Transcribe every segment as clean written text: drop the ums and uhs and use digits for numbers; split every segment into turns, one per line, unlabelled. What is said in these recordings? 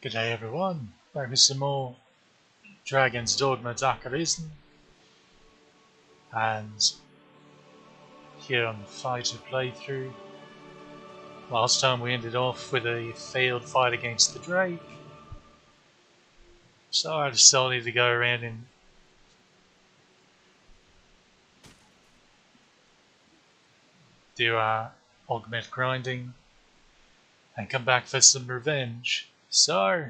Good day everyone, back with some more Dragon's Dogma Arisen, and here on the fighter playthrough. Last time we ended off with a failed fight against the Drake, so I decided to go around and do our augment grinding and come back for some revenge. So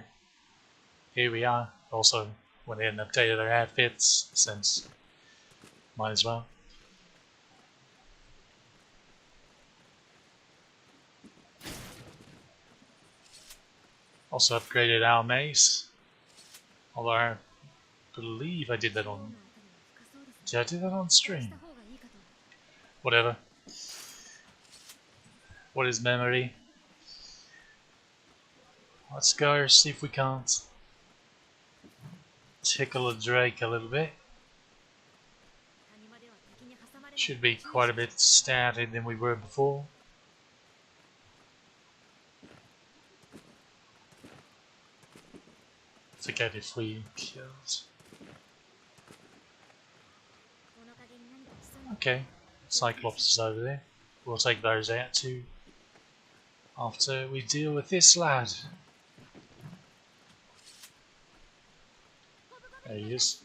here we are. Also went ahead and updated our outfits since might as well. Also upgraded our mace. Although I believe I did that on... Did I do that on stream? Whatever. What is memory? Let's go see if we can't tickle a Drake a little bit. Should be quite a bit stouter than we were before. Forget if we killed. Okay, Cyclops is over there. We'll take those out too after we deal with this lad. There he is.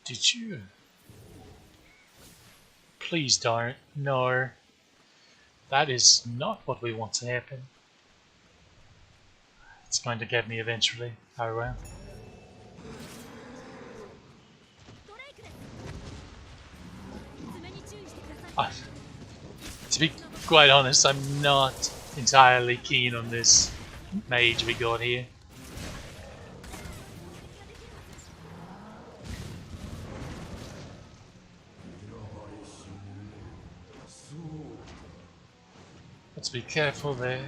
Did you? Please don't. No. That is not what we want to happen. It's going to get me eventually. Oh well. To be quite honest, I'm not entirely keen on this mage we got here. Let's be careful there.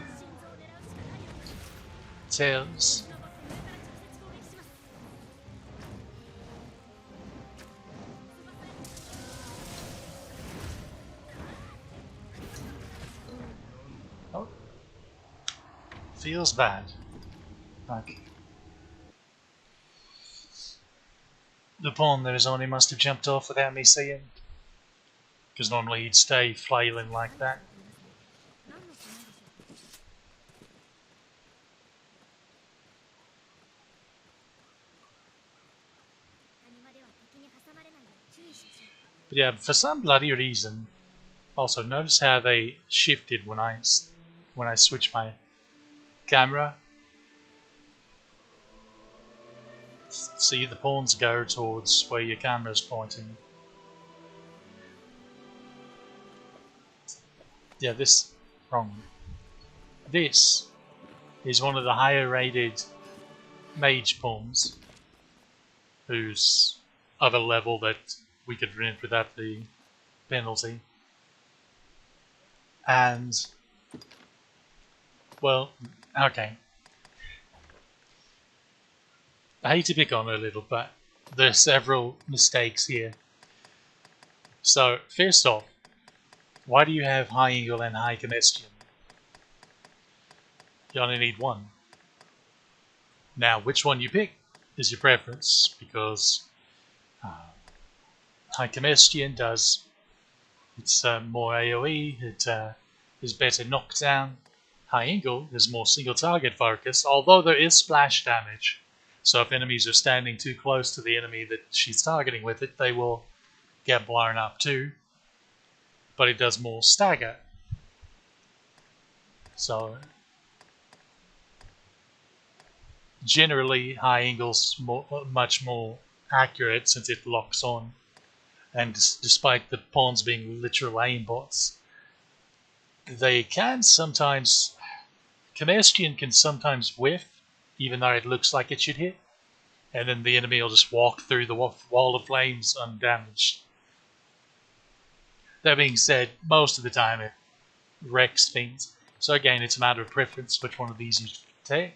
Tails. Oh. Feels bad. Okay. The pawn there is on, he must have jumped off without me seeing. Because normally he'd stay flailing like that. But yeah, for some bloody reason, also notice how they shifted when I switched my camera. See, the pawns go towards where your camera's pointing. Yeah, wrong. This is one of the higher rated mage pawns, who's of a level that we could rent without the penalty. And, well, okay. I hate to pick on her a little, but there's several mistakes here. So, first off, why do you have High Eagle and High Comestian? You only need one. Now, which one you pick is your preference, because High Comestian does, it's more AoE, it is better knockdown. High Eagle is more single target focus, although there is splash damage. So if enemies are standing too close to the enemy that she's targeting with it, they will get blown up too. But it does more stagger. So generally High Eagle's much more accurate since it locks on. And despite the pawns being literal aimbots, they can sometimes... Comestian can sometimes whiff, even though it looks like it should hit. And then the enemy will just walk through the wall of flames undamaged. That being said, most of the time it wrecks things. So again, it's a matter of preference which one of these you take.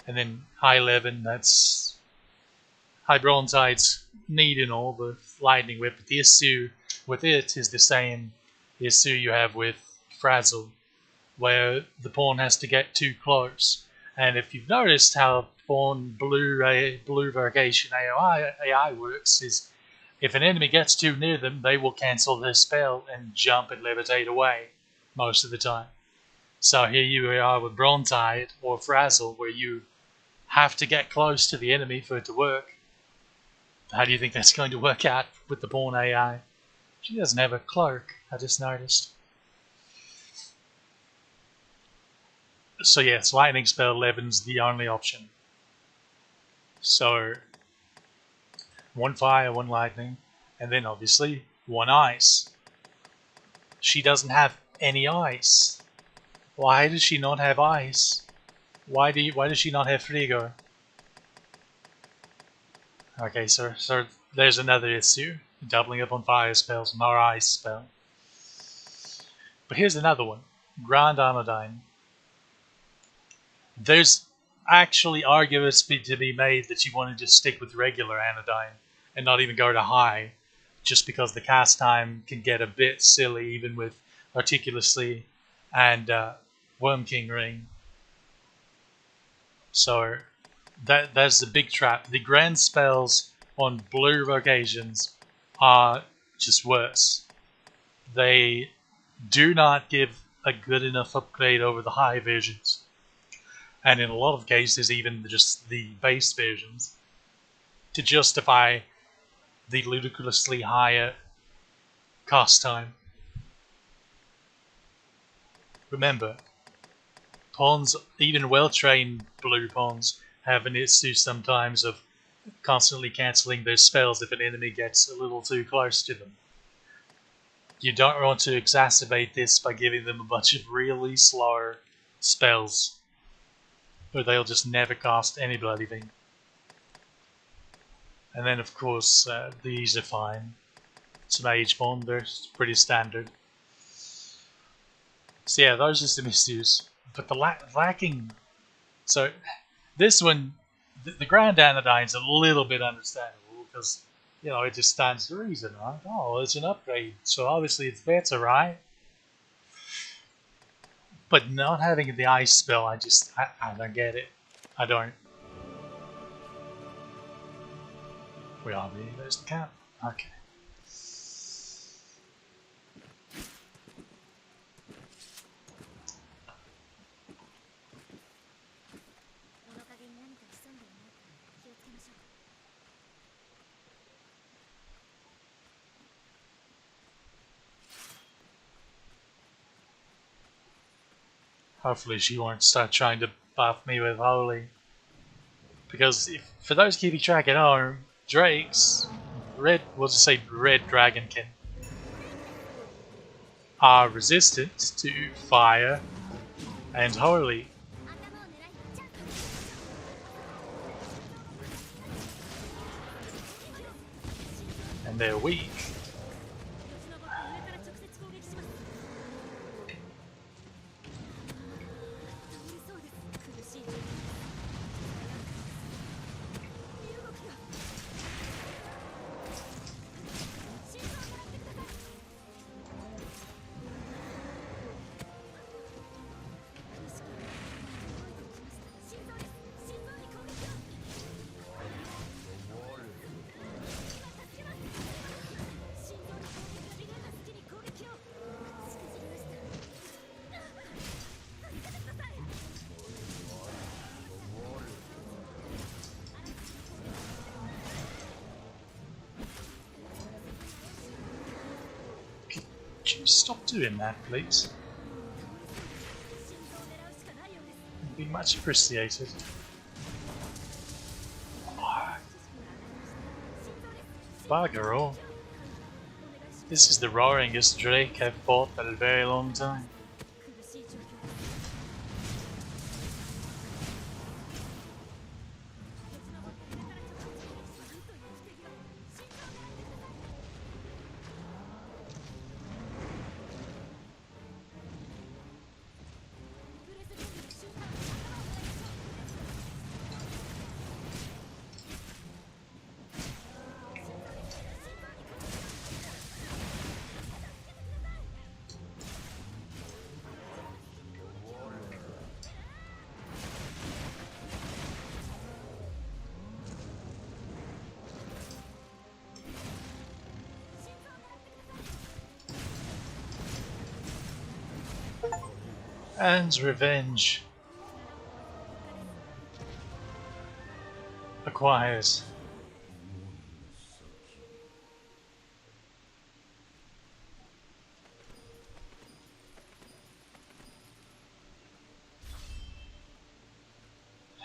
And then High 11, that's... High Bronzide's neat and all, the lightning whip, but the issue with it is the same issue you have with Frazzle. where the pawn has to get too close. And if you've noticed how pawn blue variegation AI works, is if an enemy gets too near them, they will cancel their spell and jump and levitate away most of the time. So here you are with Bronze-Tide or Frazzle, where you have to get close to the enemy for it to work. How do you think that's going to work out with the pawn AI? She doesn't have a cloak, I just noticed. So yes, Lightning Spell 11's the only option. So 1 fire, 1 lightning, and then obviously 1 ice. She doesn't have any ice. Why does she not have ice? Why does she not have Frigo? Okay, so there's another issue. Doubling up on fire spells, no ice spell. But here's another one. Grand Anodyne. There's actually arguments to be made that you want to just stick with regular Anodyne and not even go to high, just because the cast time can get a bit silly even with Articulously and Worm King Ring. So that's the big trap. The grand spells on blue occasions are just worse. They do not give a good enough upgrade over the high versions. And in a lot of cases, even just the base versions, to justify the ludicrously higher cast time. Remember, pawns, even well-trained blue pawns, have an issue sometimes of constantly cancelling their spells if an enemy gets a little too close to them. You don't want to exacerbate this by giving them a bunch of really slow spells, or they'll just never cast any bloody thing. And then of course, these are fine. It's mage pawn, they're pretty standard. So yeah, those are some issues. But the lacking... So, this one, the Grand Anodyne's a little bit understandable, because, you know, it just stands to reason, right? Oh, it's an upgrade, so obviously it's better, right? But not having the ice spell, I don't get it. I don't. We are really, there's the cat. Okay. Hopefully she won't start trying to buff me with Holy. Because for those keeping track at home, Drakes, we'll just say Red Dragonkin, are resistant to Fire and Holy. And they're weak. Could you stop doing that, please? It'd be much appreciated. Oh. Bugger all. This is the roaringest Drake I've fought in a very long time. And revenge acquired.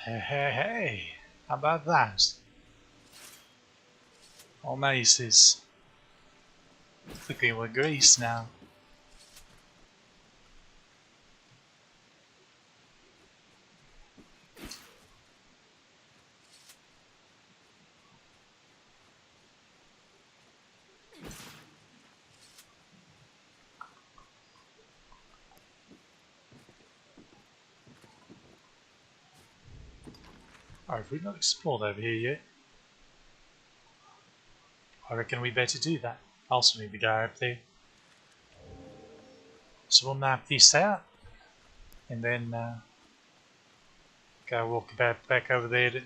Hey, how about that? All maces. Looking with Greece now. Alright, we've not explored over here yet. I reckon we better do that. I also need to go up there. So we'll map this out and then go walk back over there to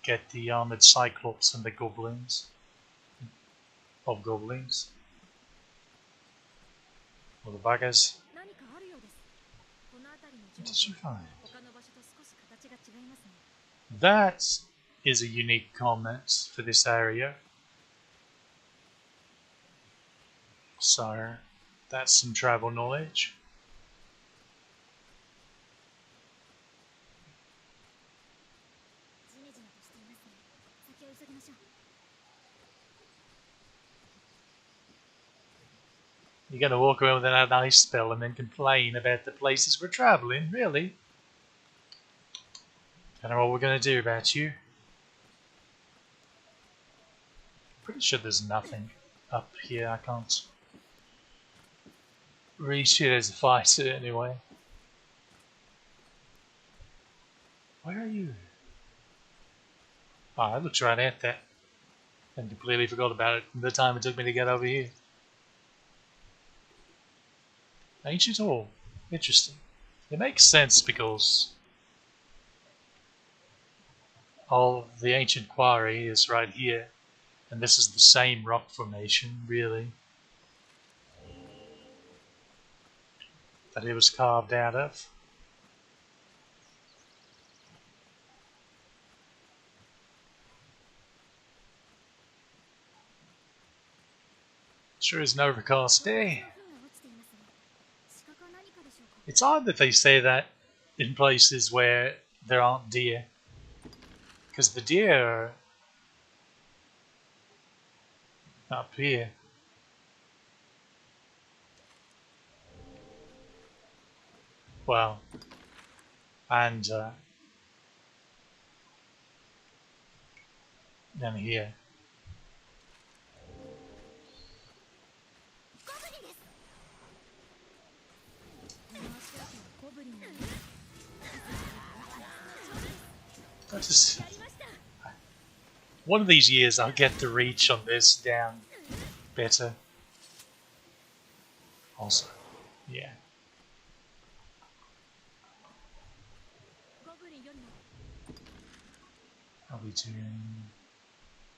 get the armored cyclops and the goblins. Goblins. Or the buggers. What did you find? That is a unique comment for this area. So that's some travel knowledge. You're going to walk around with an ice spell and then complain about the places we're traveling, really? I don't know what we're going to do about you. Pretty sure there's nothing up here. I can't reach it as a fighter anyway. Where are you? Oh, I looked right at that and completely forgot about it the time it took me to get over here. Ancient Hall. Interesting. It makes sense because all the ancient quarry is right here, and this is the same rock formation, really, that it was carved out of. Sure is an overcast day. It's odd that they say that in places where there aren't deer, because the deer are up here. Well, and down here. Just, one of these years I'll get the reach on this down better. Also, yeah. Are we doing?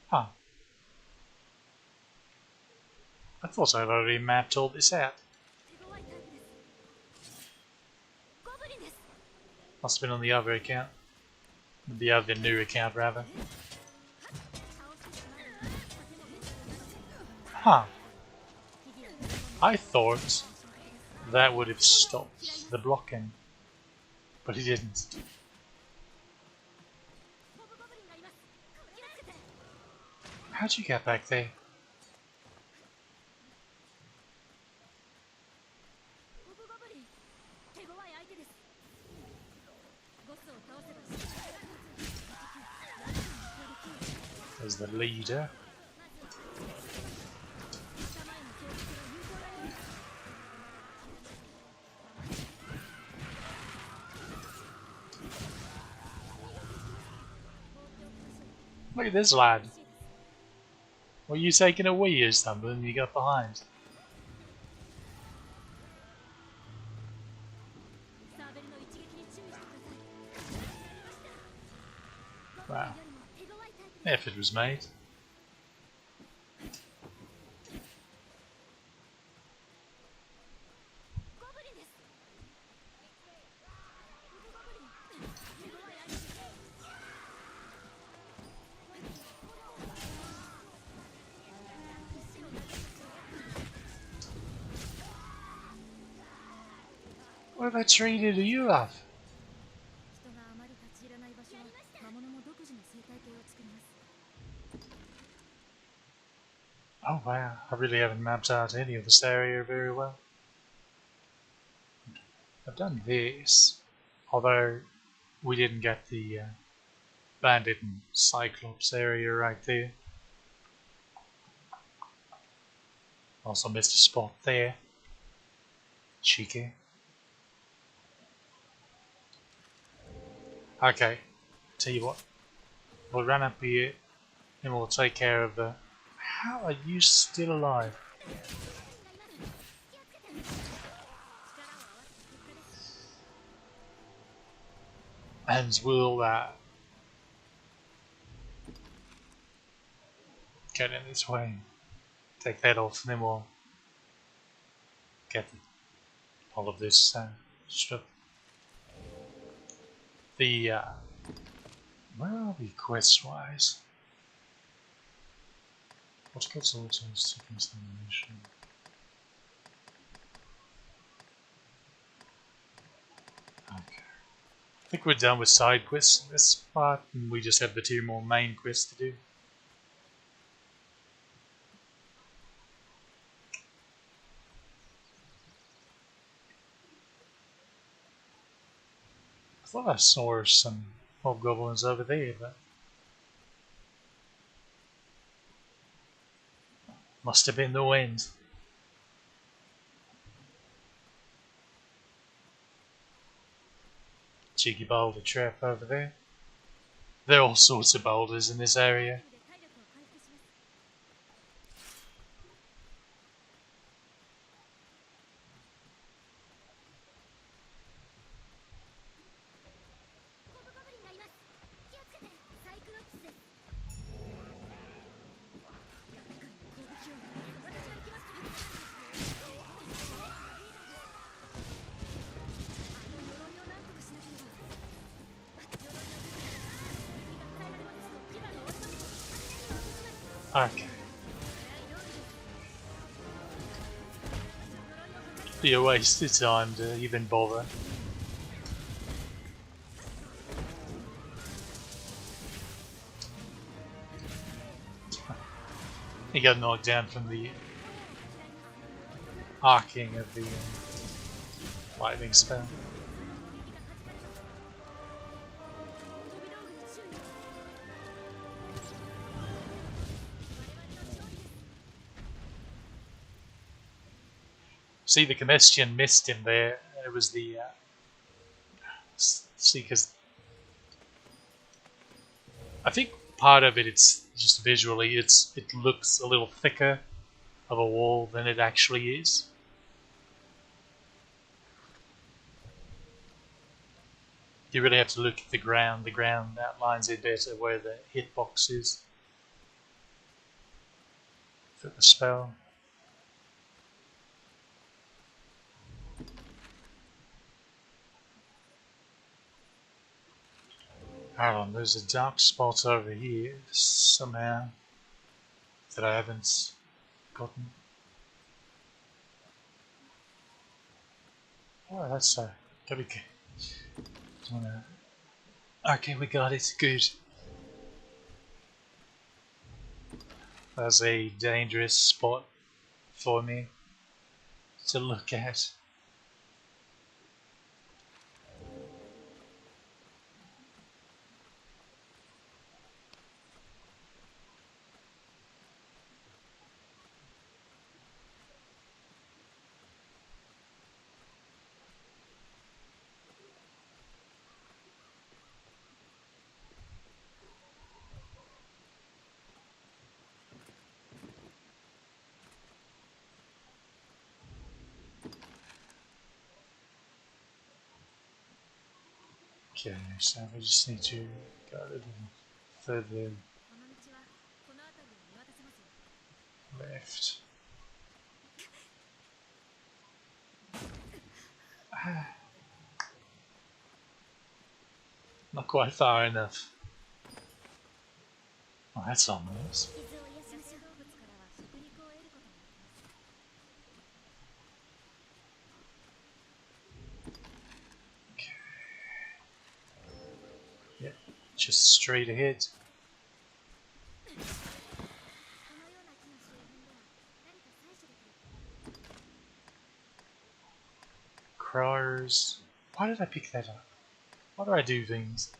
Huh. I thought I'd already mapped all this out. Must have been on the other account. The other new account, rather. Huh. I thought that would have stopped the blocking, but it didn't. How'd you get back there? There's the leader. Look at this lad. Were you taking a wee or something and you got behind? Wow. Effort was made. What about treaty do you have? Oh wow, I really haven't mapped out any of this area very well. I've done this, although we didn't get the Bandit and Cyclops area right there. Also missed a spot there. Cheeky. Okay, tell you what, we'll run up here and we'll take care of the... How are you still alive? And we'll get in this way. Take that off and then we'll get all of this stuff. The where are we quest wise? What's got also sequence animation? Okay. I think we're done with side quests in this part, and we just have the 2 more main quests to do. I thought I saw some hobgoblins over there, but must have been the wind. Cheeky boulder trap over there. There are all sorts of boulders in this area. Okay. Be a waste of time to even bother. He got knocked down from the arcing of the lightning spell. See, the Comestian missed him there. It was the see, because I think part of it's just visually, it looks a little thicker of a wall than it actually is. You really have to look at the ground. The ground outlines it better where the hitbox is for the spell. Hold on, there's a dark spot over here somehow that I haven't gotten. Oh, that's gotta be. Okay, we got it. Good. That's a dangerous spot for me to look at. Okay, so we just need to go a little further left. Not quite far enough. Oh, that's ominous. just straight ahead. Crows. Why did I pick that up? Why do I do things?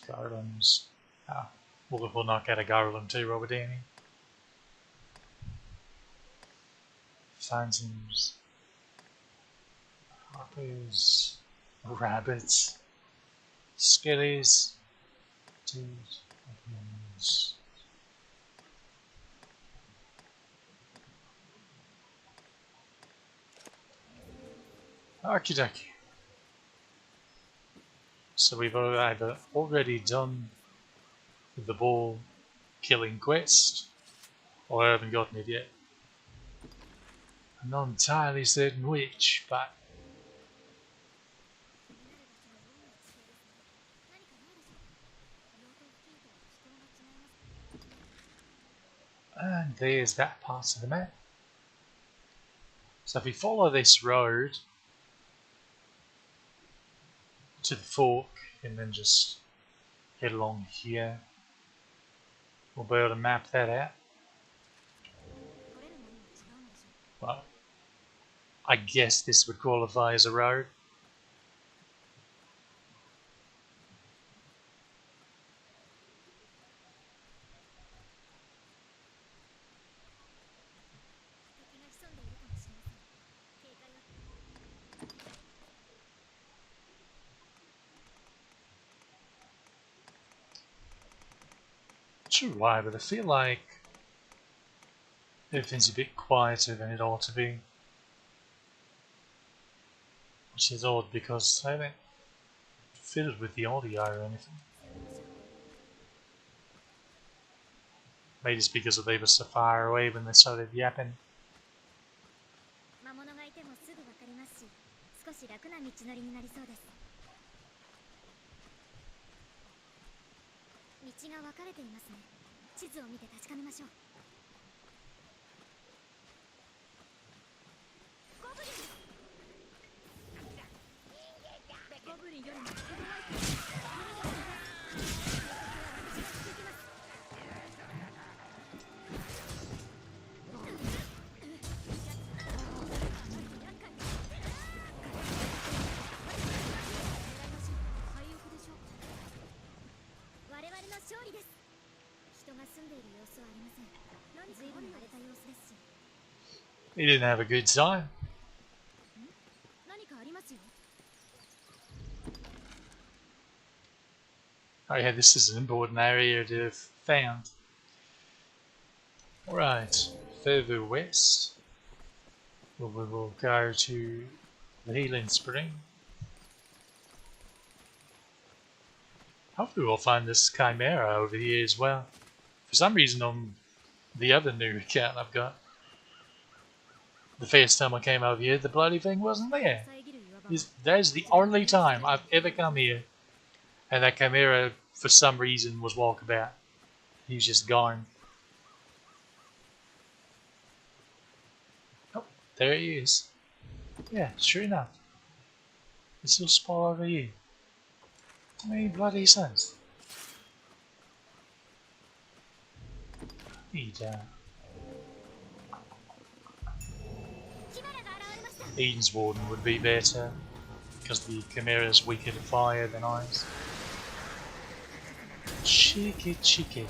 Garlands. Ah, we'll knock out a garland too, Robert Downey. Phantoms. Harpers. Rabbits. Skellies. Dudes. Okie dokie. So we've either already done the ball killing quest, or I haven't gotten it yet. I'm not entirely certain which, but and there's that part of the map. So if we follow this road to the fork and then just head along here, we'll be able to map that out. Well, I guess this would qualify as a road. Not sure why, but I feel like everything's a bit quieter than it ought to be. Which is odd because I haven't fiddled with the audio or anything. Maybe it's because they were so far away when they started yapping. He didn't have a good time. Oh yeah, this is an important area to have found. Alright, further west, we will go to the healing spring. Hopefully we'll find this chimera over here as well. For some reason on the other new account I've got, the first time I came over here, the bloody thing wasn't there. That is the only time I've ever come here and that chimera for some reason was walkabout. He was just gone. Oh, there he is. Yeah, sure enough. This little spot over here. How many bloody sons? Eden's Warden would be better, because the Chimera is weaker to fire than ice. Cheeky, cheeky.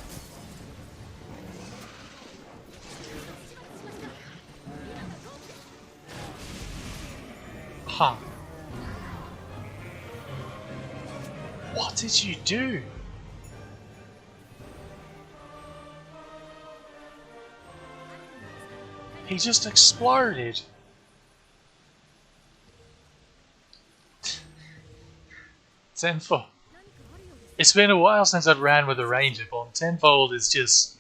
Huh. What did you do? He just exploded. Tenfold. It's been a while since I've ran with a ranger bomb. Tenfold is just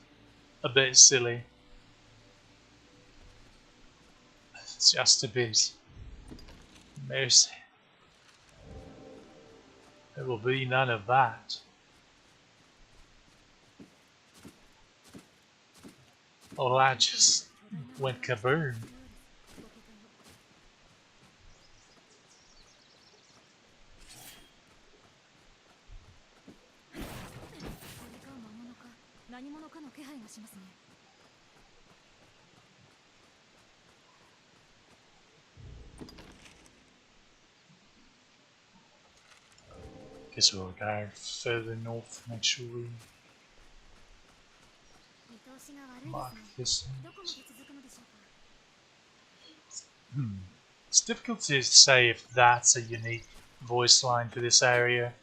a bit silly. It's just a bit. Mercy. There will be none of that. Oh, that just went kaboom. Guess we'll go further north, make sure we mark this. It's difficult to say if that's a unique voice line for this area,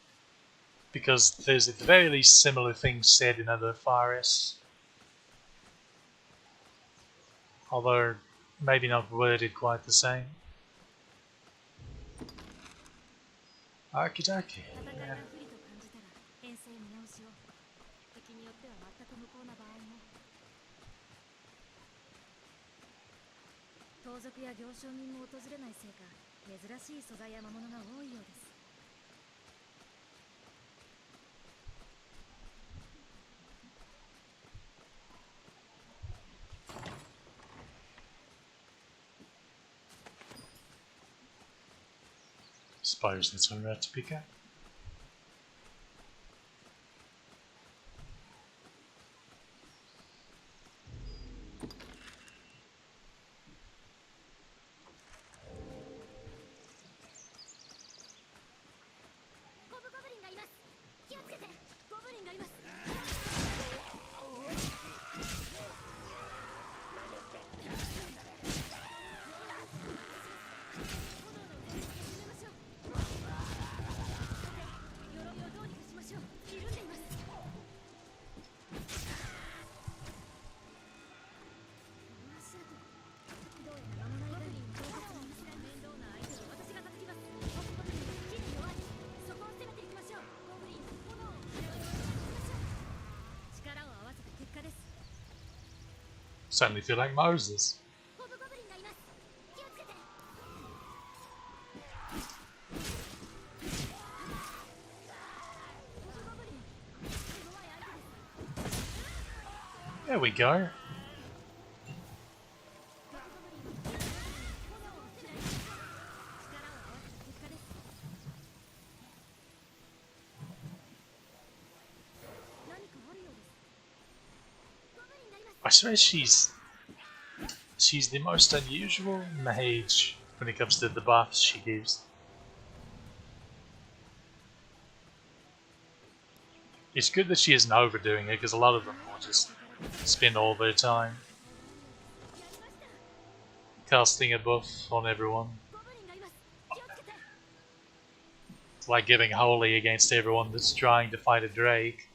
because there's at the very least similar things said in other forests, although maybe not worded quite the same. Okie dokie. Yeah.
盗賊や行商人も訪れないせいか、珍しい素材や魔物が多いようです。
Suppose that's what we're about to pick up. Suddenly feel like Moses. There we go. I swear she's the most unusual mage when it comes to the buffs she gives. It's good that she isn't overdoing it, because a lot of them will just spend all their time casting a buff on everyone. It's like giving holy against everyone that's trying to fight a Drake.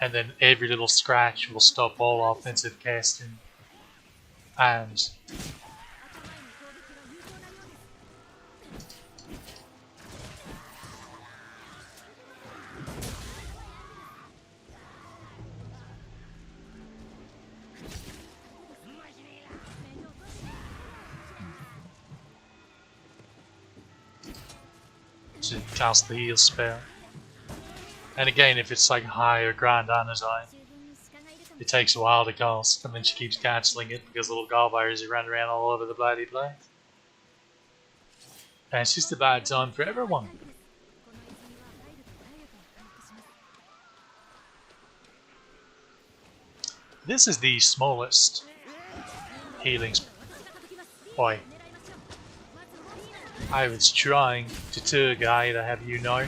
And then every little scratch will stop all offensive casting. And to cast the heal spell. And again, if it's like higher Grand Anazai, it takes a while to cast, and then she keeps cancelling it because little gallbearers run around all over the bloody place. And it's just a bad time for everyone. This is the smallest healing. Boy, I was trying to tour guide, I have you know.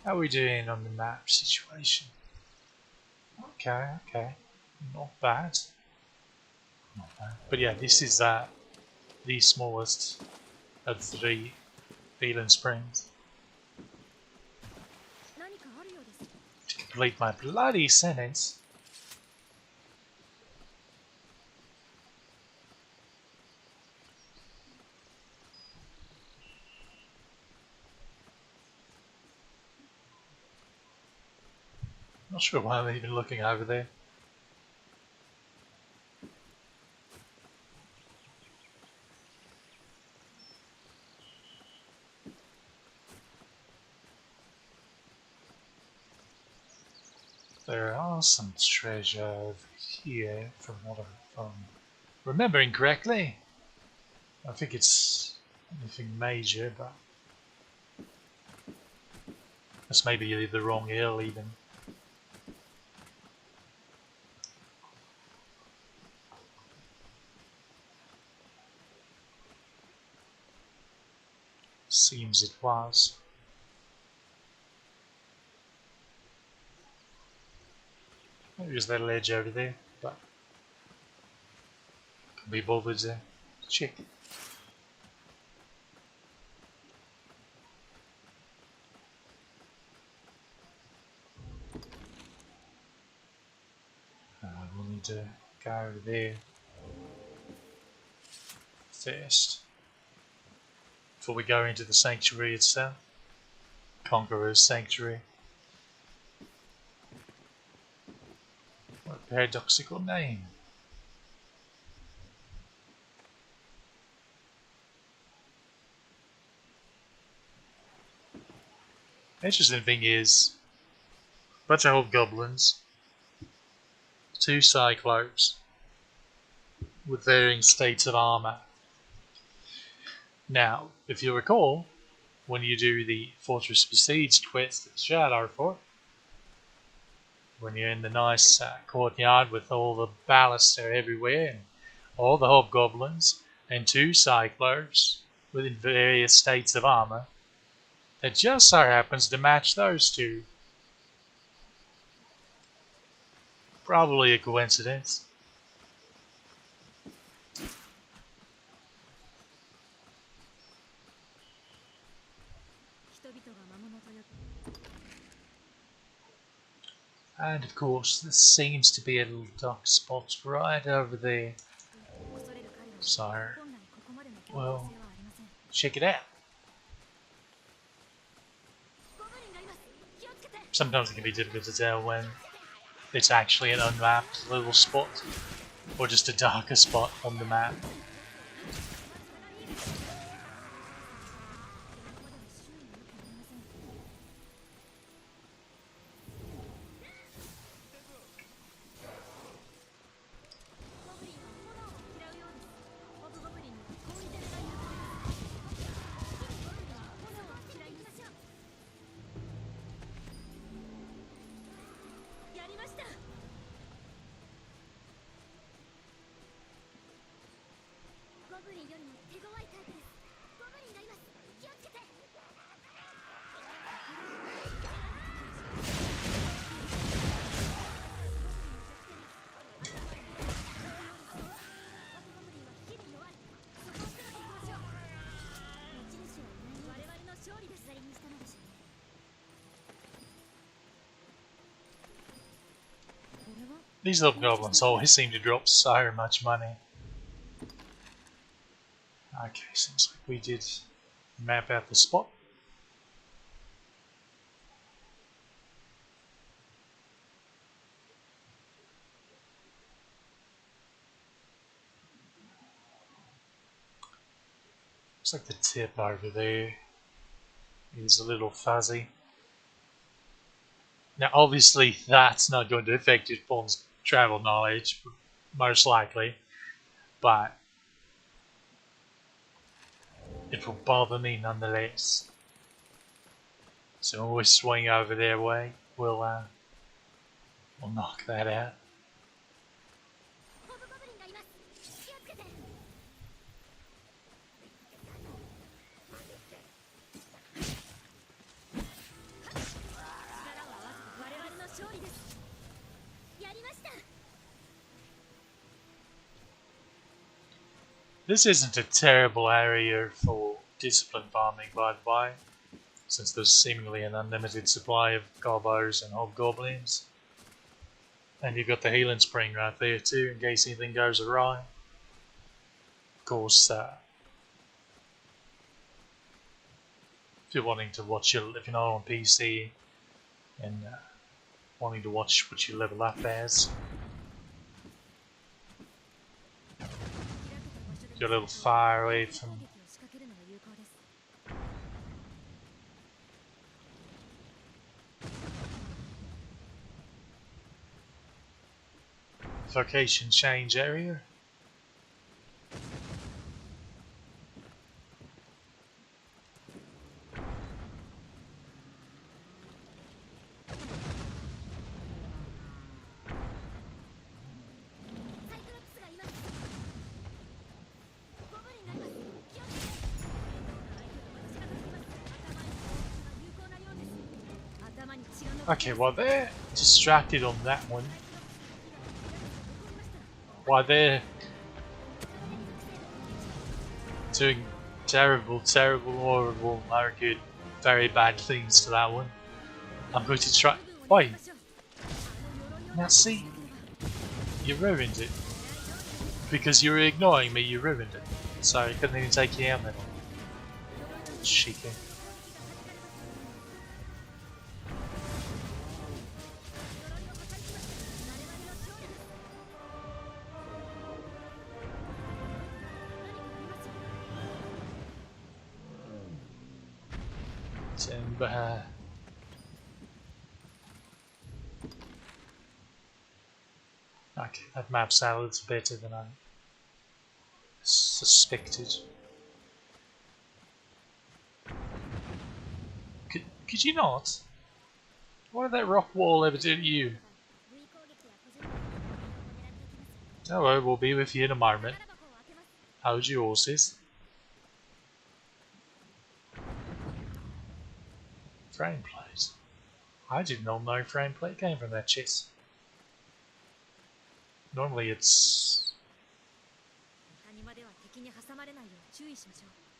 How are we doing on the map situation? Okay, not bad. Not bad. But yeah, this is the smallest of 3 Feeling Springs. To complete my bloody sentence. Not sure why I'm even looking over there. There are some treasure over here, from remembering correctly. I think it's nothing major, but this may be the wrong hill even. Seems it was. There's that ledge over there, but can be bothered to check. We'll need to go over there first before we go into the sanctuary itself. Conqueror's Sanctuary. What a paradoxical name. The interesting thing is, a bunch of hobgoblins, 2 cyclopes with varying states of armor. Now, if you recall, when you do the Fortress Besieged quest at Shadow Fort, when you're in the nice courtyard with all the baluster everywhere and all the hobgoblins and 2 cyclopes with various states of armor, that just so happens to match those 2. Probably a coincidence. And of course, there seems to be a little dark spot right over there. So, well, check it out. Sometimes it can be difficult to tell when it's actually an unmapped little spot or just a darker spot on the map. These little goblins always seem to drop so much money. Okay, seems like we did map out the spot. Looks like the tip over there is a little fuzzy. Now obviously that's not going to affect your pawn's travel knowledge, most likely, but it will bother me nonetheless. So always swing over their way. We'll knock that out. This isn't a terrible area for discipline farming, by the way, since there's seemingly an unlimited supply of gobos and hobgoblins. And you've got the healing spring right there too, in case anything goes awry. Of course, if you're wanting to watch if you're not on PC and wanting to watch what you level up as, you're a little far away from vocation change area. Okay, while they're distracted on that one, while they're doing terrible, horrible, arrogant, very bad things to that one, I'm going to try. Wait, now see, you ruined it. Because you were ignoring me, you ruined it. So I couldn't even take you out then. Cheeky. Timber. Okay, that map sounds better than I suspected. Could you not? What did that rock wall ever do to you? Oh well, we'll be with you in a moment. How's your horses? Frame plate. I did not know frame plate came from that chest. Normally it's...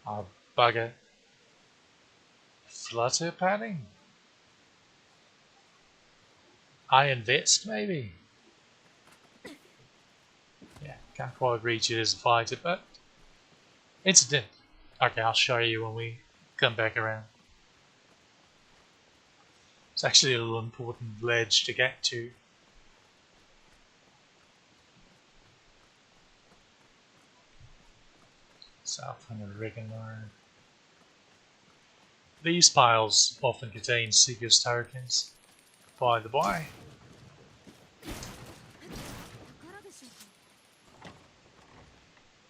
Oh, bugger. Flutter padding? Iron vest, maybe? Yeah, can't quite reach it as a fighter, but... Incident. Okay, I'll show you when we come back around. It's actually a little important ledge to get to. South on the Riggin. These piles often contain Seeker's tokens, by the by.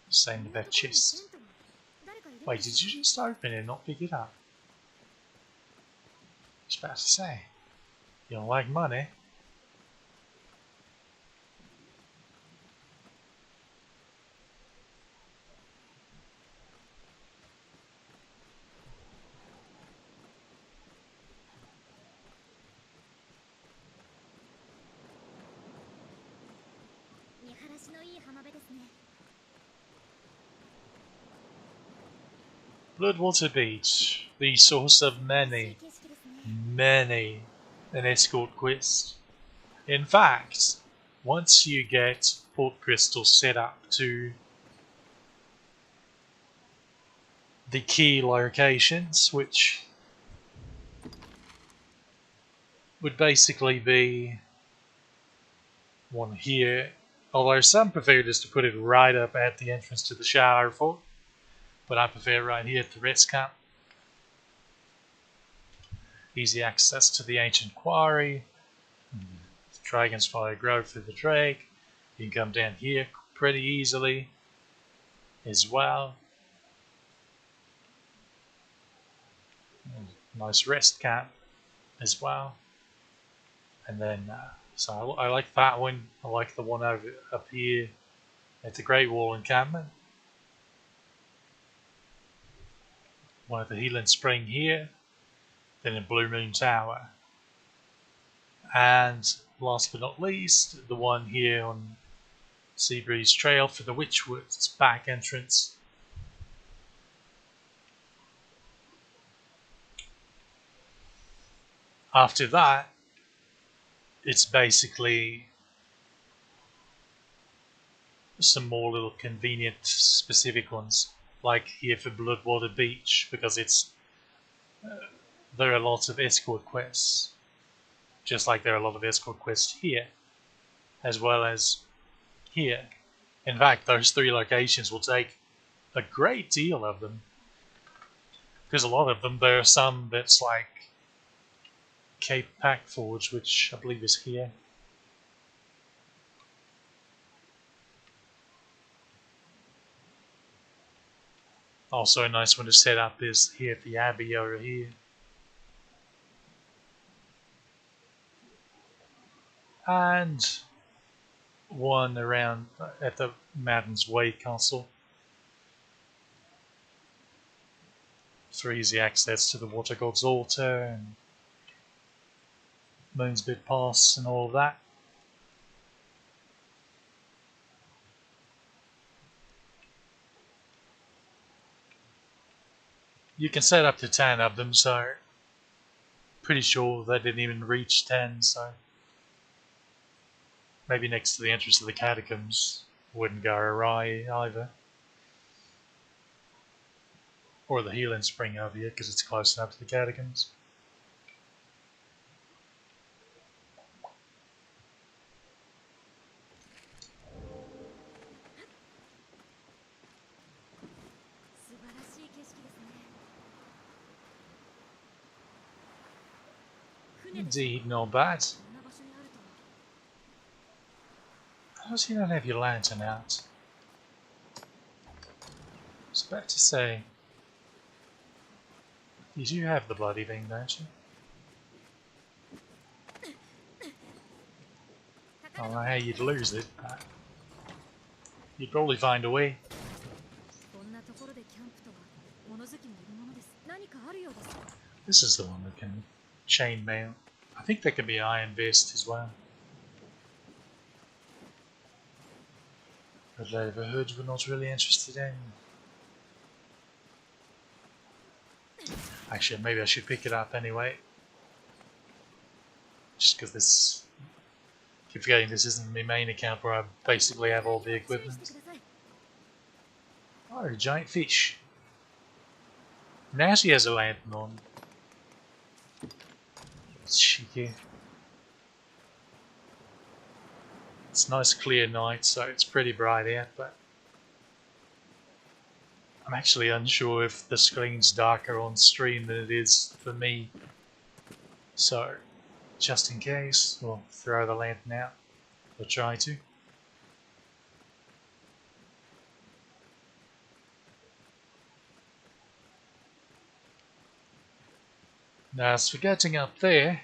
Same with that chest. Wait, did you just open it and not pick it up? I was about to say, you don't like money. Bloodwater Beach, the source of many an escort quest. In fact, once you get Port Crystal set up to the key locations, which would basically be one here, although some prefer just to put it right up at the entrance to the shower fort, but I prefer right here at the rest camp. Easy access to the ancient quarry, Dragon's Fire Grove through the Drake. You can come down here pretty easily as well. Nice rest camp as well. And then, so I like that one. I like the one over up here at the Great Wall encampment. One at the Healing Spring here. Then in Blue Moon Tower. And last but not least, the one here on Seabreeze Trail for the Witchwood's back entrance. After that, it's basically some more little convenient specific ones, like here for Bloodwater Beach, because it's there are lots of escort quests, just like there are a lot of escort quests here, as well as here. In fact, those three locations will take a great deal of them, because a lot of them, there are some that's like Cape Pack Forge, which I believe is here. Also a nice one to set up is here at the Abbey over here. And one around at the Mountain's Way Castle for easy access to the Water God's Altar and Moonsbit Pass and all of that. You can set up to 10 of them, so pretty sure they didn't even reach 10, so maybe next to the entrance of the catacombs wouldn't go awry either. Or the healing spring over here because it's close enough to the catacombs. Indeed, not bad. How does you not have your lantern out? I was about to say, you do have the bloody thing, don't you? I don't know how you'd lose it, but you'd probably find a way. This is the one that can chainmail. I think there can be Iron Vest as well. But leather hood we're not really interested in. Actually, maybe I should pick it up anyway. Just because this... I keep forgetting this isn't my main account where I basically have all the equipment. Oh, a giant fish. Now she has a lantern on. It's cheeky. It's a nice clear night, so it's pretty bright out, but I'm actually unsure if the screen's darker on stream than it is for me. So, just in case, we'll throw the lantern out. Or try to. Now, as for getting up there,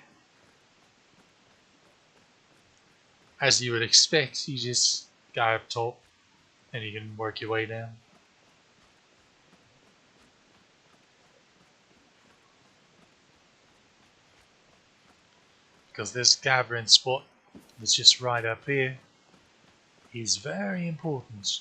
as you would expect, you just go up top and you can work your way down. Because this gathering spot that's just right up here is very important.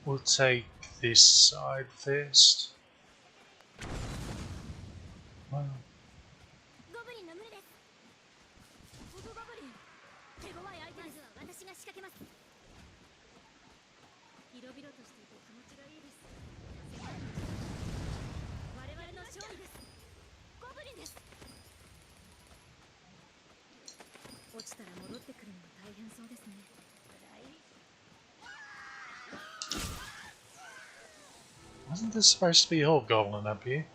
We'll take this side first. Wow. Wasn't this supposed to be a hobgoblin up here?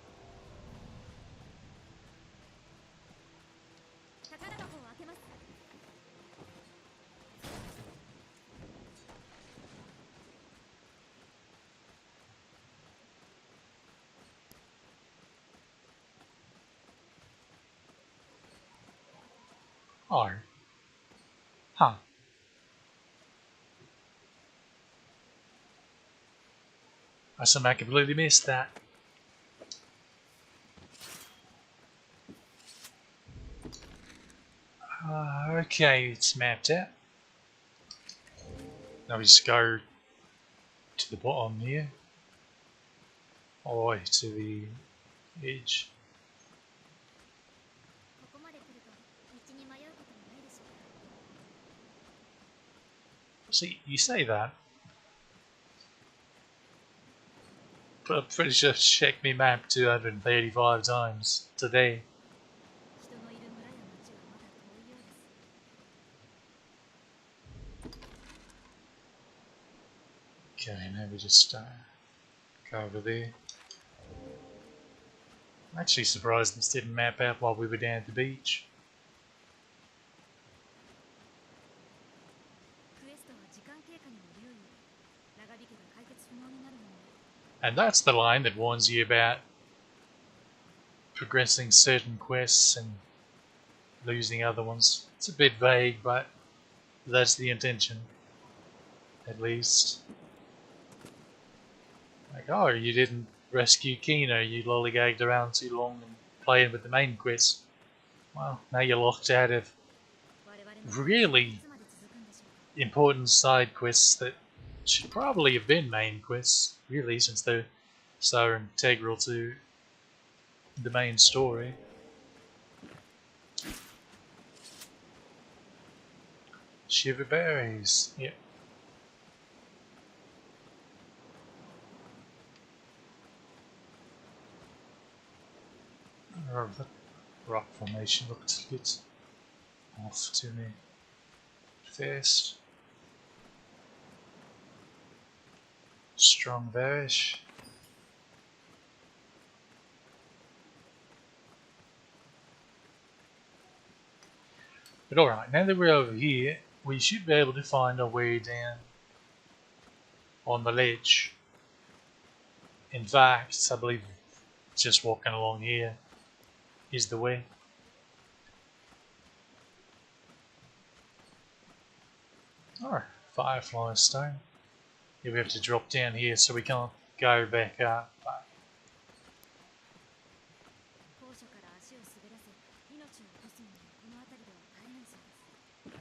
Oh. Huh. I somehow completely missed that. Okay, it's mapped out. Now we just go to the bottom here. All the way to the edge. See, you say that, but I'm pretty sure I've checked me map 235 times today.
人のいる村や町はまだ遠いようです。
Okay, now we just go over there. I'm actually surprised this didn't map out while we were down at the beach.
クエストは時間経過にも留意。長引けば解決不能になるもので。
And that's the line that warns you about progressing certain quests and losing other ones. It's a bit vague, but that's the intention, at least. Like, oh, you didn't rescue Kino, you lollygagged around too long and playing with the main quest. Well, now you're locked out of
我々の
really
いつまで続くんでしょう。
important side quests that should probably have been main quests, really, since they're so integral to the main story. Shiver berries, yep. Oh, that rock formation looked a bit off to me first. Strong bearish. But alright, now that we're over here, we should be able to find our way down on the ledge. In fact, I believe just walking along here is the way. Oh, firefly stone. Yeah, we have to drop down here so we can't go back up. But
高所から足を滑らせ、命を落とすのにこの辺りでは大変そうで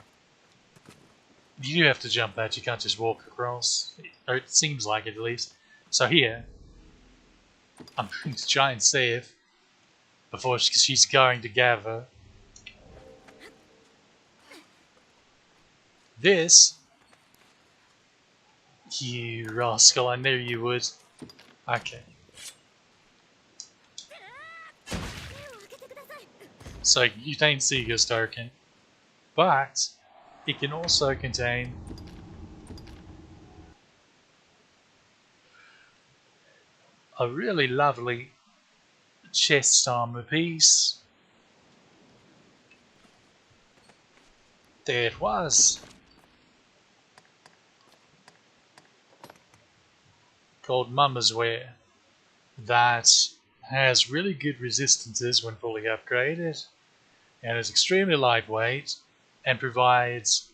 す。
you do have to jump that, you can't just walk across. Or it seems like it, at least. So here, I'm going to try and save before she's going to gather. This, you rascal, I knew you would. Okay. So you contain Seeger's token, but it can also contain a really lovely chest armor piece. There it was. Called Mama's Wear. That has really good resistances when fully upgraded, and is extremely lightweight, and provides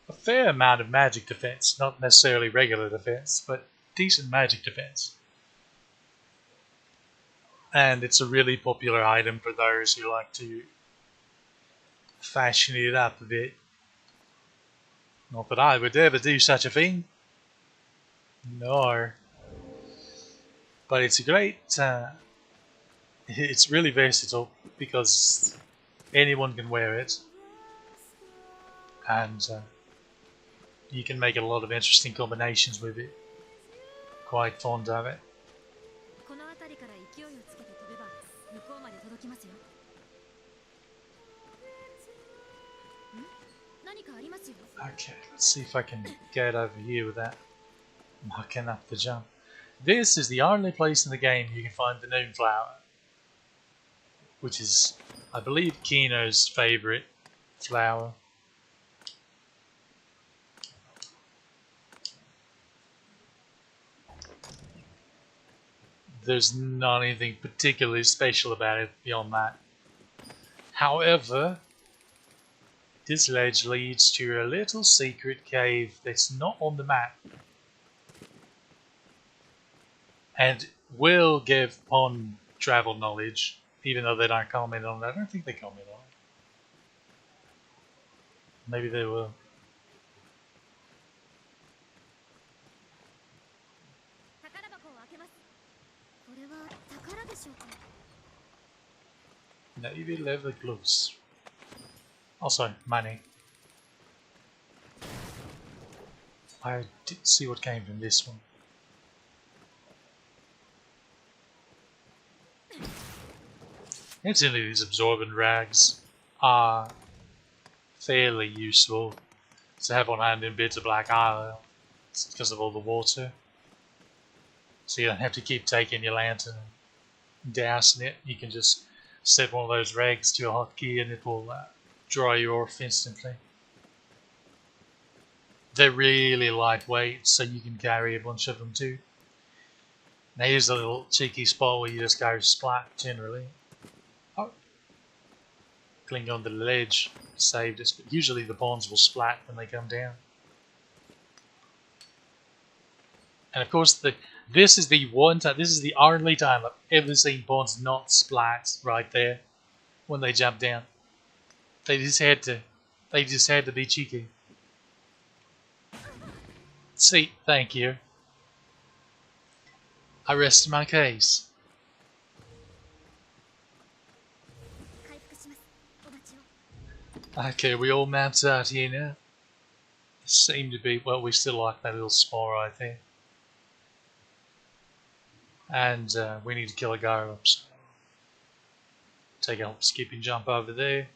a fair amount of magic defense. Not necessarily regular defense, but decent magic defense. And it's a really popular item for those who like to fashion it up a bit. Not that I would ever do such a thing. No. But it's a great, it's really versatile because anyone can wear it, and you can make a lot of interesting combinations with it. Quite fond of it.
この辺りから勢いをつけて飛べば向こうまで届きますよ。ん？何かありますよ。
Okay, let's see if I can get over here without mucking up the jump. This is the only place in the game you can find the Noon Flower, which is, I believe, Kino's favourite flower. There's not anything particularly special about it beyond that. However, this ledge leads to a little secret cave that's not on the map, and will give Pond travel knowledge, even though they don't comment on it. I don't think they comment on it. Maybe they will.
宝箱を開けます。これは宝でしょうか。
Navy leather gloves. Also, money. I didn't see what came from this one. Incidentally, these absorbent rags are fairly useful to have on hand in bits of Black Isle. It's because of all the water. So you don't have to keep taking your lantern and dousing it. You can just set one of those rags to a hotkey and it will dry you off instantly. They're really lightweight, so you can carry a bunch of them too. Now here's a little cheeky spot where you just go splat generally. Oh, cling onto the ledge, saved us, but usually the pawns will splat when they come down. And of course, this is the only time I've ever seen pawns not splat right there when they jump down. They just had to be cheeky. See, thank you. I rest my case. Okay, we all mapped out here now. Seem to be, well, we still like that little spore right there. And we need to kill a Gyrops. So take a skipping jump over there.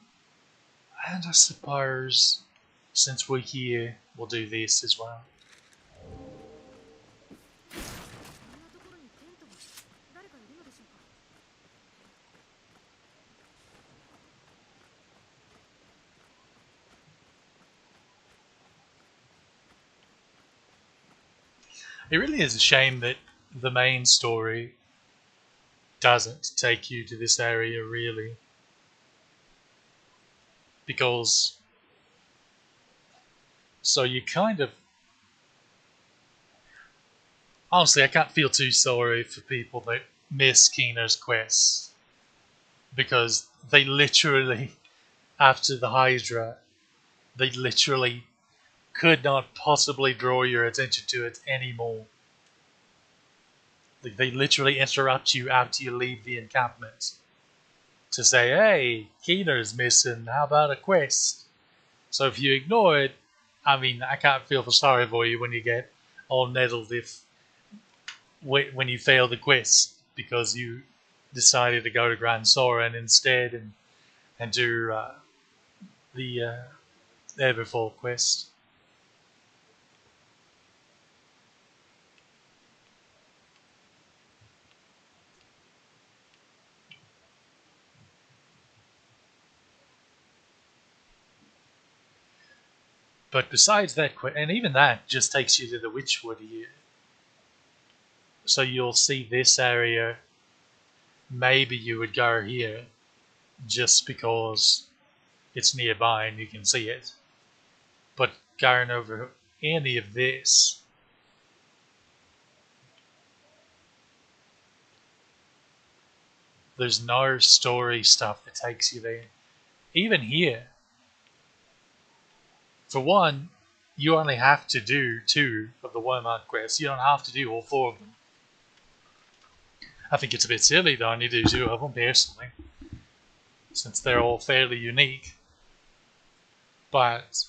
And I suppose, since we're here, we'll do this as well. It really is a shame that the main story doesn't take you to this area, really. Because, so you kind of, honestly, I can't feel too sorry for people that miss Kino's quests. Because they literally, after the Hydra, they literally could not possibly draw your attention to it anymore. They literally interrupt you after you leave the encampment to say, hey, Keener's missing, how about a quest? So if you ignore it, I mean, I can't feel sorry for you when you get all nettled when you fail the quest because you decided to go to Grand Soren instead and do the Everfall quest. But besides that, and even that just takes you to the Witchwood here. So you'll see this area. Maybe you would go here just because it's nearby and you can see it. But going over any of this, there's no story stuff that takes you there. Even here, for one, you only have to do 2 of the Wormhard quests. You don't have to do all 4 of them. I think it's a bit silly to only do 2 of them, personally, since they're all fairly unique. But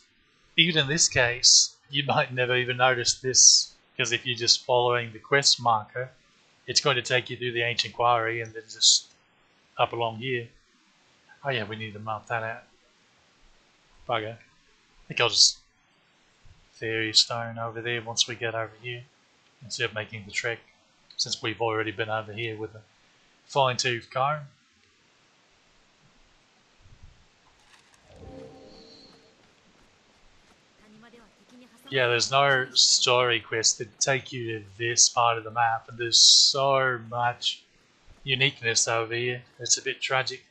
even in this case, you might never even notice this, because if you're just following the quest marker, it's going to take you through the Ancient Quarry and then just up along here. Oh yeah, we need to map that out. Bugger. I think I'll just Fairy Stone over there once we get over here, instead of making the trek, since we've already been over here with a fine-tooth comb. Yeah, there's no story quest that take you to this part of the map, and there's so much uniqueness over here. It's a bit tragic.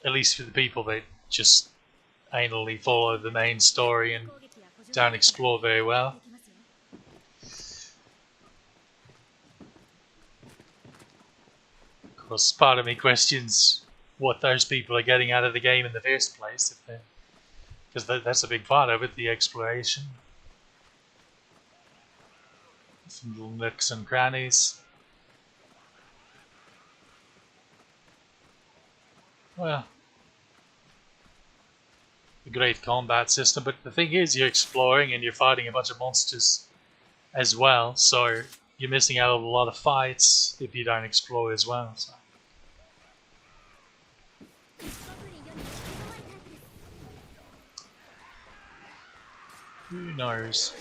At least for the people that just anally follow the main story and don't explore very well. Of course, part of me questions what those people are getting out of the game in the first place, because that's a big part of it, the exploration. Some little nooks and crannies. Well, a great combat system, but the thing is, you're exploring and you're fighting a bunch of monsters as well, so you're missing out on a lot of fights if you don't explore as well. So. Who knows?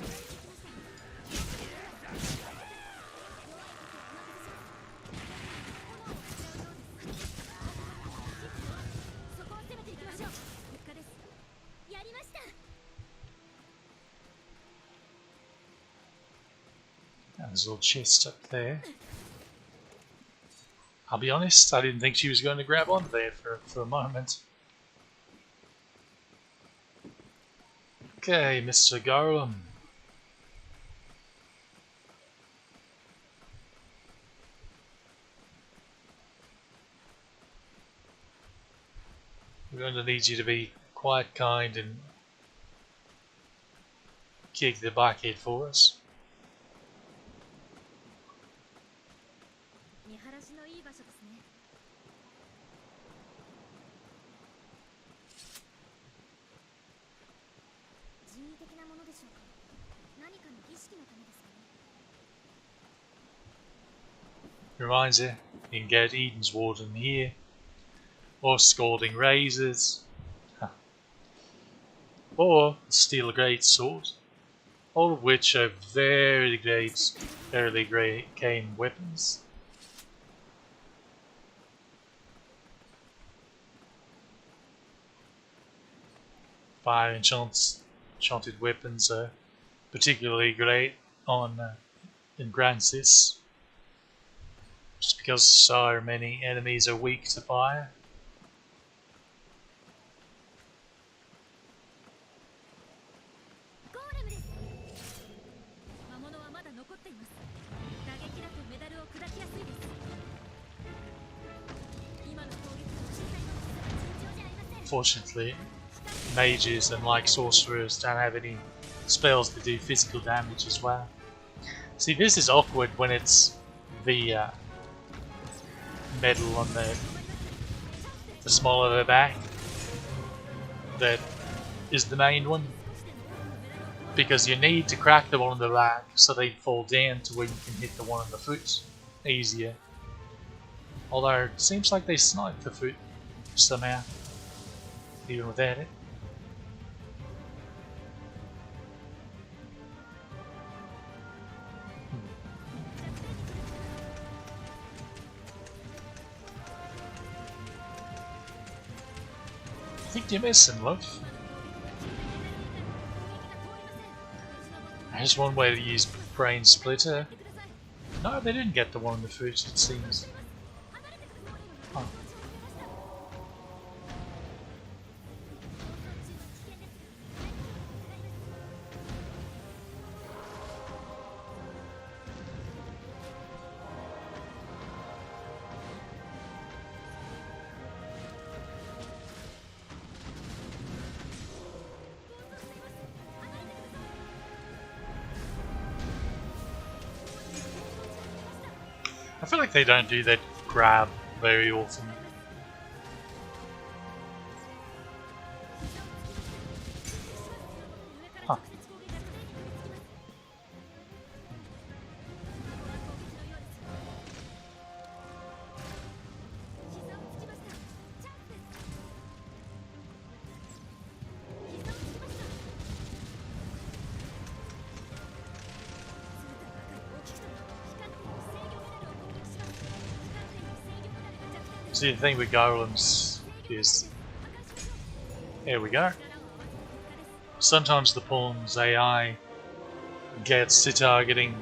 There's a little chest up there. I'll be honest, I didn't think she was going to grab onto there for a moment. Okay, Mr. Golem. We're going to need you to be quite kind and kick the bucket for us. Reminds you can get Eden's Warden here, or Scalding Razors, or Steel Great Sword, all of which are very great early game weapons. Fire enchanted weapons are particularly great on in Grancis, just because so many enemies are weak to fire. Fortunately, mages and like sorcerers don't have any spells that do physical damage as well. See, this is awkward when it's the medal on the small of the back that is the main one, because you need to crack the one on the back so they fall down to where you can hit the one on the foot easier. Although it seems like they snipe the foot somehow, even without it. I think you're missing, love. There's one way to use Brain Splitter. No, they didn't get the one on the foot, it seems. Huh. I feel like they don't do that grab very often. Huh. See, the thing with golems is, here we go. Sometimes the pawn's AI gets to targeting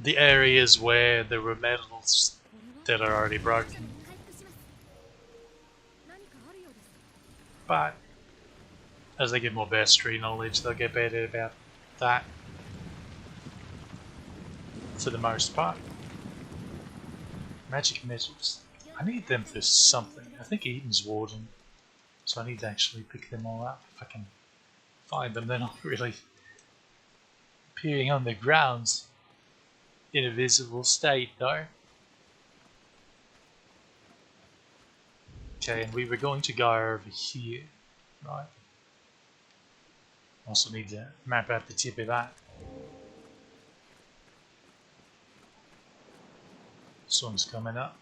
the areas where there were medals that are already broken. But as they get more bestiary knowledge, they'll get better about that for the most part. Magic medals. I need them for something. I think Eden's Warden. So I need to actually pick them all up if I can find them. They're not really appearing on the ground in a visible state though. Okay, and we were going to go over here, Right. Also need to map out the tip of that. Sun's coming up.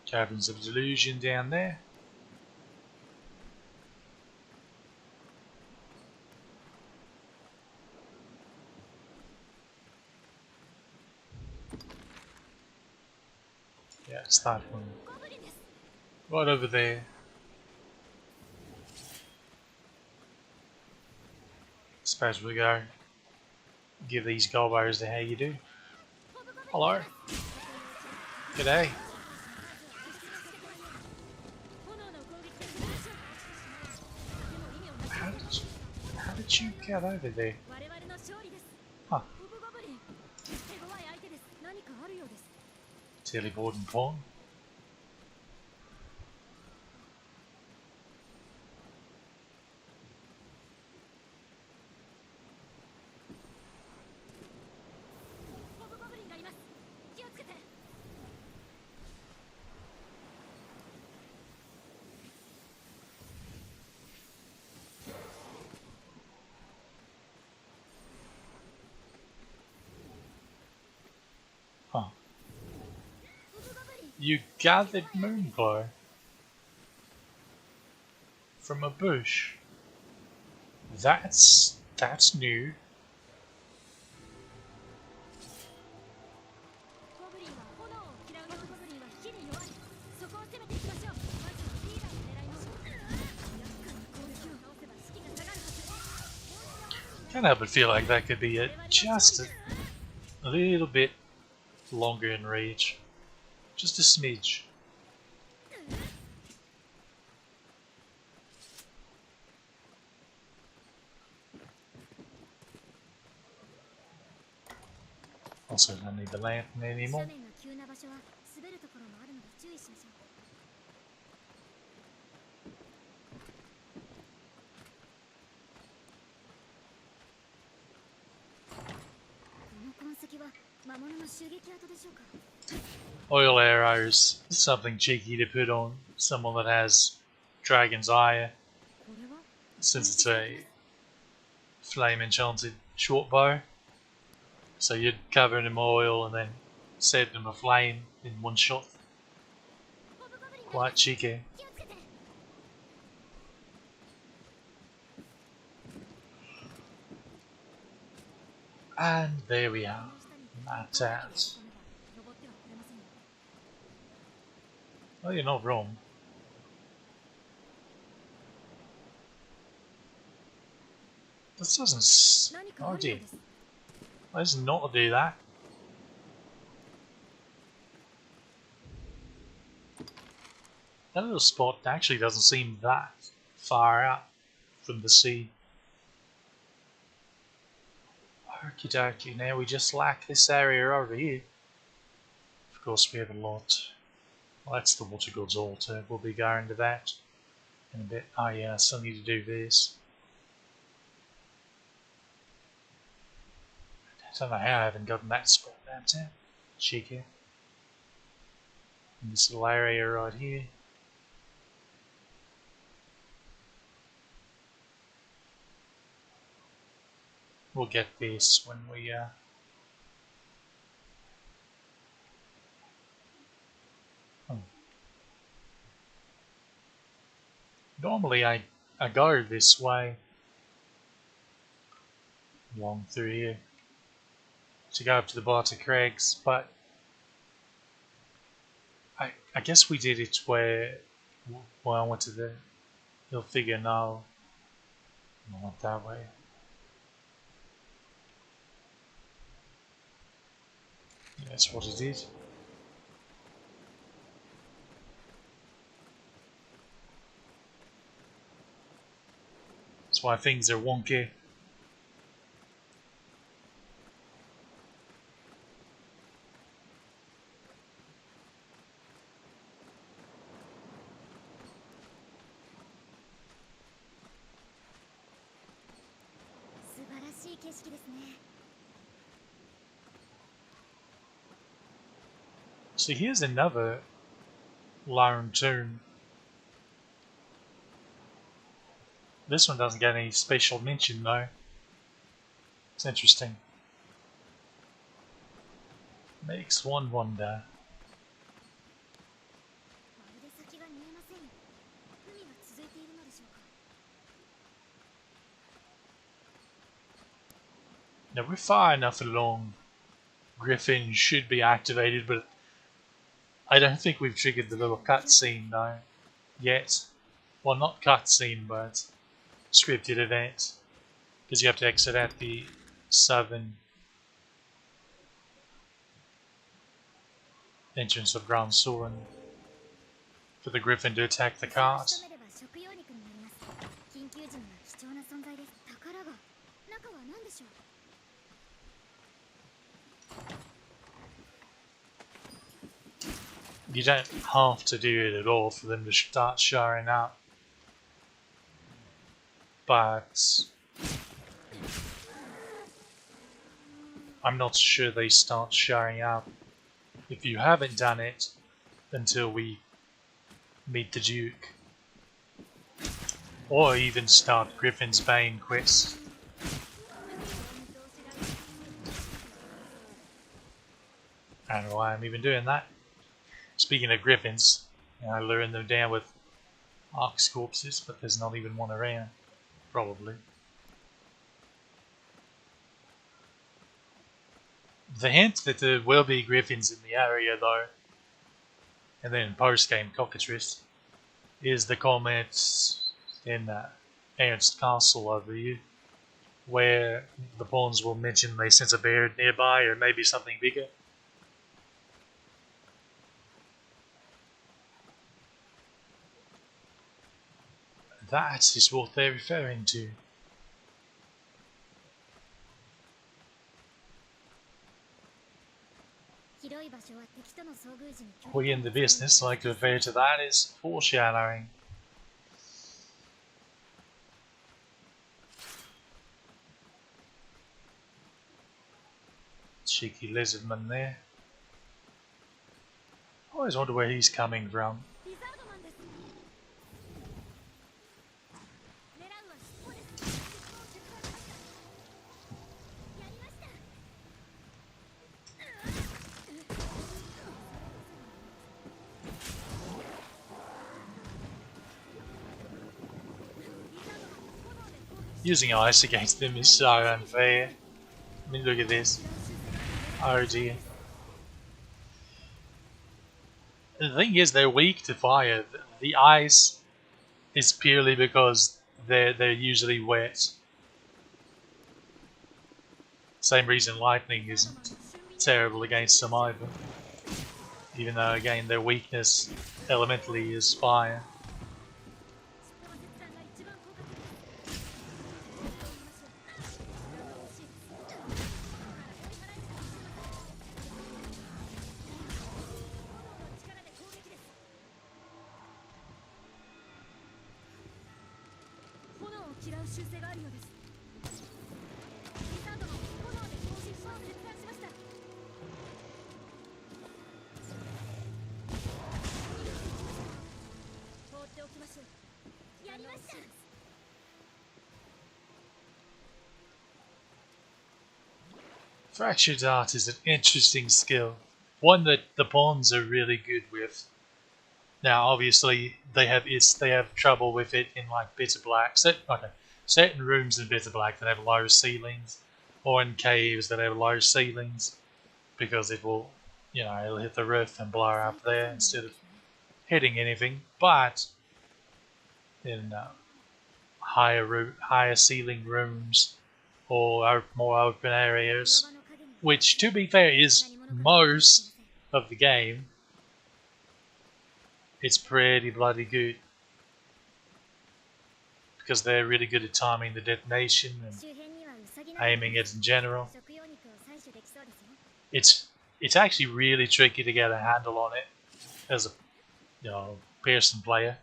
Caverns of Delusion down there. Yeah, it's that one. Right over there. Suppose we go give these gobos the how you do. Hello. G'day. How did you get over there? Huh. Teleporting pawn. Huh. You gathered Moonglow from a bush. That's new. Can't help but feel like that could be just a little bit longer in reach. Just a smidge. Also don't need the lantern anymore. Oil arrows, something cheeky to put on someone that has Dragon's Eye, since it's a flame enchanted short bow. So you'd cover them in oil and then set them aflame in one shot. Quite cheeky. And there we are. Mapped out. Oh, you're not wrong. This doesn't. Oh dear. Why does it not do that? That little spot actually doesn't seem that far out from the sea. Okie dokie, now we just lack this area over here. Of course we have a lot. Well, that's the Water God's altar. We'll be going to that in a bit. Oh yeah, I still need to do this. I don't know how I haven't gotten that spot mapped out. Cheeky. And this little area right here. We'll get this when we Normally I go this way along through here to go up to the Barter Craigs, but I guess we did it where I went to the Hill Figure now. I went that way. That's what it is. That's why things are wonky.
景色ですね。
So here's another lone tomb. This one doesn't get any special mention though. It's interesting. Makes one wonder.
まるで先が見えません。海が続いているのでしょうか。
Now we're far enough along. Griffin should be activated, but I don't think we've triggered the little cutscene though yet. Well, not cutscene, but scripted event, because you have to exit at the southern entrance of Ground Soren for the Griffin to attack the cart.
仕留めれば食用肉になります。緊急時には貴重な存在です。宝が中は何でしょう。
You don't have to do it at all for them to start showing up, but I'm not sure they start showing up if you haven't done it until we meet the Duke, or even start Griffin's Bane quest. I don't know why I'm even doing that. Speaking of griffins, I luring them down with ox corpses, but there's not even one around, probably. The hint that there will be griffins in the area, though, and then post-game cockatrice, is the comments in Ernst Castle over here, where the pawns will mention they sense a bear nearby, or maybe something bigger. That is what they're referring to. We in the business like to refer to that as foreshadowing. Cheeky lizardman there. I always wonder where he's coming from. Using ice against them is so unfair. I mean, look at this. Oh dear. The thing is, they're weak to fire. The ice is purely because they're usually wet. Same reason lightning isn't terrible against them either. Even though, again, their weakness elementally is fire. Fractured Art is an interesting skill, one that the pawns are really good with. Now, obviously, they have trouble with it in like Bitter Black. Certain rooms in Bitter Black that have low ceilings, or in caves that have low ceilings, because it will, it'll hit the roof and blow up there instead of hitting anything. But in higher ceiling rooms or more open areas, which, to be fair, is most of the game, it's pretty bloody good. Because they're really good at timing the detonation and aiming it in general. It's actually really tricky to get a handle on it as a Pearson player.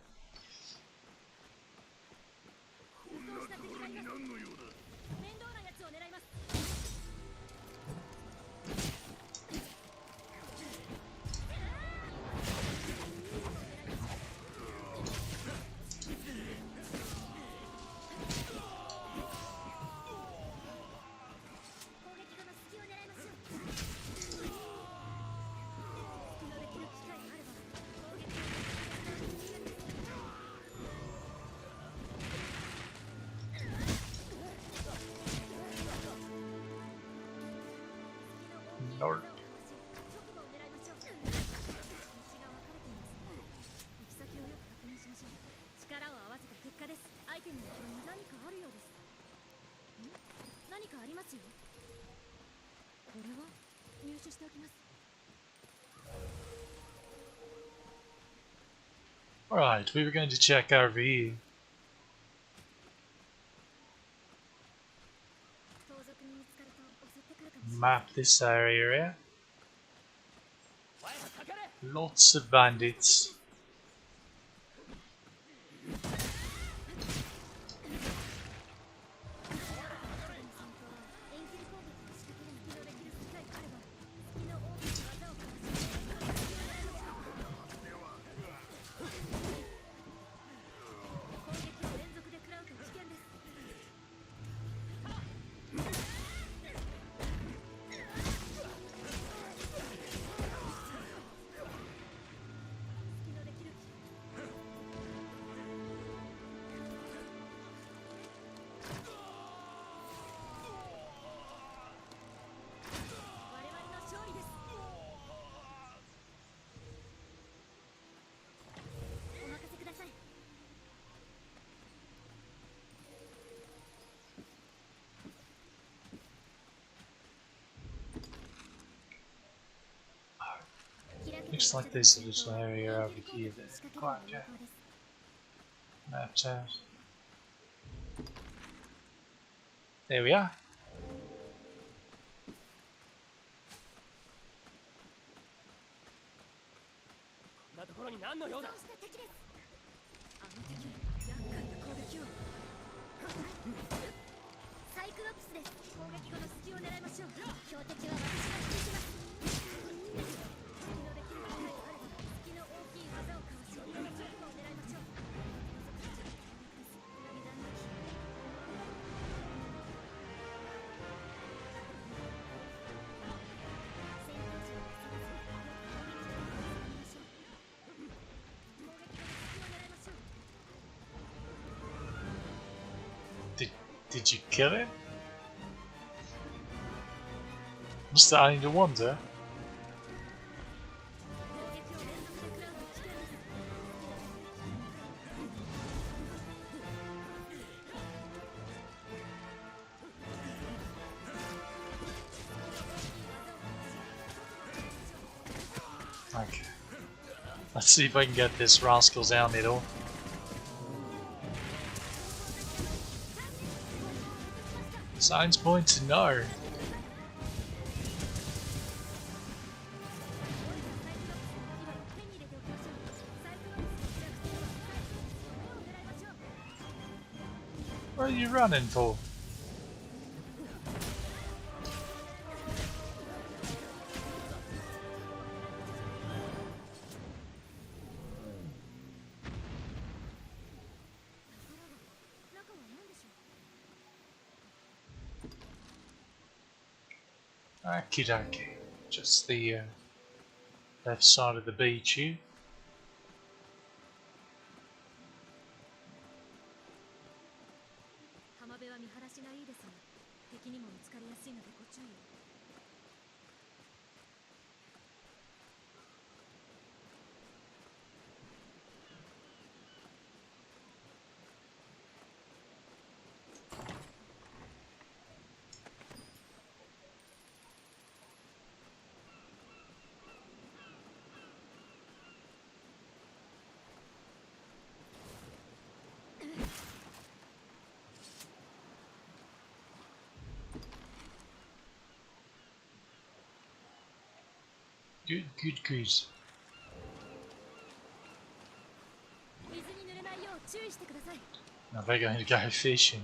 Alright, we were going to check over here. Map this area. Lots of bandits. Looks like there's a little area over here that's quite mapped out. There we are. Did you kill it? I'm starting to wonder. Okay. Let's see if I can get this rascal's helmet off. Signs point to no. What are you running for? Okie dokie. Just the left side of the beach here. Good, good, good. Now we're going to go fishing.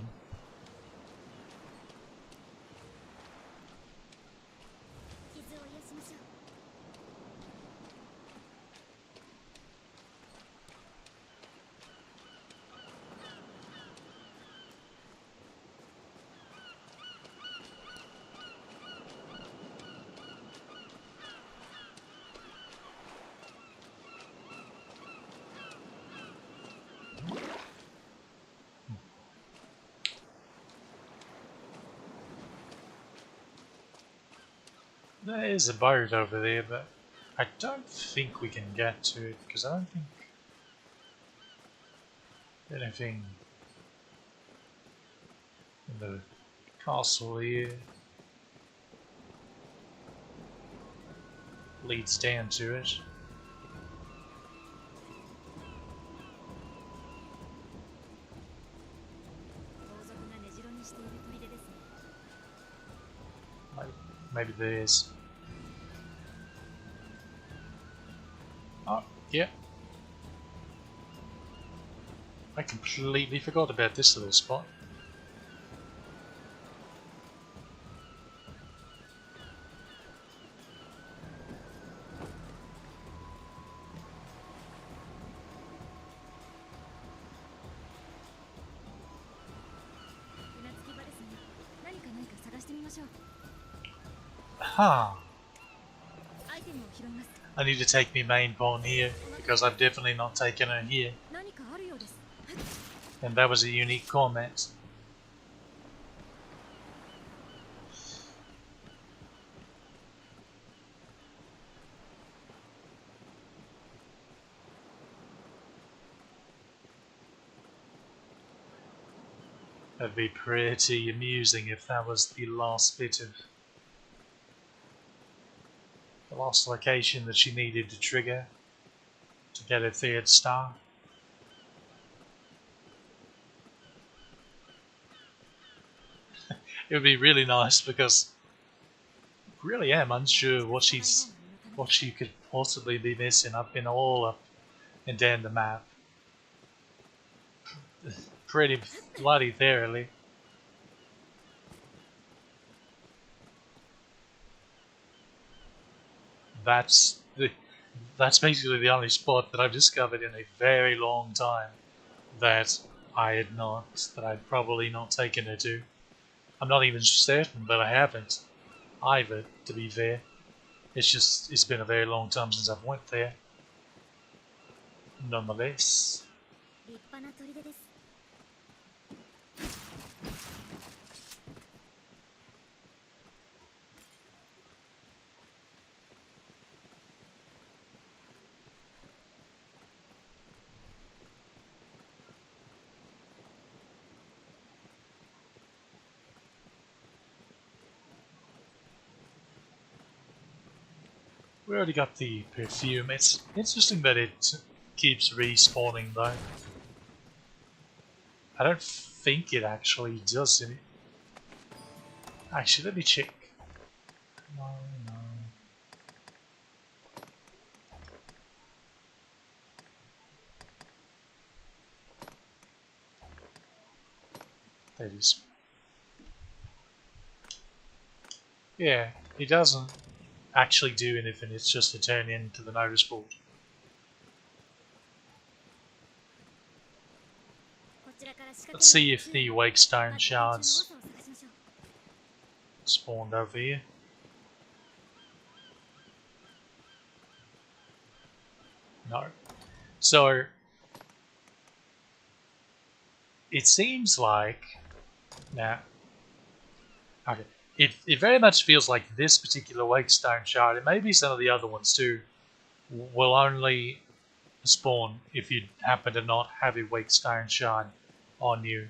There is a boat over there, but I don't think we can get to it because I don't think anything in the castle here. leads down to it. Maybe there's... Oh, yeah. I completely forgot about this little spot. Huh. I need to take my main pawn here, because I've definitely not taken her here. And that was a unique comment. That'd be pretty amusing if that was the last bit of... the last location that she needed to trigger to get her third star. It would be really nice, because I really am unsure what she could possibly be missing. I've been all up and down the map pretty bloody thoroughly. That's basically the only spot that I've discovered in a very long time that I'd probably not taken her to. I'm not even certain that I haven't either, to be fair. It's been a very long time since I've went there. Nonetheless. We already got the perfume. It's interesting that it keeps respawning though. I don't think it actually does any... Actually, let me check. No. That is... Yeah, it doesn't actually do anything, it's just to turn into the notice board. Let's see if the Wakestone shards spawned over here. No. So, it seems like... Now, okay. It very much feels like this particular Wakestone shard, and maybe some of the other ones too, will only spawn if you happen to not have a Wakestone shard on you.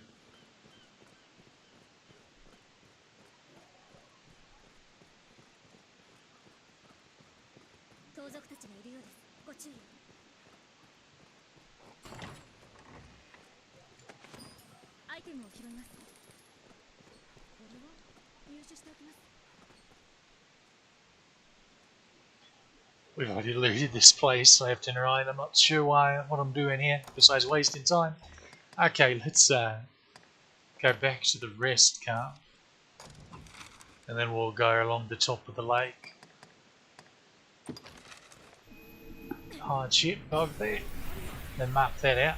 We've already looted this place left and right. I'm not sure what I'm doing here, besides wasting time. Okay, let's go back to the rest camp. And then we'll go along the top of the lake. Hardship over there. Then map that out.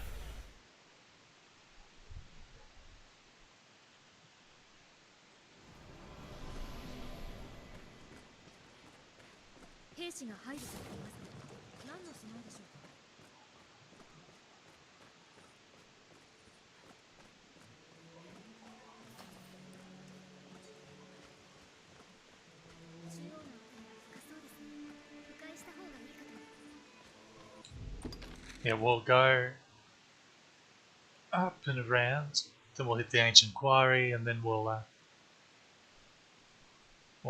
Yeah, we'll go up and around, then we'll hit the ancient quarry, and then we'll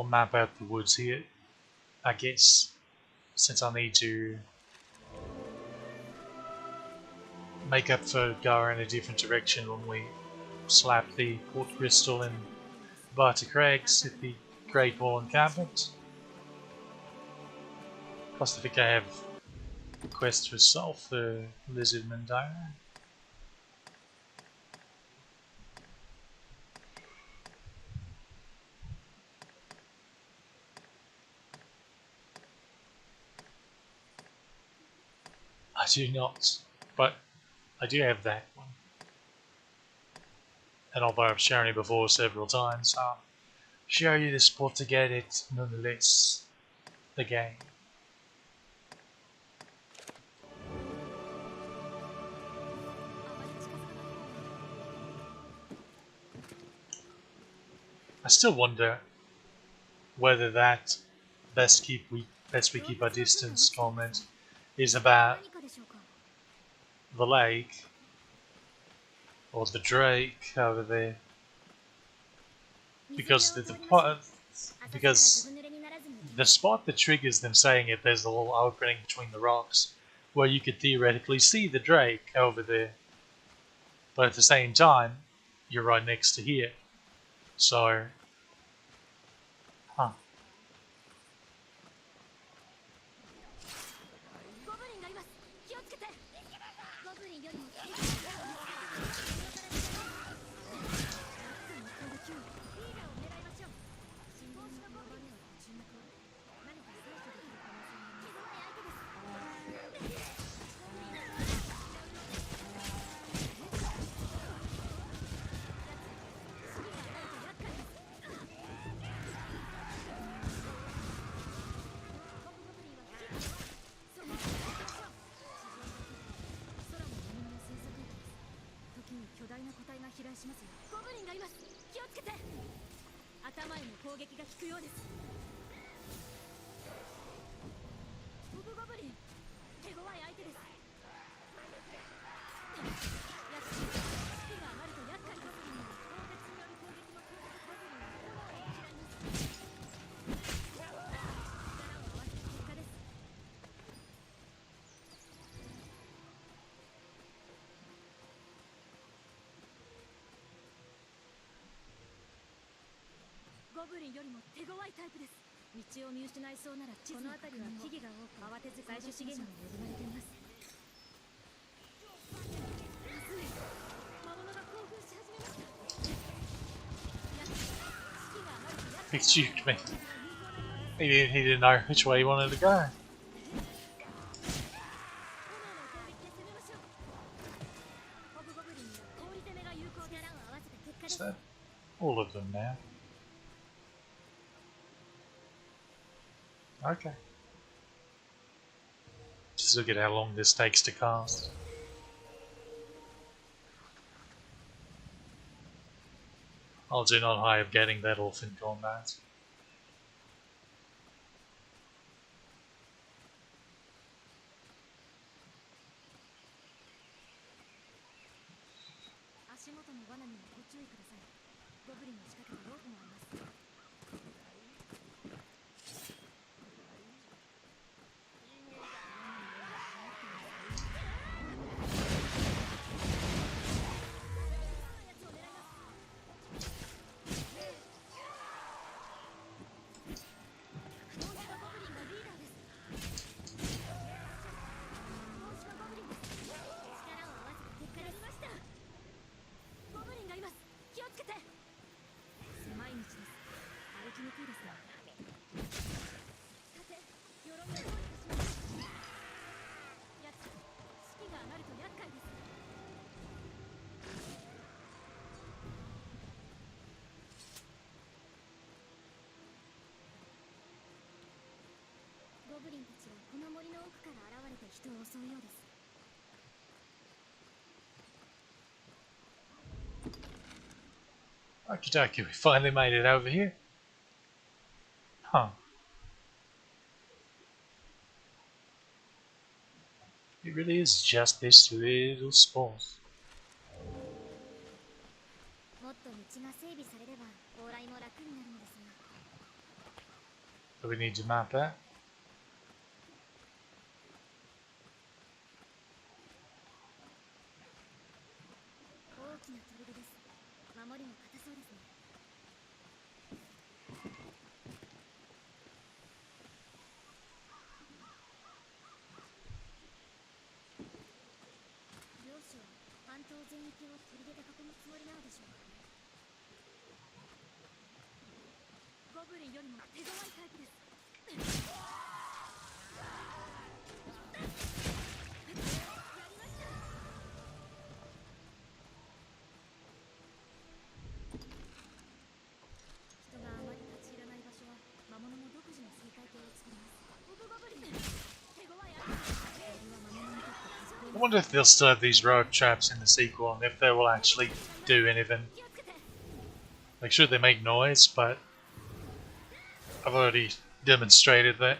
map out the woods here, I guess. since I need to make up for going in a different direction when we slap the quartz crystal in Barter Craigs at the Great Wall encampment. Plus, I think I have a quest for Self, the Lizard Mandara. I do not, but I do have that one. And although I've shown it before several times, I'll show you the spot to get it nonetheless again. I still wonder whether that best we keep our distance comment is about the lake or the drake over there, because because the spot that triggers them saying it, there's a little opening between the rocks where you could theoretically see the drake over there, but at the same time you're right next to here, so huh. He juked me. He didn't know which way he wanted to go. Is that all of them now? Okay. Just look at how long this takes to cast. I'll do not high of getting that off in combat. Okie dokie, we finally made it over here. Huh. It really is just this little spot. Do we need to map that?
全域を砦で囲むつもりなのでしょう。ゴブリンよりも手強いタイプです。人があまり立ち入らない場所は魔物の独自の生態系を作ります。オブゴブリン手強いアイテム。これは魔物にとって
I wonder if they'll still have these rope traps in the sequel and if they will actually do anything. Like, sure, they make noise, but I've already demonstrated that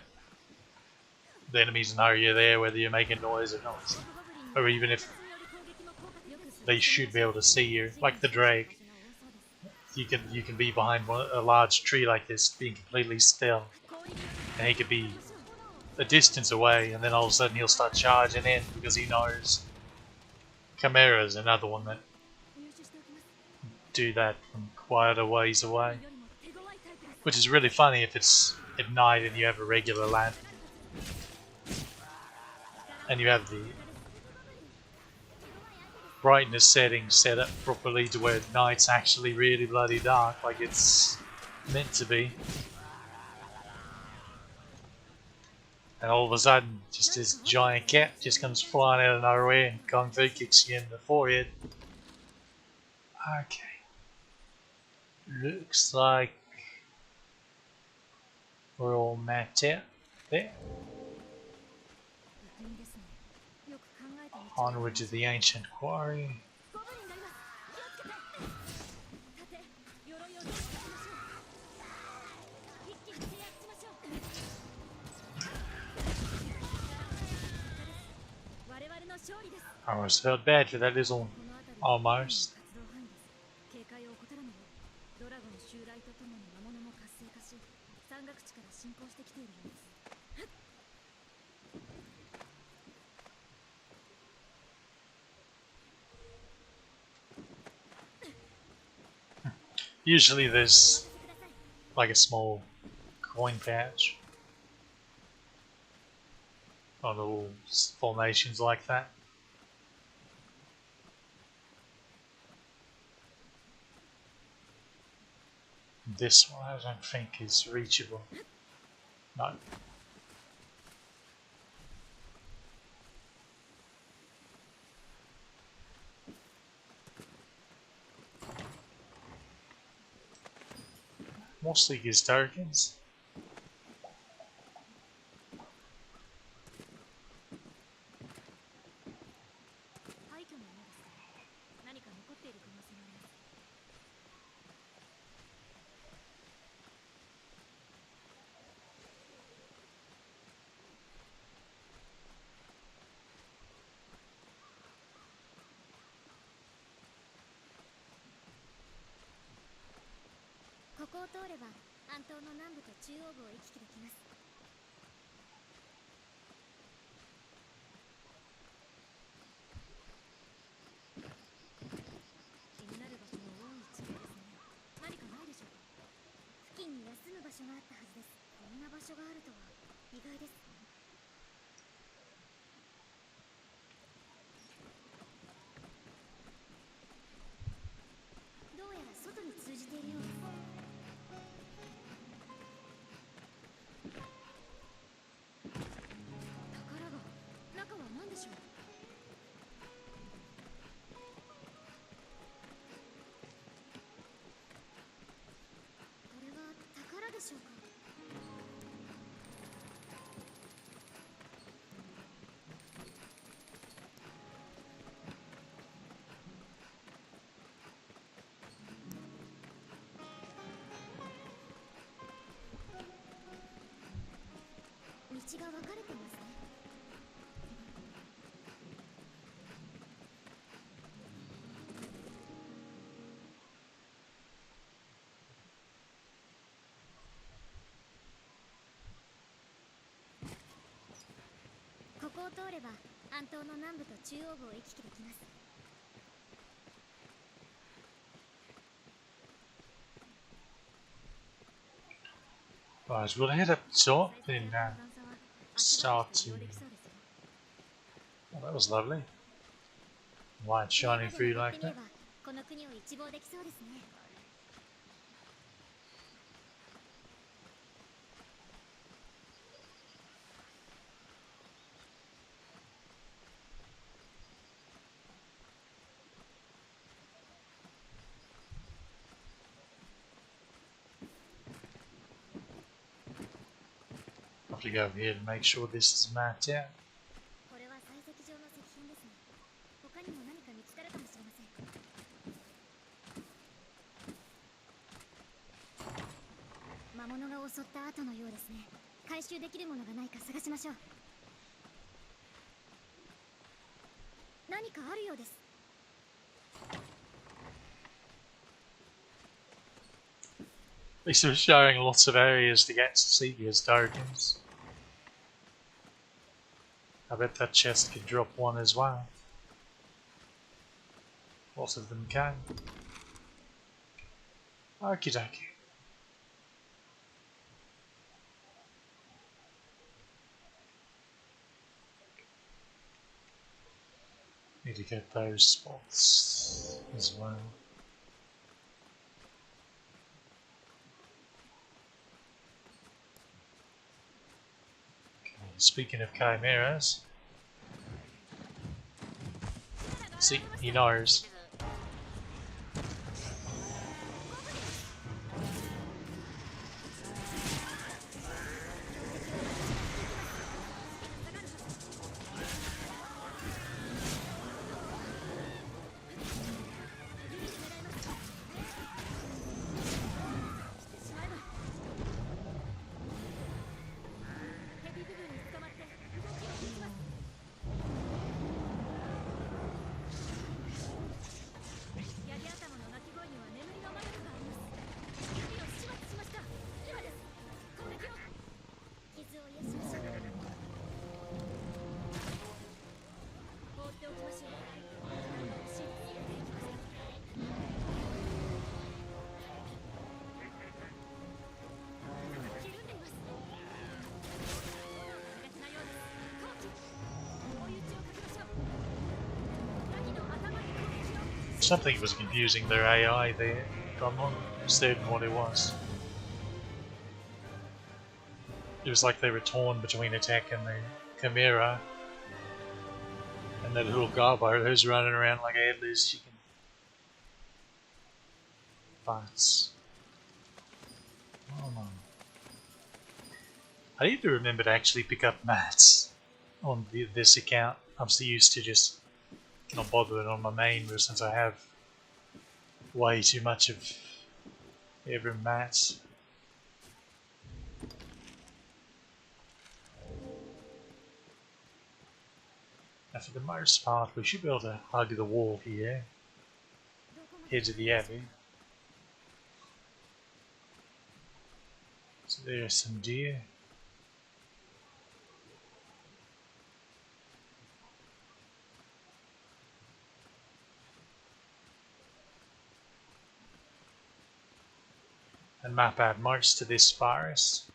the enemies know you're there, whether you're making noise or not. Or even if they should be able to see you, like the Drake. You can be behind a large tree like this, being completely still, and he could be a distance away, and then all of a sudden he'll start charging in because he knows. Chimera's another one that do that from quite a ways away, which is really funny if it's at night and you have a regular lamp and you have the brightness settings set up properly to where night's actually really bloody dark, like it's meant to be. And all of a sudden, just this giant cat just comes flying out of nowhere and Kung Fu kicks you in the forehead. Okay. Looks like we're all mapped out there. Onward to the ancient quarry. I almost felt bad for that little almost. Usually there's like a small coin pouch on little formations like that. This one I don't think is reachable. No. Mostly his tokens. Right, we'll head up top and start to... Oh, that was lovely. Light shining through like that.
この国を一望できそうですね。
Have to go over here to make sure this is mapped out.
これは採石場の石品ですね。他にも何か見つかるかもしれません。魔物が襲った後のようですね。回収できるものがないか探しましょう。何かあるようです。
At least they're showing lots of areas to get to see these tokens. I bet that chest could drop one as well. Lots of them can. Okie dokie. Need to get those spots as well. Okay, speaking of chimeras, see, he knows. Something was confusing their AI there. I'm not certain what it was. It was like they were torn between attack and the Chimera. And that little garbo who's running around like a headless chicken. But oh no. I need to remember to actually pick up mats on this account. I'm so used to just not bothering on my main, but since I have way too much of every mats. Now for the most part we should be able to hug the wall here. Head to the abbey. So there are some deer. And map out most to this forest.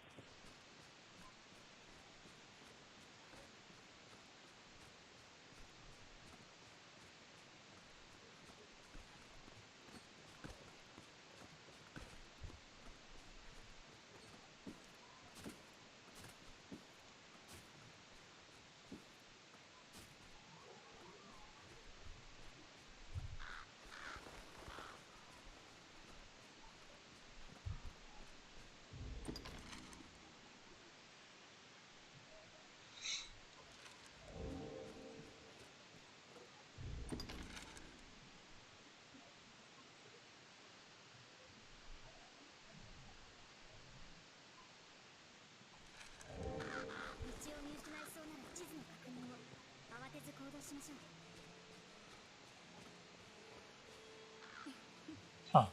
Huh.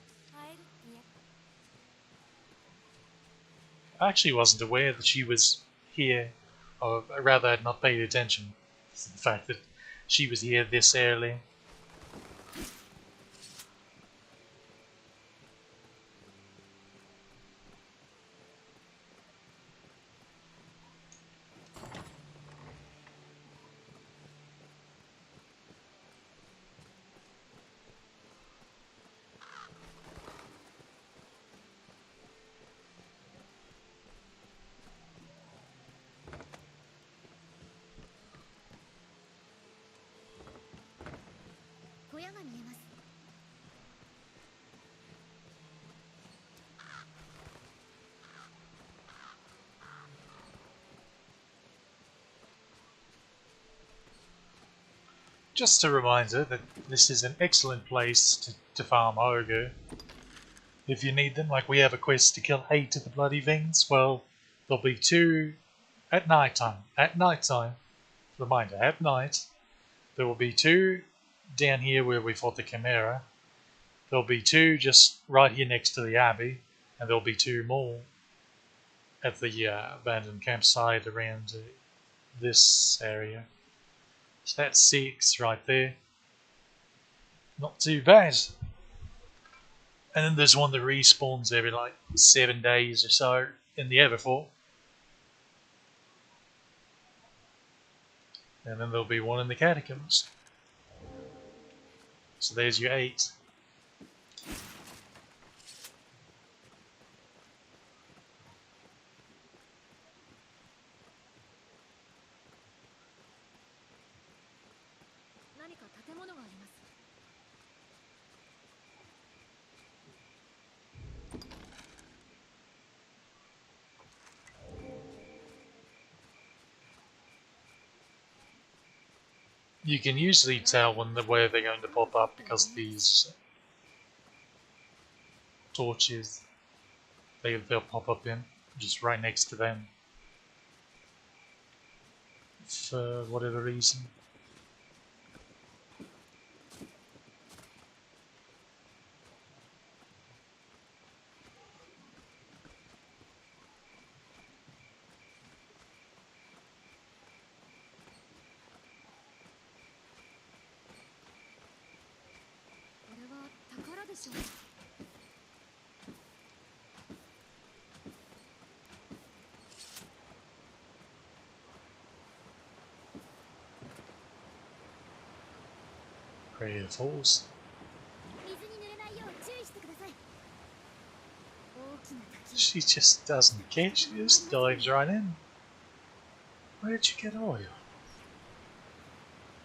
I actually wasn't aware that she was here, or rather I had not paid attention to the fact that she was here this early.
が見えます。
Just a reminder that this is an excellent place to farm ogre. If you need them, like we have a quest to kill 8 of the bloody things, well, there'll be 2 at night time. At night time, reminder, at night, there will be 2 down here where we fought the Chimera. There'll be 2 just right here next to the Abbey, and there'll be 2 more at the abandoned campsite around this area. So that's 6 right there. Not too bad. And then there's one that respawns every like 7 days or so in the Everfort. And then there'll be one in the Catacombs. So there's your 8. You can usually tell where they're going to pop up because these torches, they'll pop up in just right next to them for whatever reason. Prayer Falls. She just doesn't care, she just dives right in. Where did you get oil?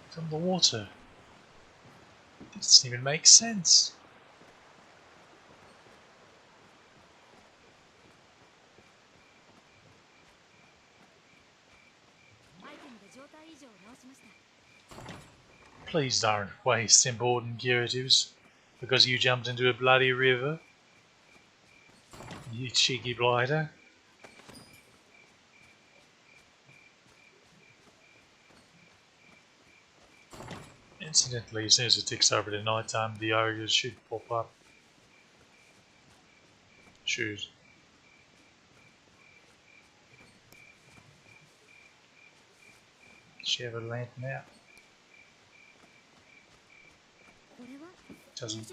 From the water. It doesn't even make sense. Please don't waste important curatives because you jumped into a bloody river. You cheeky blighter. Incidentally, as soon as it ticks over to night time, the ogres should pop up. Should. Does she have a lantern out? Doesn't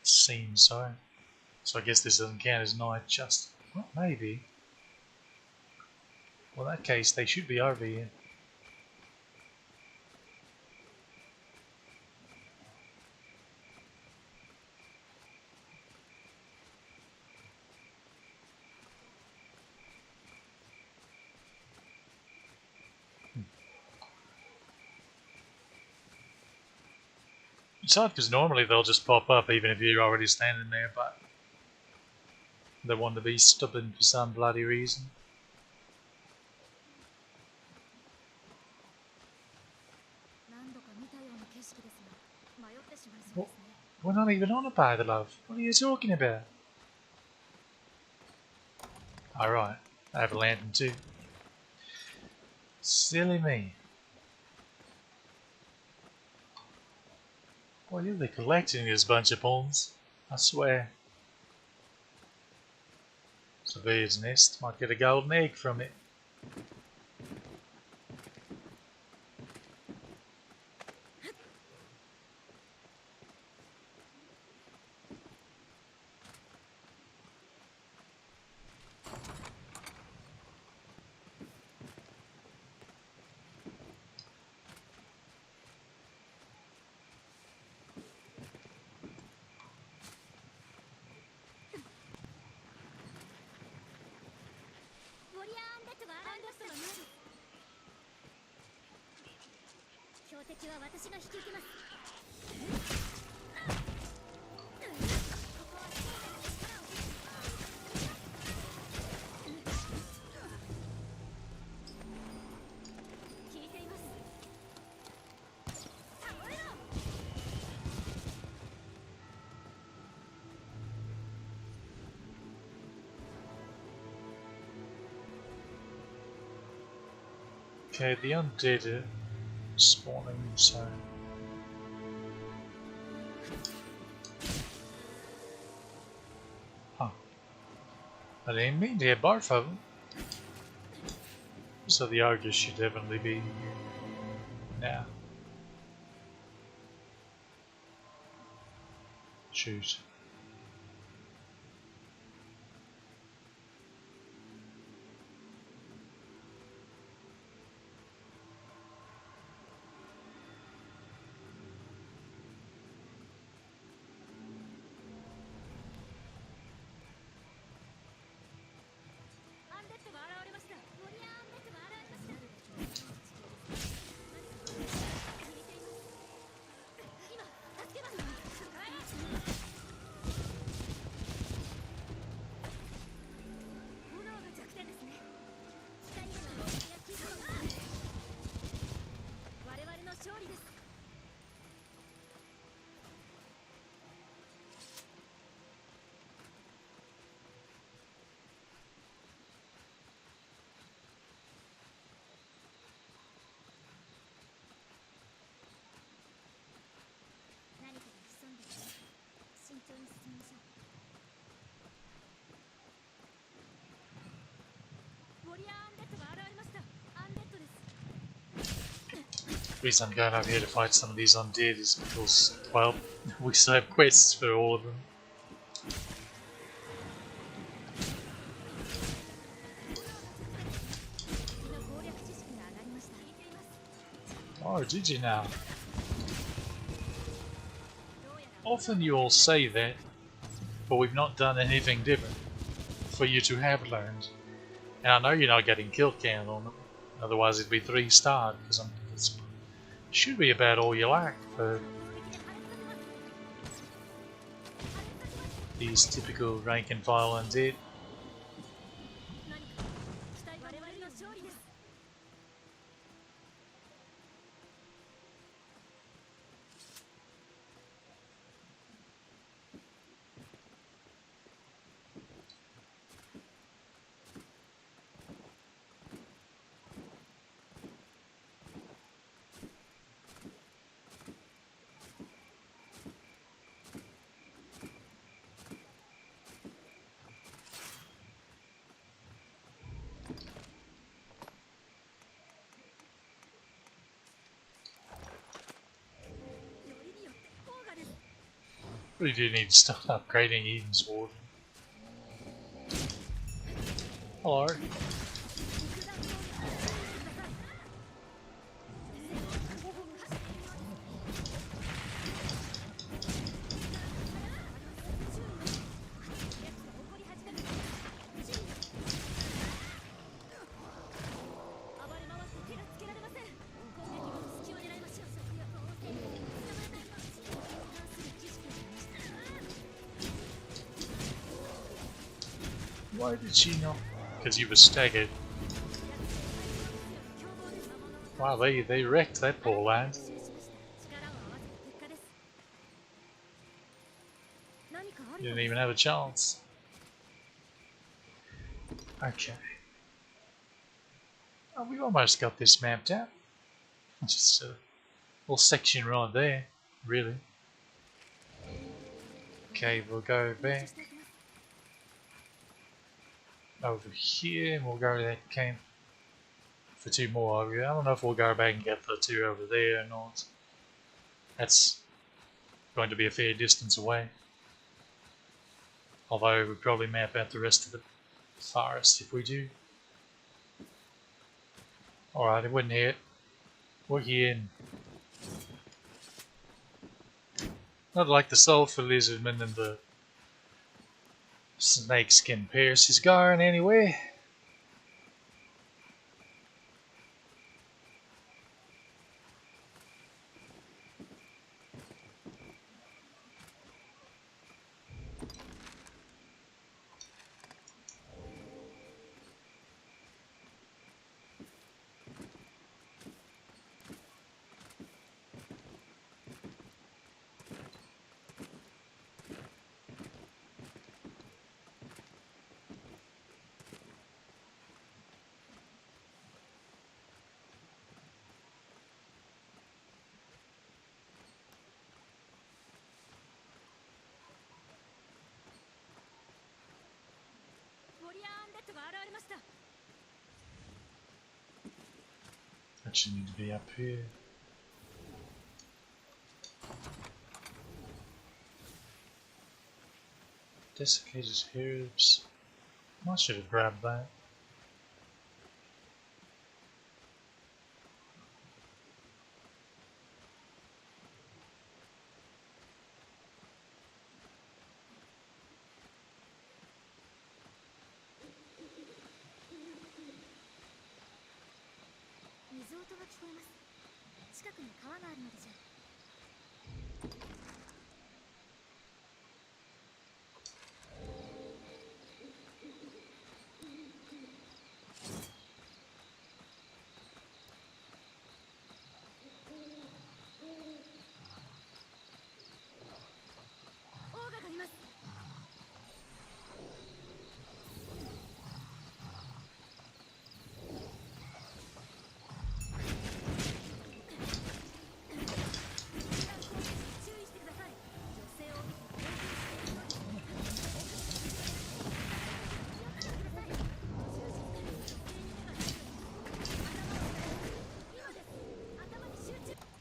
seem so. So I guess this doesn't count as night, just... well, maybe. Well, in that case, they should be over here. It's hard because normally they'll just pop up even if you're already standing there, but they want to be stubborn for some bloody reason. What? We're not even on a by the love. What are you talking about? Alright, I have a lantern too. Silly me. Boy, you're collecting this bunch of pawns. I swear. It's a bird's nest. Might get a golden egg from it. Okay, the undead are spawning, so... Huh. I didn't mean to hit both of them. So the ogre should definitely be here now. Shoot. The reason I'm going over here to fight some of these undead is because, well, we still have quests for all of them. Oh, did you now? Often you all say that, but we've not done anything different for you to have learned. And I know you're not getting kill count on them, otherwise it'd be 3-star, because it should be about all you lack for these typical rank and file undead. Really do need to start upgrading Eden's Warden. Hello. Why did she not? Because you were staggered. Wow, they wrecked that poor land. You didn't even have a chance. Okay. Oh, we almost got this mapped out. Just a little section right there, really. Okay, we'll go back over here and we'll go to that camp for 2 more over here. I don't know if we'll go back and get the 2 over there or not. That's going to be a fair distance away. Although we'll probably map out the rest of the forest if we do. Alright, it wouldn't hit. We're here. Not like the sulfur lizardman and the snakeskin pierce is going anywhere. Actually need to be up here. Desiccated herbs. I should have grabbed that.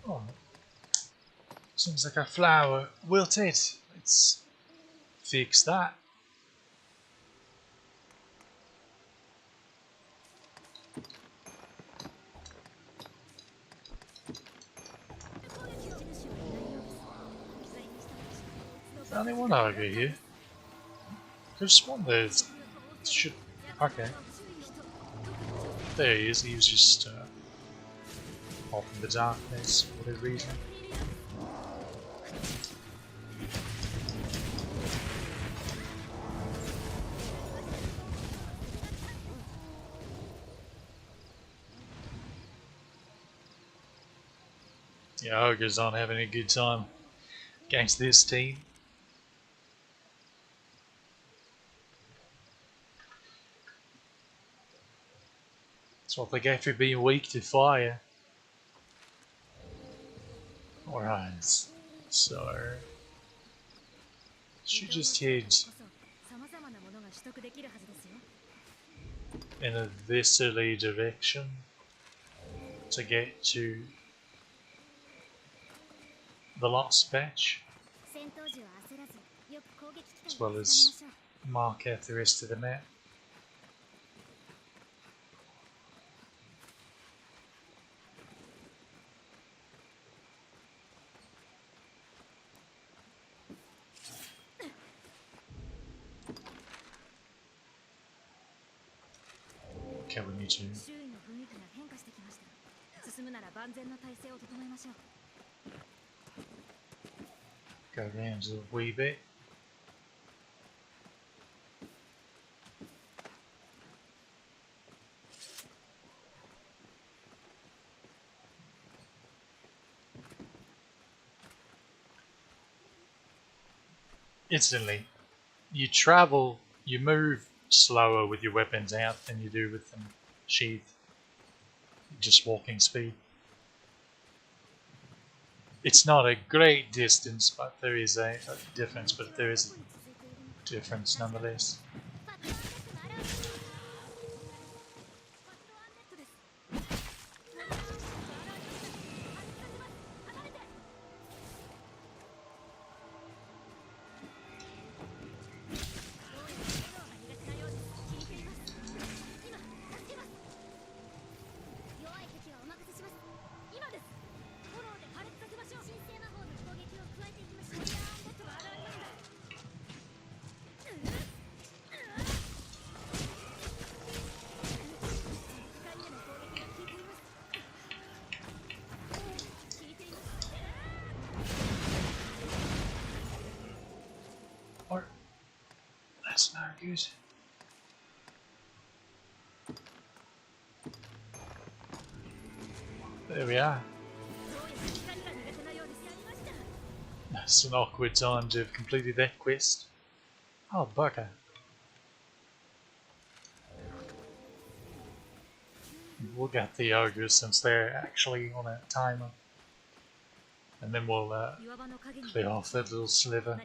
Oh, seems like a flower wilted. Let's fix that. Only one over here. There's one there. Should. Okay. There he is. He was just off in the darkness for whatever reason. Yeah, ogres aren't having a good time against this team. That's what they get for being weak to fire. Alright, so should just head in a westerly direction to get to the last patch, as well as mark out the rest of the map. Okay, we need to go around a wee bit. Instantly, you travel, you move slower with your weapons out than you do with them sheathed. Just walking speed. It's not a great distance, but there is a difference, but there is a difference nonetheless. Or that's not good. There we are. That's an awkward time to have completed that quest. Oh, bugger. We'll get the ogres since they're actually on a timer. And then we'll clear off that little sliver.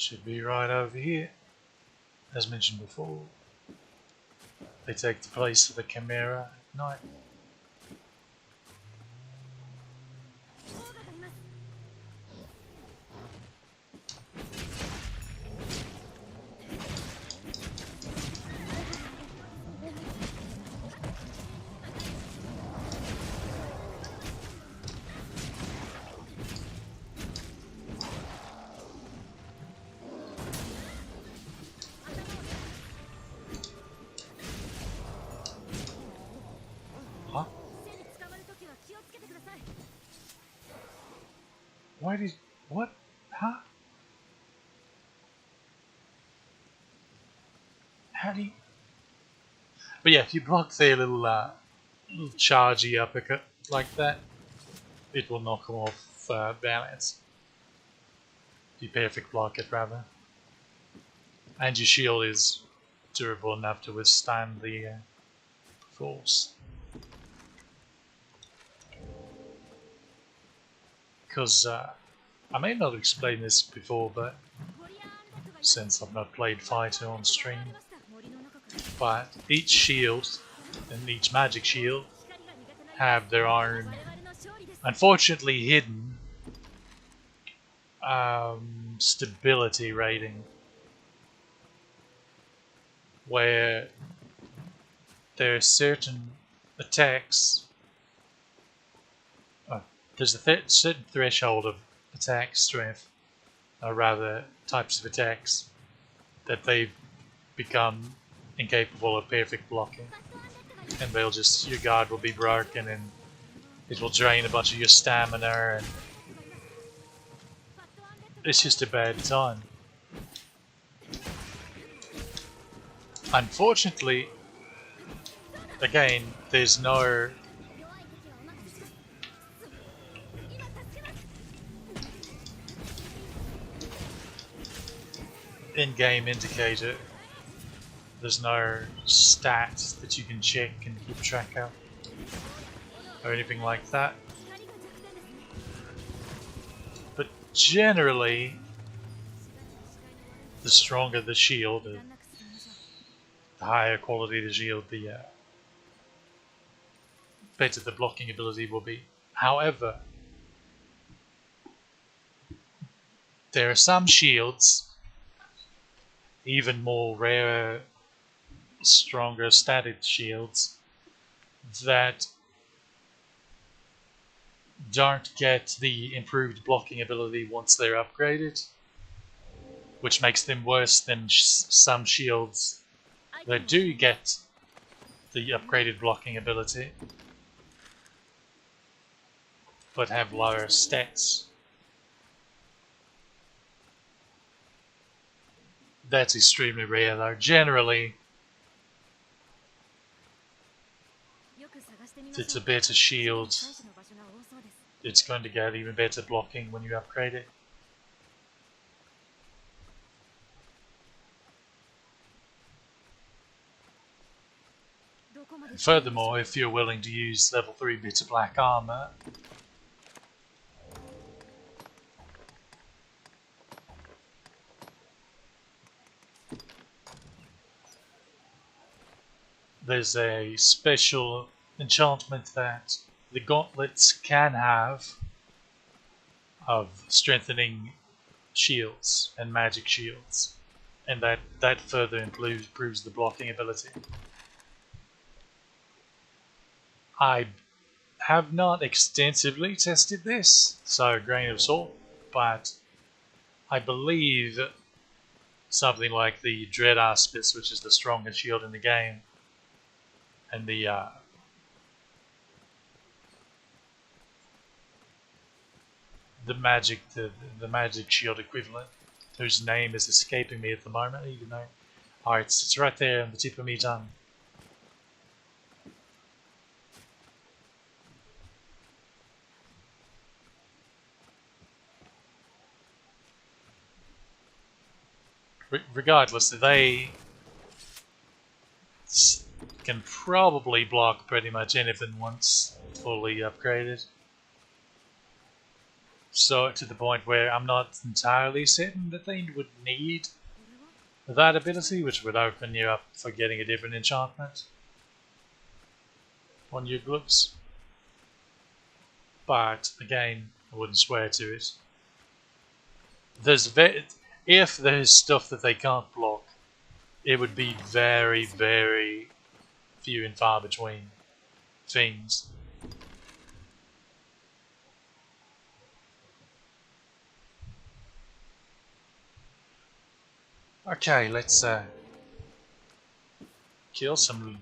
Should be right over here. As mentioned before, they take the place of the Chimera at night. Huh? Why did... what? Huh? How do you... But yeah, if you block their little chargey uppercut like that, it will knock them off balance. You perfect block it rather. And your shield is durable enough to withstand the force. Because I may not have explained this before, but since I've not played Fighter on stream, but each shield and each magic shield have their own, unfortunately hidden, stability rating, where there are certain attacks. There's a certain threshold of attack strength, or rather types of attacks, that they've become incapable of perfect blocking, and they'll just, your guard will be broken and it will drain a bunch of your stamina, and it's just a bad time. Unfortunately, again, there's no in-game indicator. There's no stats that you can check and keep track of, or anything like that. But generally, the stronger the shield, the higher quality the shield, the better the blocking ability will be. However, there are some shields, even more rare, stronger static shields, that don't get the improved blocking ability once they're upgraded, which makes them worse than some shields that do get the upgraded blocking ability but have lower stats. That's extremely rare though. Generally, it's a better shield. It's going to get even better blocking when you upgrade it. And furthermore, if you're willing to use level 3 bits of black armor, there's a special enchantment that the gauntlets can have of strengthening shields and magic shields, and that further improves the blocking ability. I have not extensively tested this, so grain of salt, but I believe something like the Dread Aspis, which is the strongest shield in the game, and the magic shield equivalent, whose name is escaping me at the moment, even though it's right there on the tip of my tongue. Regardless, they can probably block pretty much anything once fully upgraded. So to the point where I'm not entirely certain that they would need
俺は
that ability, which would open you up for getting a different enchantment on your gloves. But again, I wouldn't swear to it. If there's stuff that they can't block, it would be very, very few and far between things. Okay, let's kill some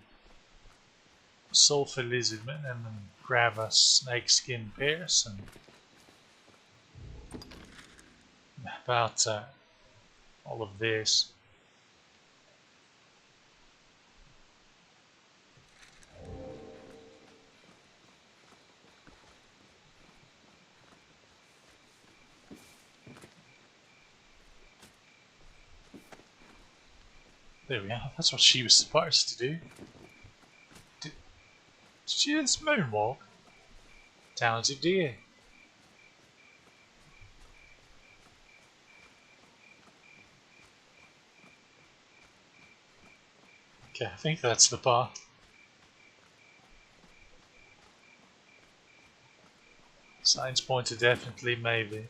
sulfur lizardmen and then grab a snakeskin pierce and about all of this. There we are. That's what she was supposed to do. Did she just moonwalk? Talented deer. Okay, I think that's the bar. Signs point to definitely maybe.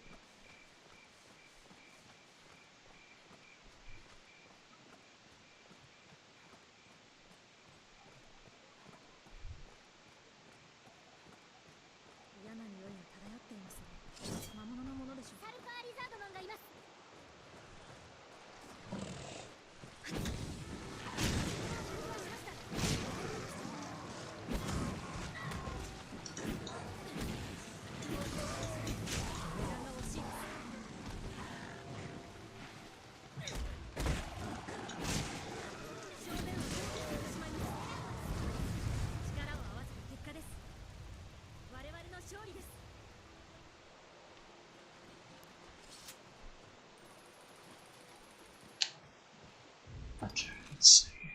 Okay, let's see.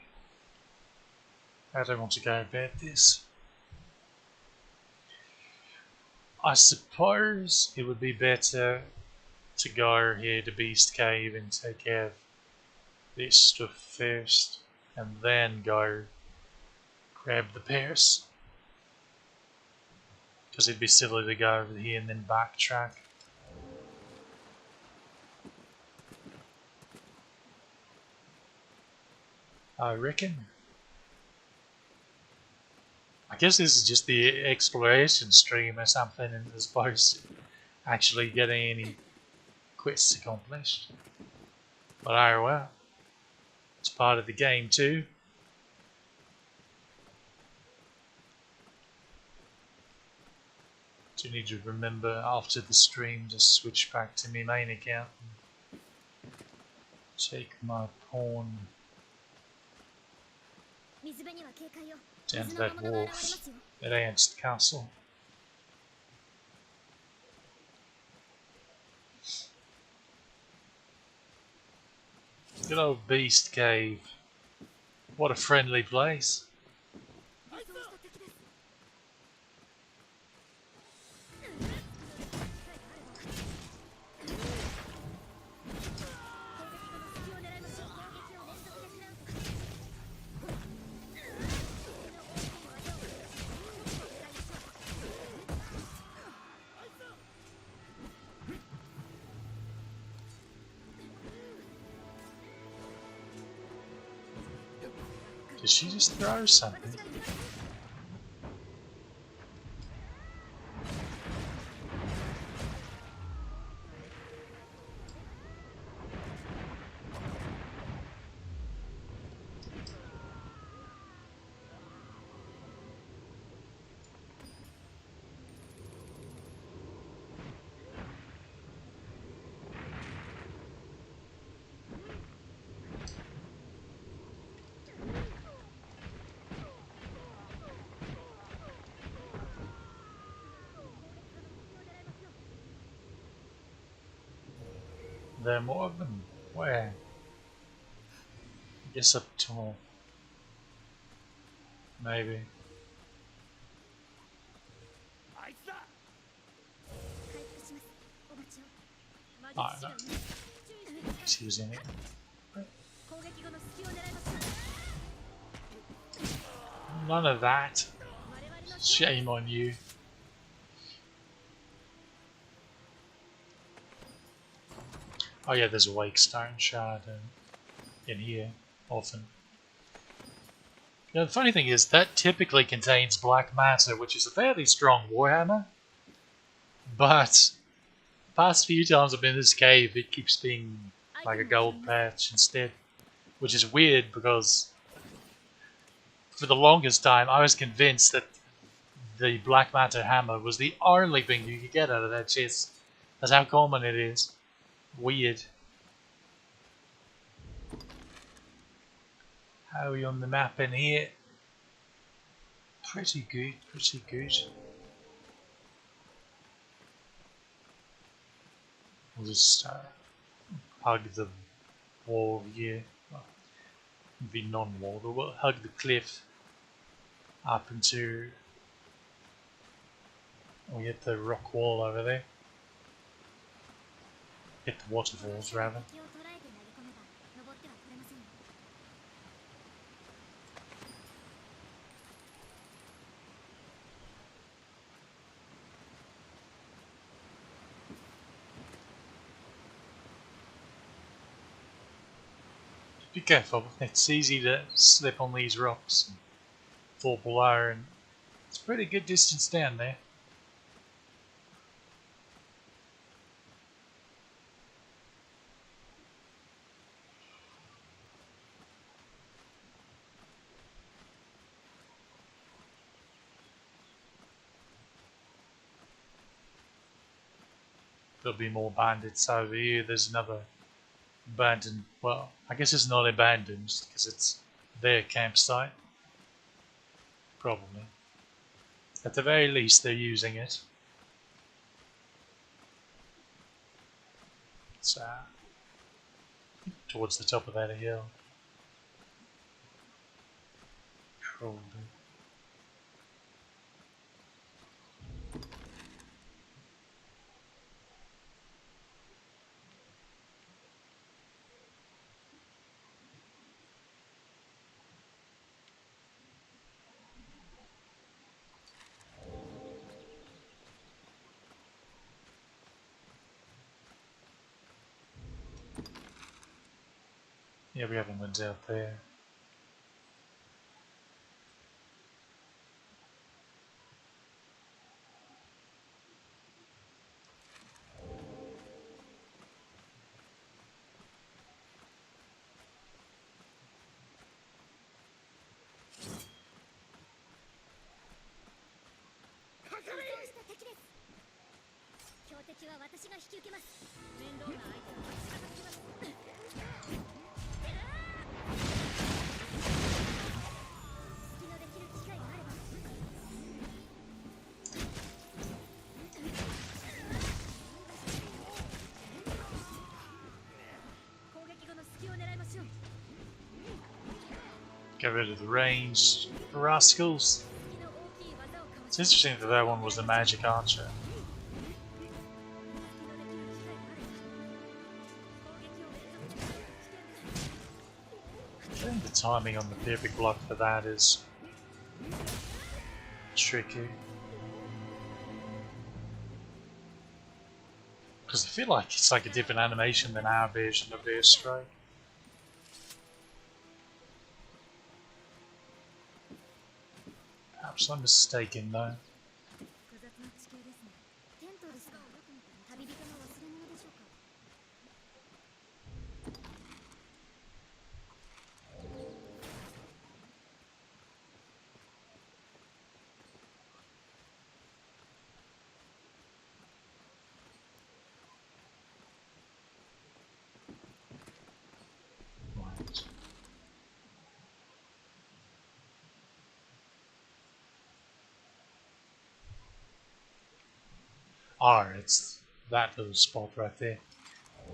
I don't want to go about this. I suppose it would be better to go here to Beast Cave and take care of this stuff first, and then go grab the pierce. Because it'd be silly to go over here and then backtrack. I reckon. I guess this is just the exploration stream or something, and as opposed to actually getting any quests accomplished. But oh well. It's part of the game too. Do need to remember after the stream to switch back to my main account and take my pawn down to that wharf at Ernst Castle. Good old Beast Cave. What a friendly place. Did she just throw something? There are more of them. Where? I guess up tall. Maybe. Oh, no. She was in it. None of that. Shame on you. Oh yeah, there's a wake stone shard in here, often. You know, the funny thing is, that typically contains black matter, which is a fairly strong warhammer, but past few times I've been in this cave, it keeps being like a gold patch instead, which is weird because for the longest time I was convinced that the black matter hammer was the only thing you could get out of that chest. That's how common it is. Weird. How are we on the map in here? Pretty good, pretty good. We'll just hug the wall here. Well, the non-wall, but we'll hug the cliff up into. We hit the rock wall over there. Hit the waterfalls rather. Be careful, it's easy to slip on these rocks and fall below, and it's a pretty good distance down there. There'll be more bandits over here. There's another abandoned, well, I guess it's not abandoned because it's their campsite. Probably. At the very least, they're using it. It's towards the top of that hill. Probably. Yeah, we haven't went out there. Get rid of the ranged rascals. It's interesting that that one was the magic archer. I think the timing on the perfect block for that is tricky. Because I feel like it's like a different animation than our version of their strike. Perhaps I'm mistaken though. Right. Ah, it's that little spot right there.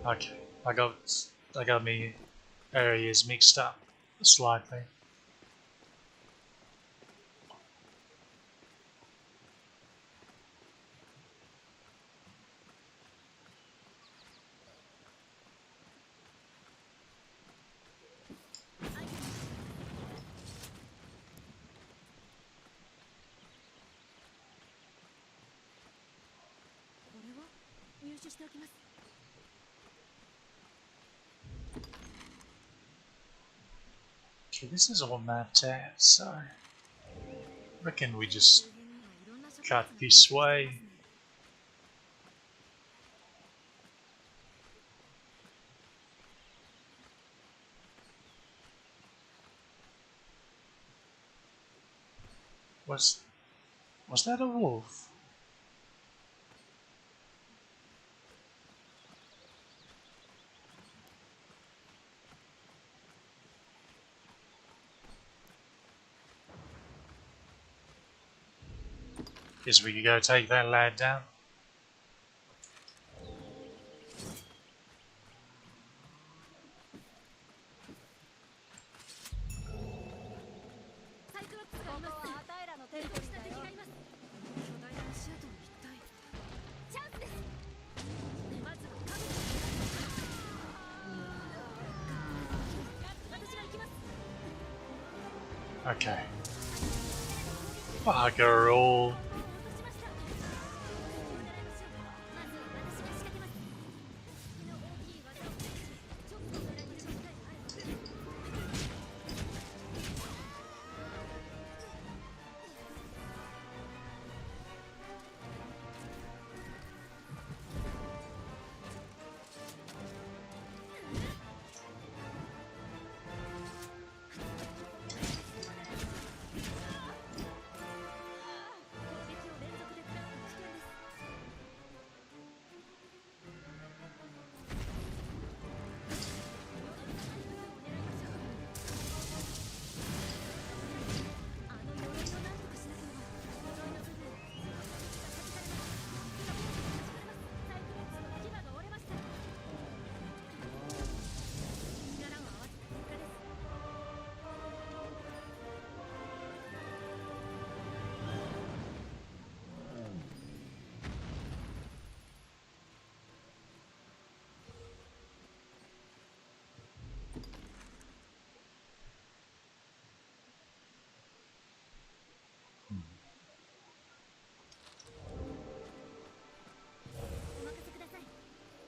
Okay, I got me areas mixed up slightly.
しておきます。
Okay, this is all mapped out, so I reckon we just
周辺にはいろんな植物
cut
が分布
this
しています
way.
ね。
Was that a wolf? Guess we could go take that lad down. Okay. Bugger all.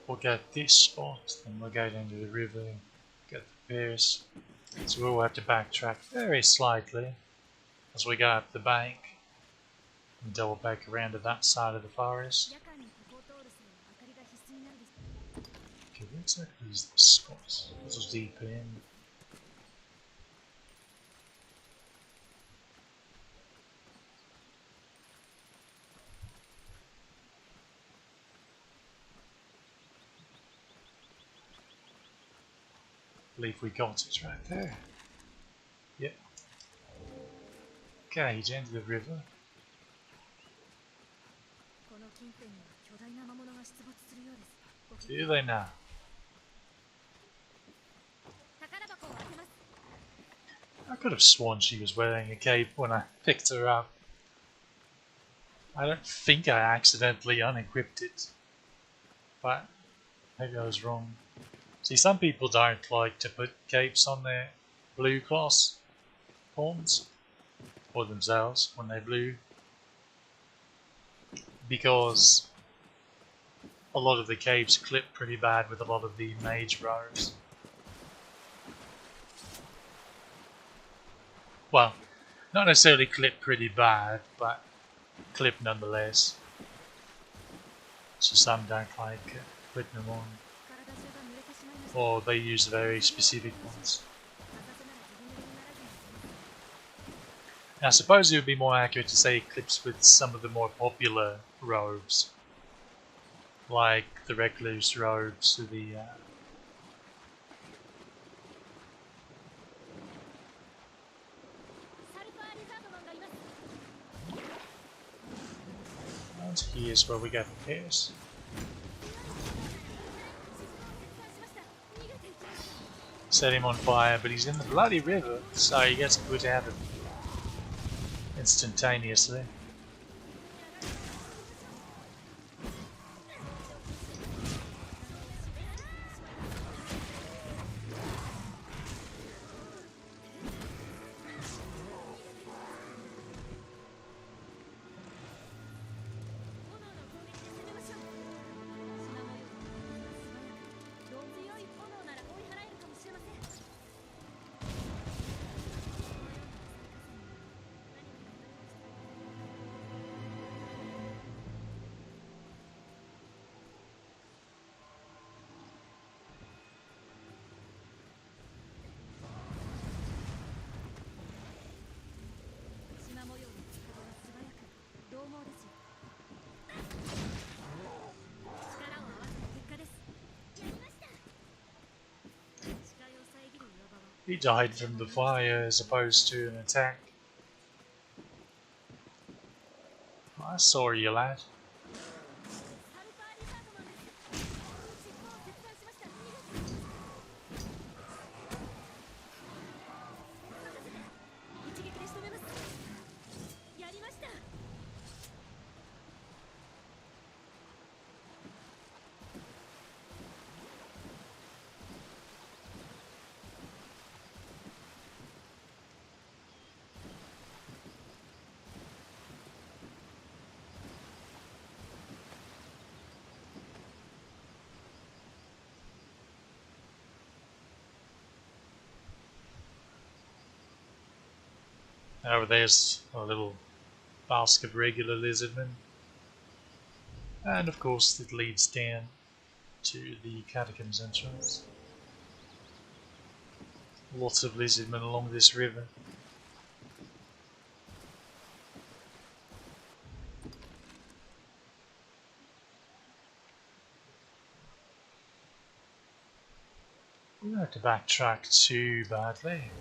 We'll get this spot, then we'll go down to the river, get the bears. So we'll have to backtrack very slightly as we go up the bank and double back around to that side of the forest. Okay, where exactly is this spot? This was deep in. I believe we got it right there. Yep. Okay, down to the river. Do they now? I could have sworn she was wearing a cape when I picked her up. I don't think I accidentally unequipped it, but maybe I was wrong. See, some people don't like to put capes on their blue class pawns, or themselves when they're blue, because a lot of the capes clip pretty bad with a lot of the mage robes. Well, not necessarily clip pretty bad, but clip nonetheless. So some don't like putting them on. Or they use very specific ones. Now, I suppose it would be more accurate to say it clips with some of the more popular robes, like the recluse robes or the and here's where we get the pairs. Set him on fire, but he's in the bloody river, so he gets put out of instantaneously. He died from the fire as opposed to an attack. I saw you, lad.
サルパーリザードマンです。尻尾を切断しました。逃げて。任せて。一撃で仕留めます。やりました。
Over there's a little basket of regular lizardmen. And of course it leads down to the catacombs entrance. Lots of lizardmen along this river. We don't have to backtrack too badly.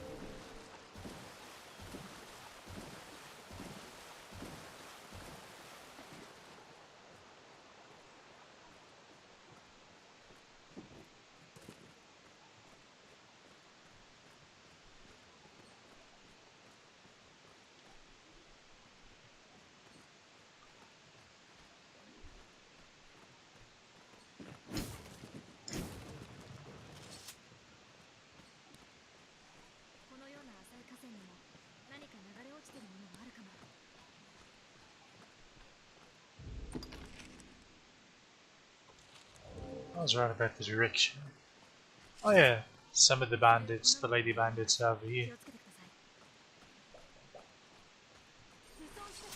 I was right about the direction. Oh yeah, some of the bandits, the lady bandits are over here.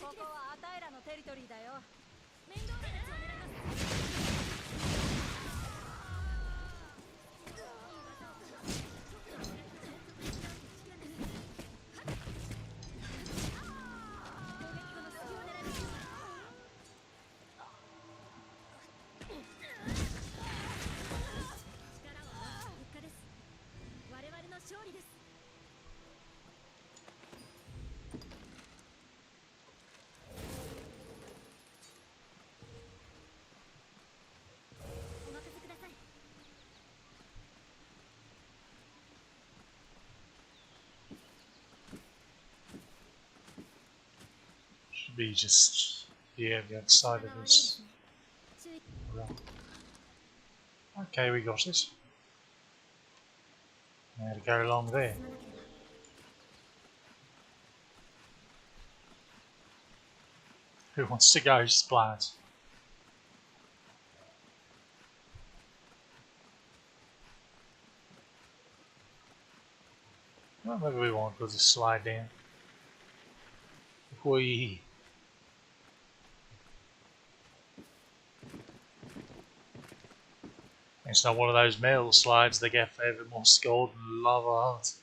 ここはあたいらのテリトリーだよ。面倒なやつを狙います。勝利です。 お任せください。
Should be just here on the other side of this rock. Okay, we got it. Now to go along there. Who wants to go, Splat? Well, maybe we won't. We'll just slide down. Whee! It's not one of those metal slides that get favored more gold and lava hearts.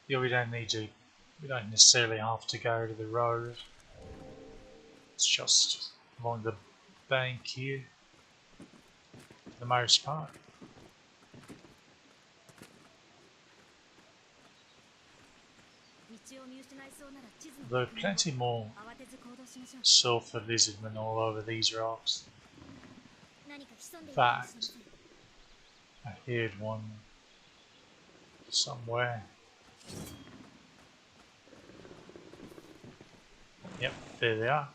Yeah, we don't necessarily have to go to the road. It's just along the bank here, for the most part. There are plenty more sulfur lizardmen all over these rocks. In fact, I heard one somewhere. Yep, there they are.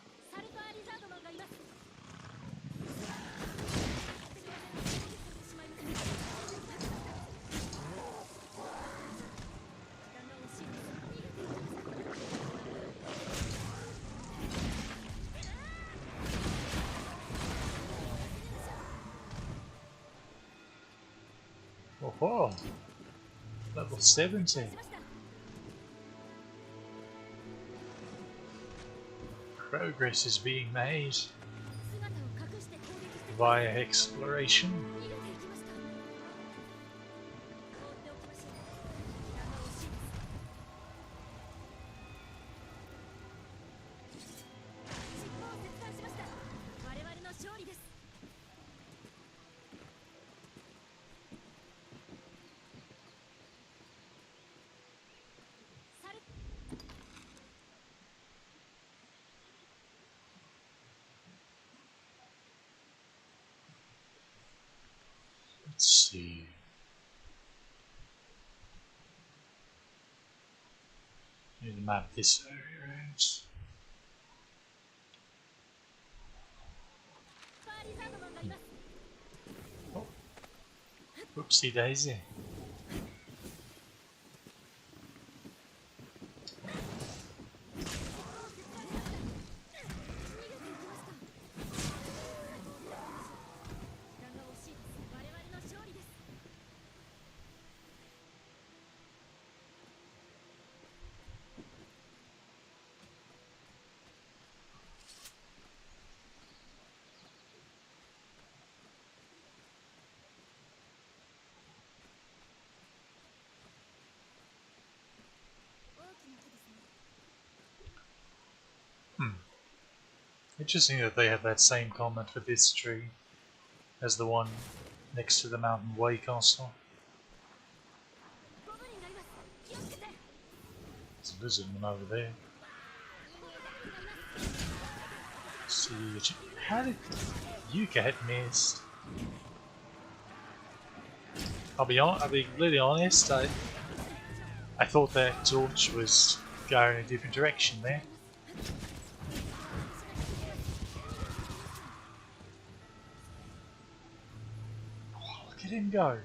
Oh, level 70. Progress is being made
姿を隠して攻撃して
via exploration.
逃げていきました。放っておきましょう。時間が惜しいです。尻尾を切断しました。我々の勝利です。サル
Let's see. Need to map this area out.
パーリザードマンがいます。
Oopsie daisy.
の勝利です。
Interesting that they have that same comment for this tree as the one next to the Mountain Way Castle.
ゴブリンがいます。気をつけて。
There's a lizard one over there. See, how did you get missed? I'll be completely honest. I thought that torch was going in a different direction there. Oh, look at him go.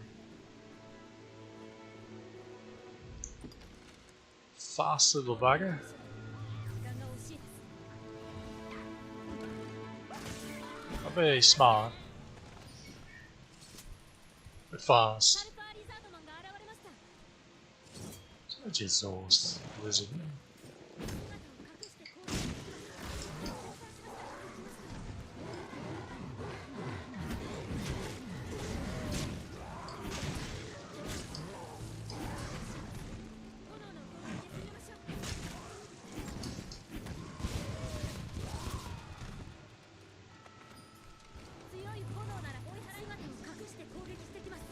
Fast little bugger.
時間が惜しいです。
Not very smart, but
サ
fast.
ルパーリザードマンが現れました。
Which is Zor's lizard.
姿を隠して攻撃してきます。炎の攻撃で攻めましょう。強い炎なら追い払い姿を隠して攻撃してきます。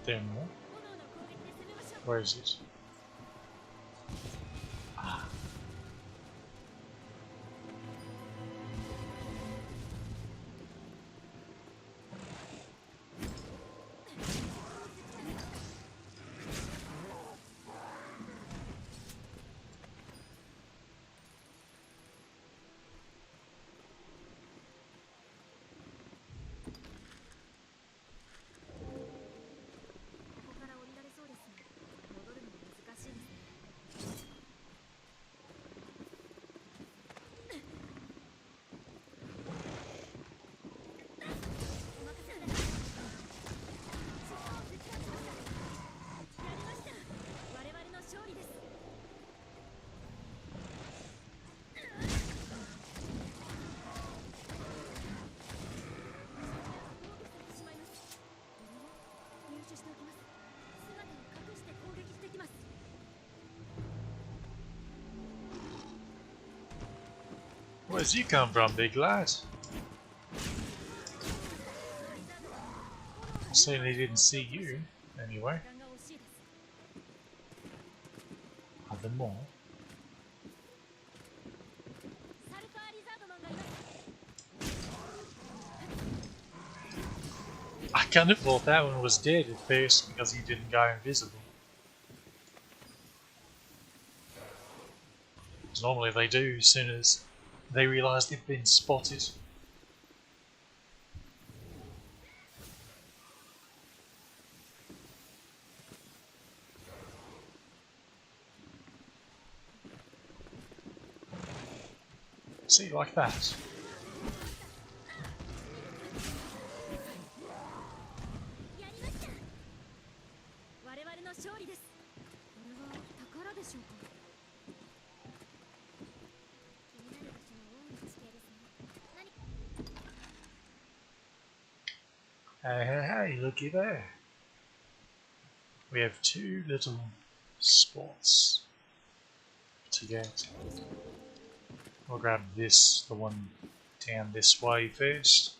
There more.
炎の攻撃で攻めましょう。
Where is it? Ah. Where's you come from, big lad? Certainly didn't see you, anyway. Other more. I kind of thought that one was dead at first because he didn't go invisible. Because normally they do as soon as they realise they've been spotted. See, like that.
の勝利です。これは宝でしょうか。気になる場所の多い地形ですね。何
Hey, hey, hey, looky there. We have 2 little spots to get. We'll grab this, the one down this way first.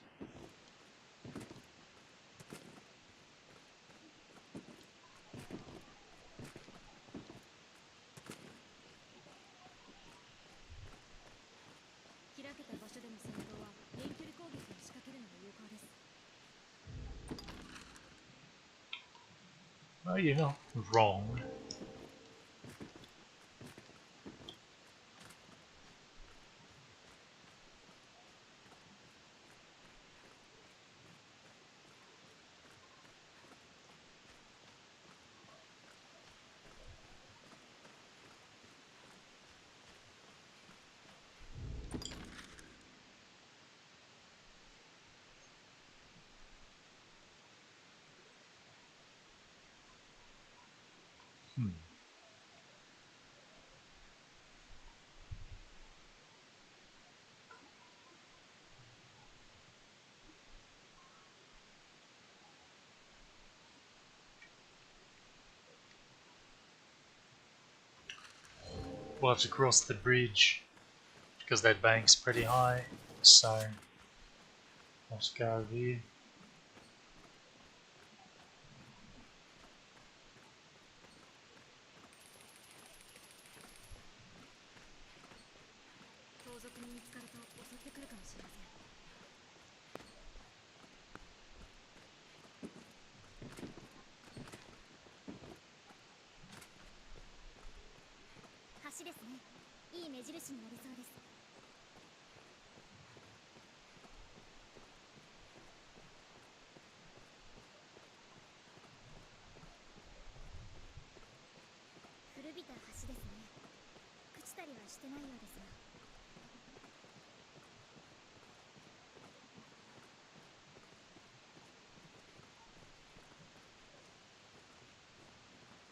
Oh, you're not wrong. We'll have to cross the bridge because that bank's pretty high, so let's go over here.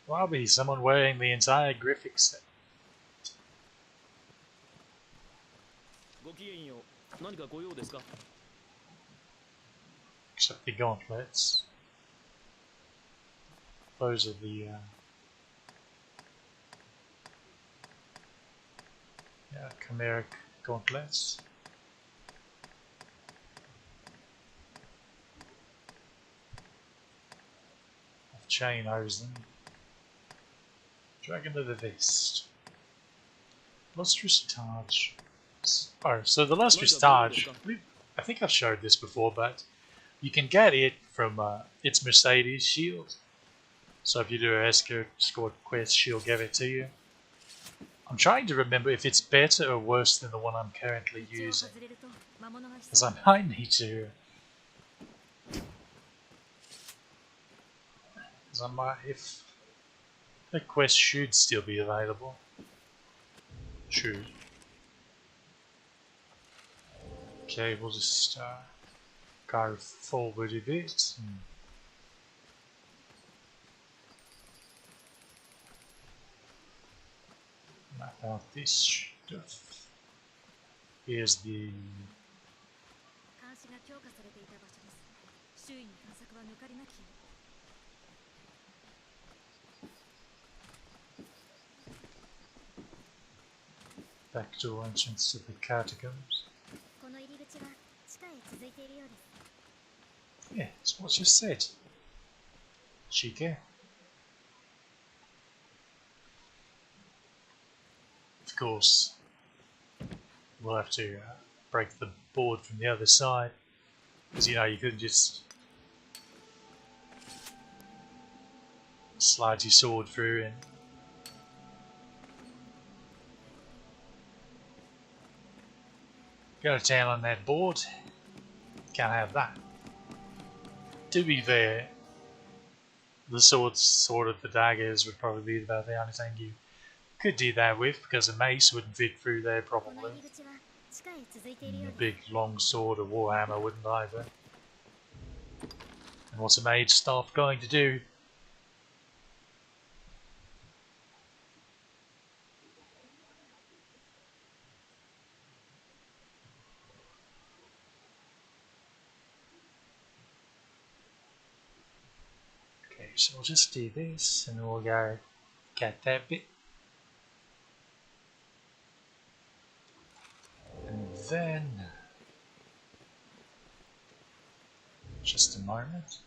Probably someone wearing the entire graphic set. Except the gauntlets. Those are the chimeric gauntlets. Of chain Arisen. Dragon of the Vest. Lustrous Targe. Oh, so the Lustrous Targe, I think I've showed this before, but you can get it from its Mercedes shield. So if you do an escort quest, she'll give it to you. I'm trying to remember if it's better or worse than the one I'm currently using, because I might need to. If the quest should still be available. Should. Okay, we'll just go forward a bit. Map out this stuff. Here's the backdoor entrance to the catacombs. Yeah, it's what you said. Chica. Of course, we'll have to break the board from the other side, because you couldn't just slide your sword through and go to town on that board. Can't have that. To be fair, the sword of the daggers would probably be about the only thing you could do that with, because a mace wouldn't fit through there probably. And a big long sword or warhammer wouldn't either. And what's a mage staff going to do? So we'll just do this and we'll go get that bit. And then, just a moment.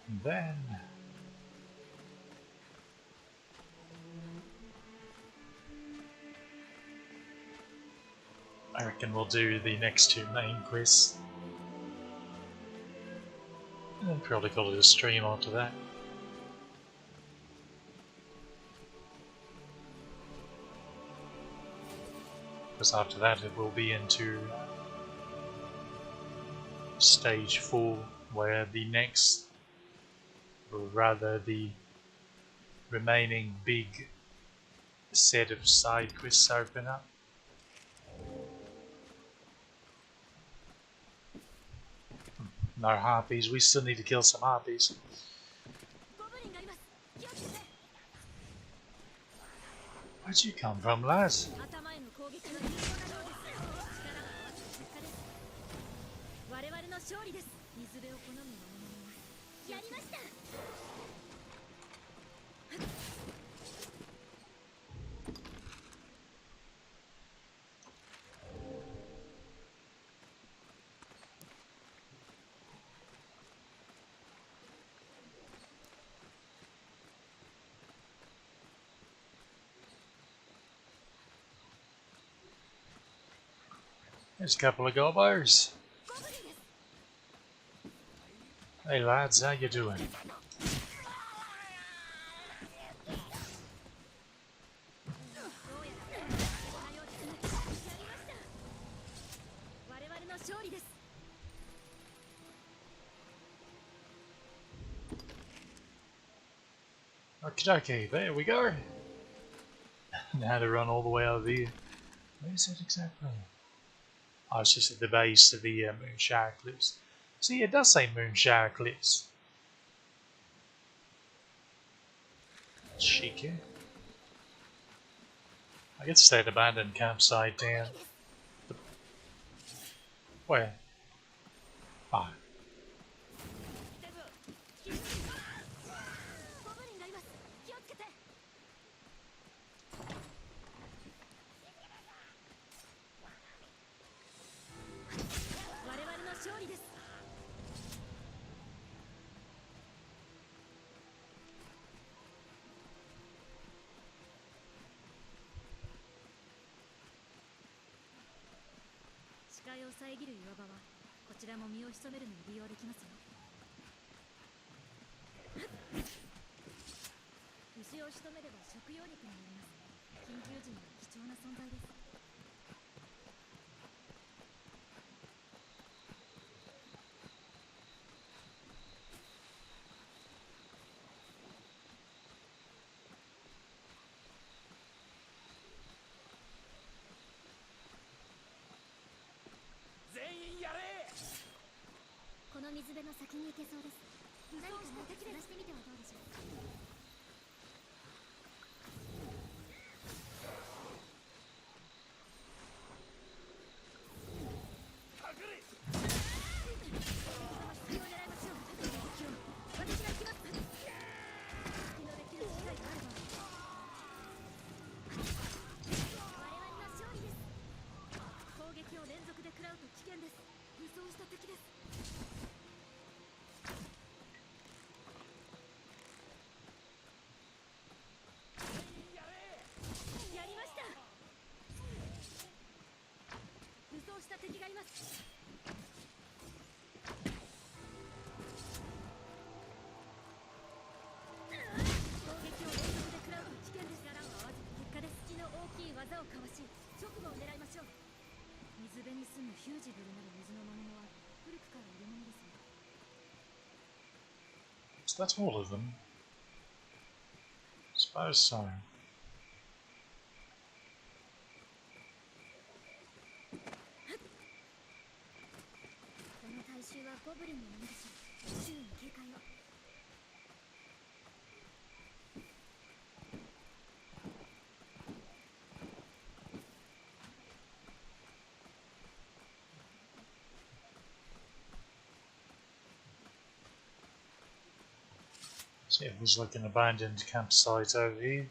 And then, I reckon we'll do the next two main quests. And then probably call it a stream after that. Because after that it will be into stage 4, where the next, or rather the remaining big set of side quests open up. No harpies, we still need to kill some harpies. Where'd you come from, lads? There's a couple of gobos. Hey lads, how you doing? Okay, there we go. Now to run all the way over here. Where is it exactly? Oh, it's just at the base of the Moonshower Cliffs. See, it does say Moonshower Cliffs. Chic, eh? I guess that abandoned campsite down. Where? Ah. So that's all of them. Suppose so. So it was like an abandoned campsite over here.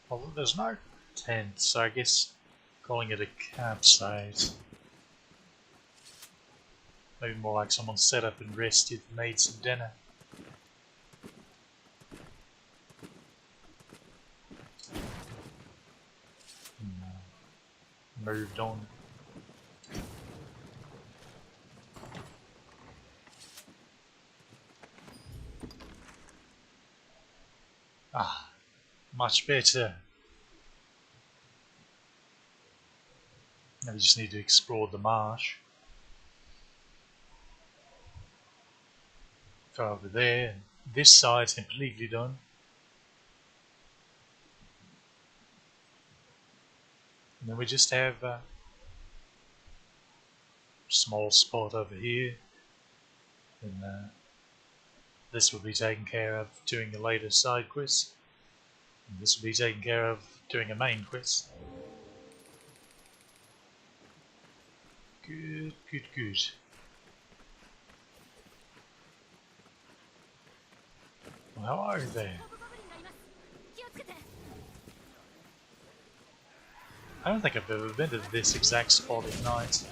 Well, there's no tent, so I guess calling it a campsite. Maybe more like someone set up and rested and made some dinner. Moved on. Ah, much better. Now we just need to explore the marsh. Go over there. This side's completely done. And then we just have a small spot over here. And this will be taken care of doing a later side quest. And this will be taken care of doing a main quest. Good, good, good. Well, how are they? I don't think I've ever been to this exact spot at night,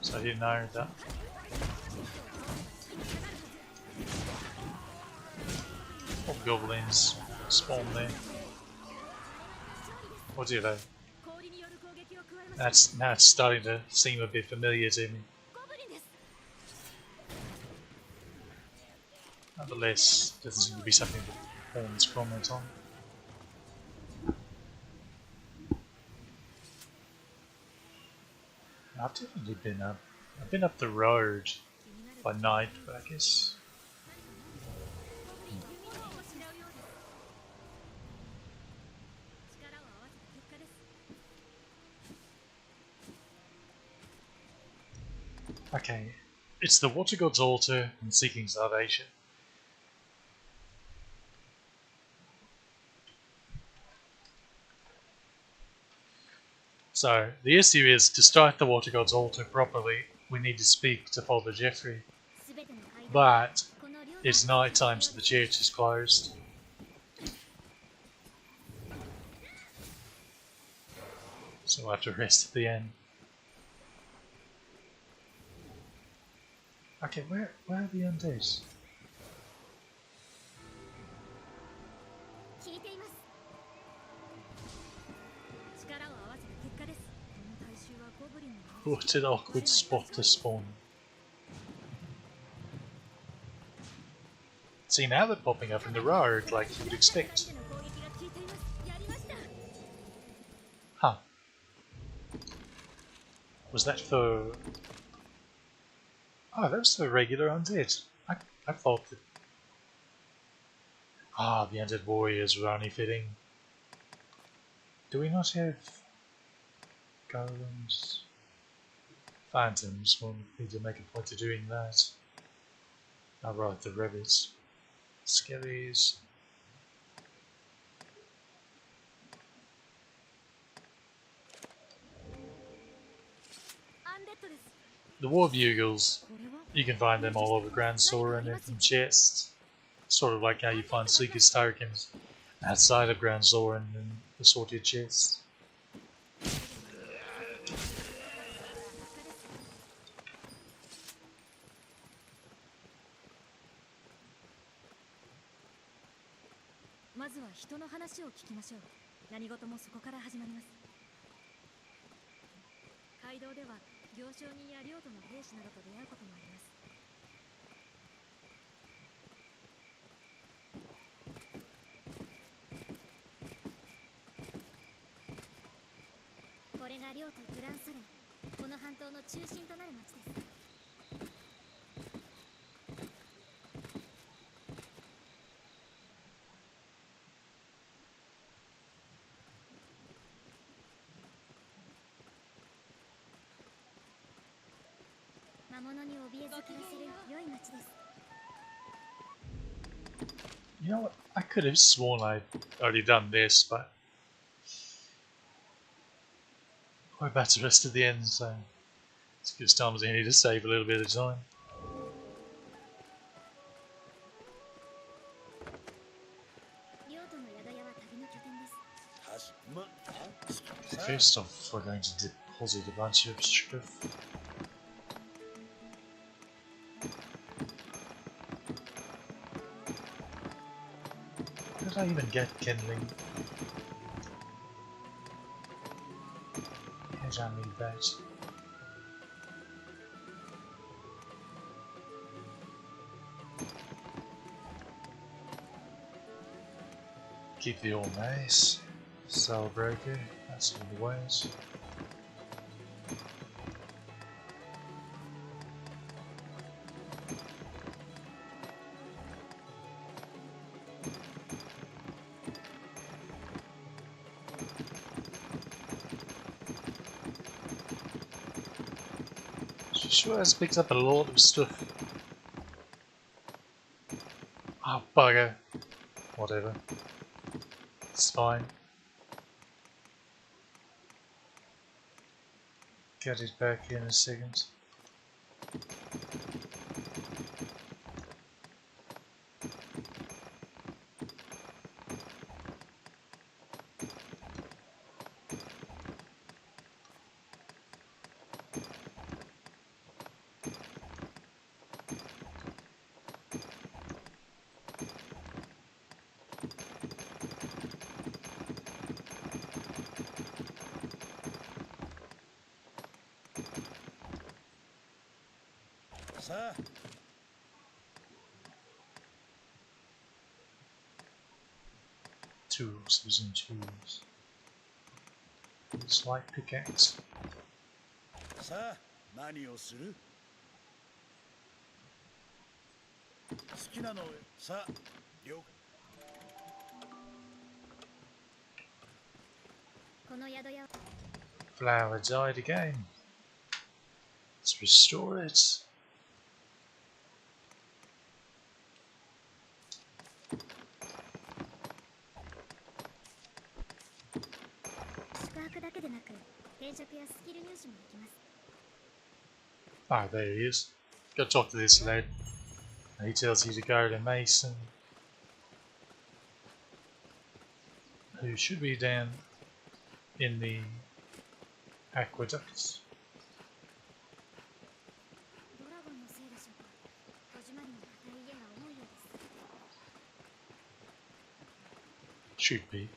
so I didn't know that. Goblins spawn there. Or do they? Now it's starting to seem a bit familiar to me. Nonetheless, doesn't seem to be something that Holmes comments on. I've definitely been up. I've been up the road by night, but I guess. Okay, it's the Water God's altar and seeking salvation. So the issue is, to start the Water God's altar properly, we need to speak to Father Jeffrey. But it's night time, so the church is closed. So we'll have to rest at the end. Okay, where are the undead? What an awkward spot to spawn. See, now they're popping up in the road like you would expect. Huh. Was that for... Oh, that was the regular undead. I thought that... Ah, the undead warriors were only fitting. Do we not have... golems? Phantoms? We'll need to make a point of doing that. Oh right, the rabbits. Skellies. The war bugles, you can find them all over Grand Soren and in chests. Sort of like how you find Seeker's tokens outside of Grand Soren and assorted chests. You know what? I could have sworn I'd already done this, but We're about to rest at the end, so it's gives time as any to save a little bit of time. First off, we're going to deposit a bunch of stuff. Did I even get kindling? Yes, I need that. Keep the old mace. Cell breaker. That's all the ways. She sure has picked up a lot of stuff. Oh, bugger. Whatever. It's fine. Get it back in a second. Tools, using tools. It's like pickaxe.
さあ何をする好きなのさあ了解
この宿屋
Flower died again. Let's restore it. Ah, there he is. Go talk to this lad. He tells you to go to Mason, who should be down in the aqueducts. Should be.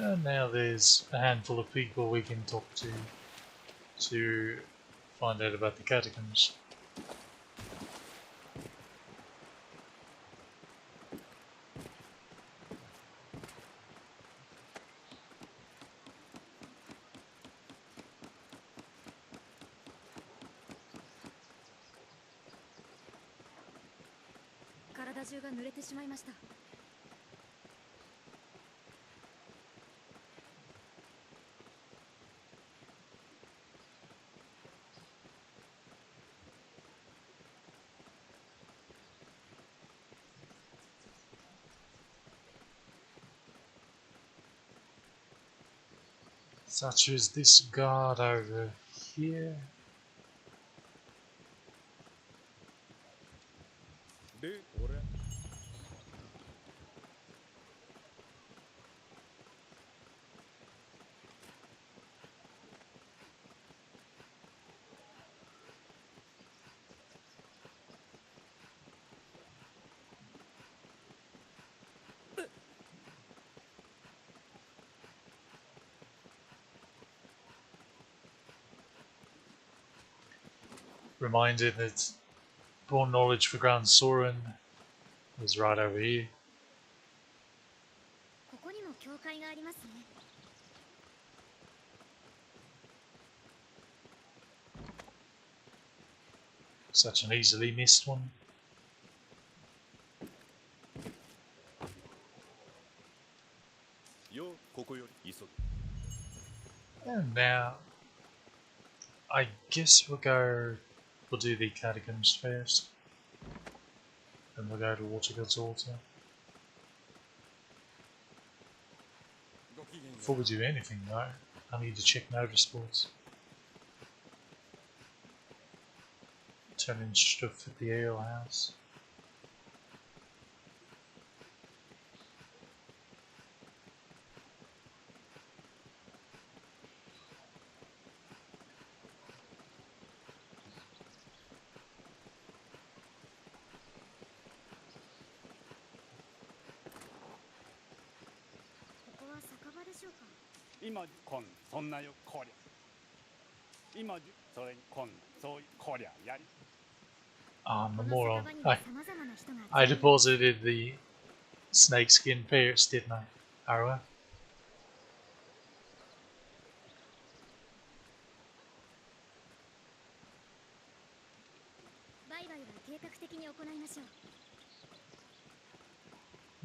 And now there's a handful of people we can talk to find out about the catacombs. Such as this guard over here. Reminded that Born Knowledge for Grand Soren is right over here. Such an easily missed one. And now, I guess we'll do the catacombs first. Then we'll go to Water God's Altar. Before we do anything though, I need to check Nova Sports. Turn in stuff at the ale house. I'm a moron. I deposited the snakeskin parrots, didn't I? Arrow.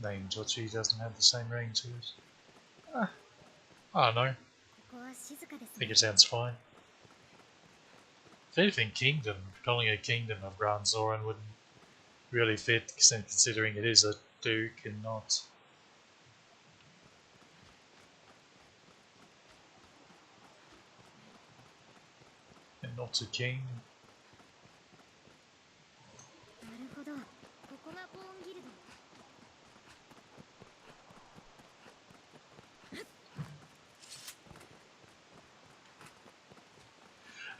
Name Tochi doesn't have the same ring to it. I don't know. I think it sounds fine. If anything, Kingdom, calling it Kingdom of Grand Zoran wouldn't really fit, considering it is a duke and not a king.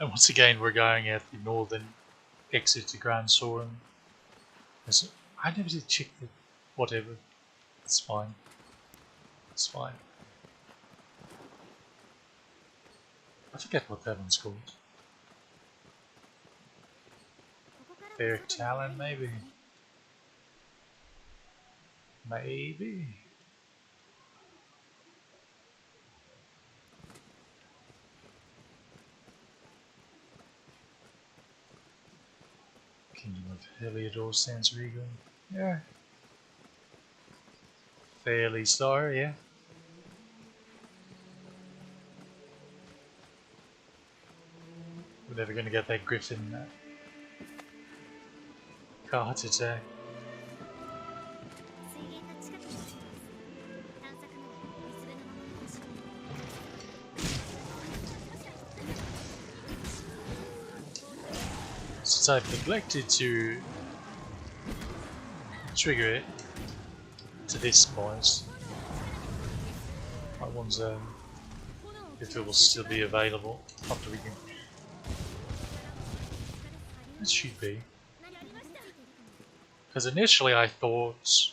And once again, we're going at the northern exit to Grand Soren. I never did check the whatever. It's fine. It's fine. I forget what that one's called. Fair Talon, maybe? Maybe? Kingdom of Heliodor sounds regal. Yeah. Fairly star, yeah. We're never going to get that Griffin card today. Since I've neglected to trigger it to this point, I wonder if it will still be available after we can. It should be. Because initially I thought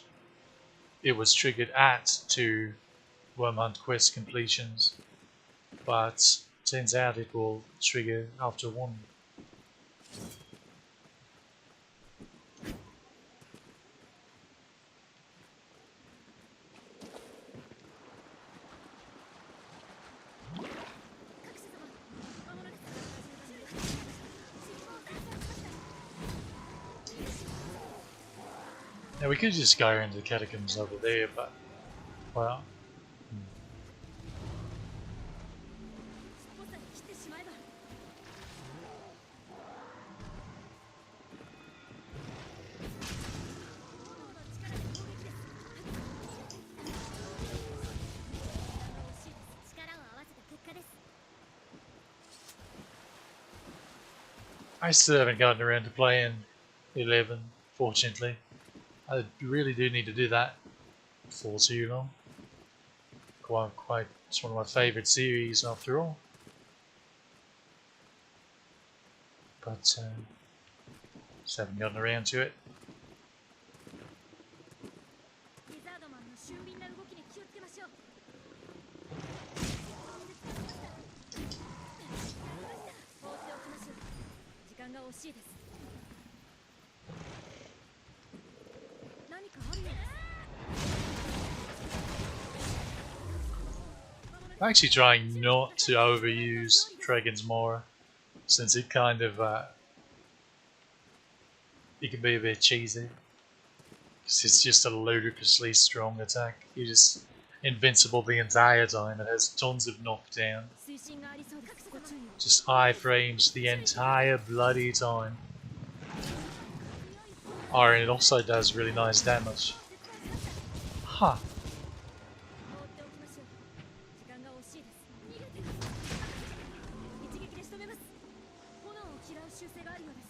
it was triggered at 2 Worm Hunt quest completions, but turns out it will trigger after 1. Now we could just go into the catacombs over there, but well. I still haven't gotten around to playing 11, fortunately. I really do need to do that before too long. It's one of my favourite series after all. But just haven't gotten around to it. I'm actually trying not to overuse Dragon's Maw, since it kind of it can be a bit cheesy. Because it's just a ludicrously strong attack. You're just invincible the entire time. It has tons of knockdown.
推進がありそうです。ご注意を。
Just iframes the entire bloody time. Oh, and it also does really nice damage. Huh.
放っておきましょう。時間が惜しいです。逃げて。一撃で仕留めます。炎を嫌う習性があるようです。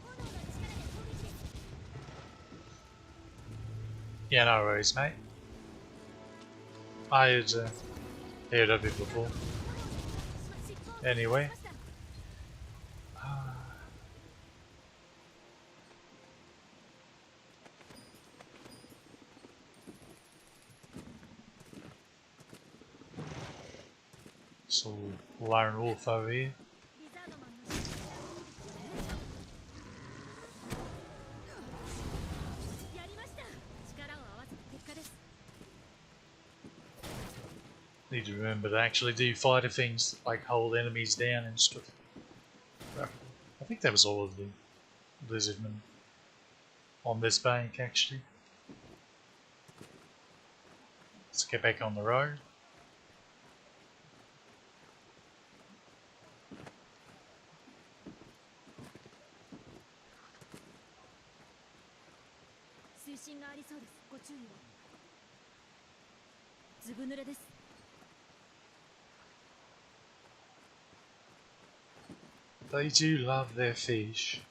炎の力で攻撃です。
Yeah, no worries, mate. I had heard of it before. Anyway. So, Lone Wolf over here.
リザードマンの指示。やりました。力を合わせた結果です。
Need to remember to actually do fighter things like hold enemies down and stuff. I think that was all of the lizardmen on this bank actually. Let's get back on the road.
水深がありそうです。ご注意を。ずぶ濡れです。
They do love their fish.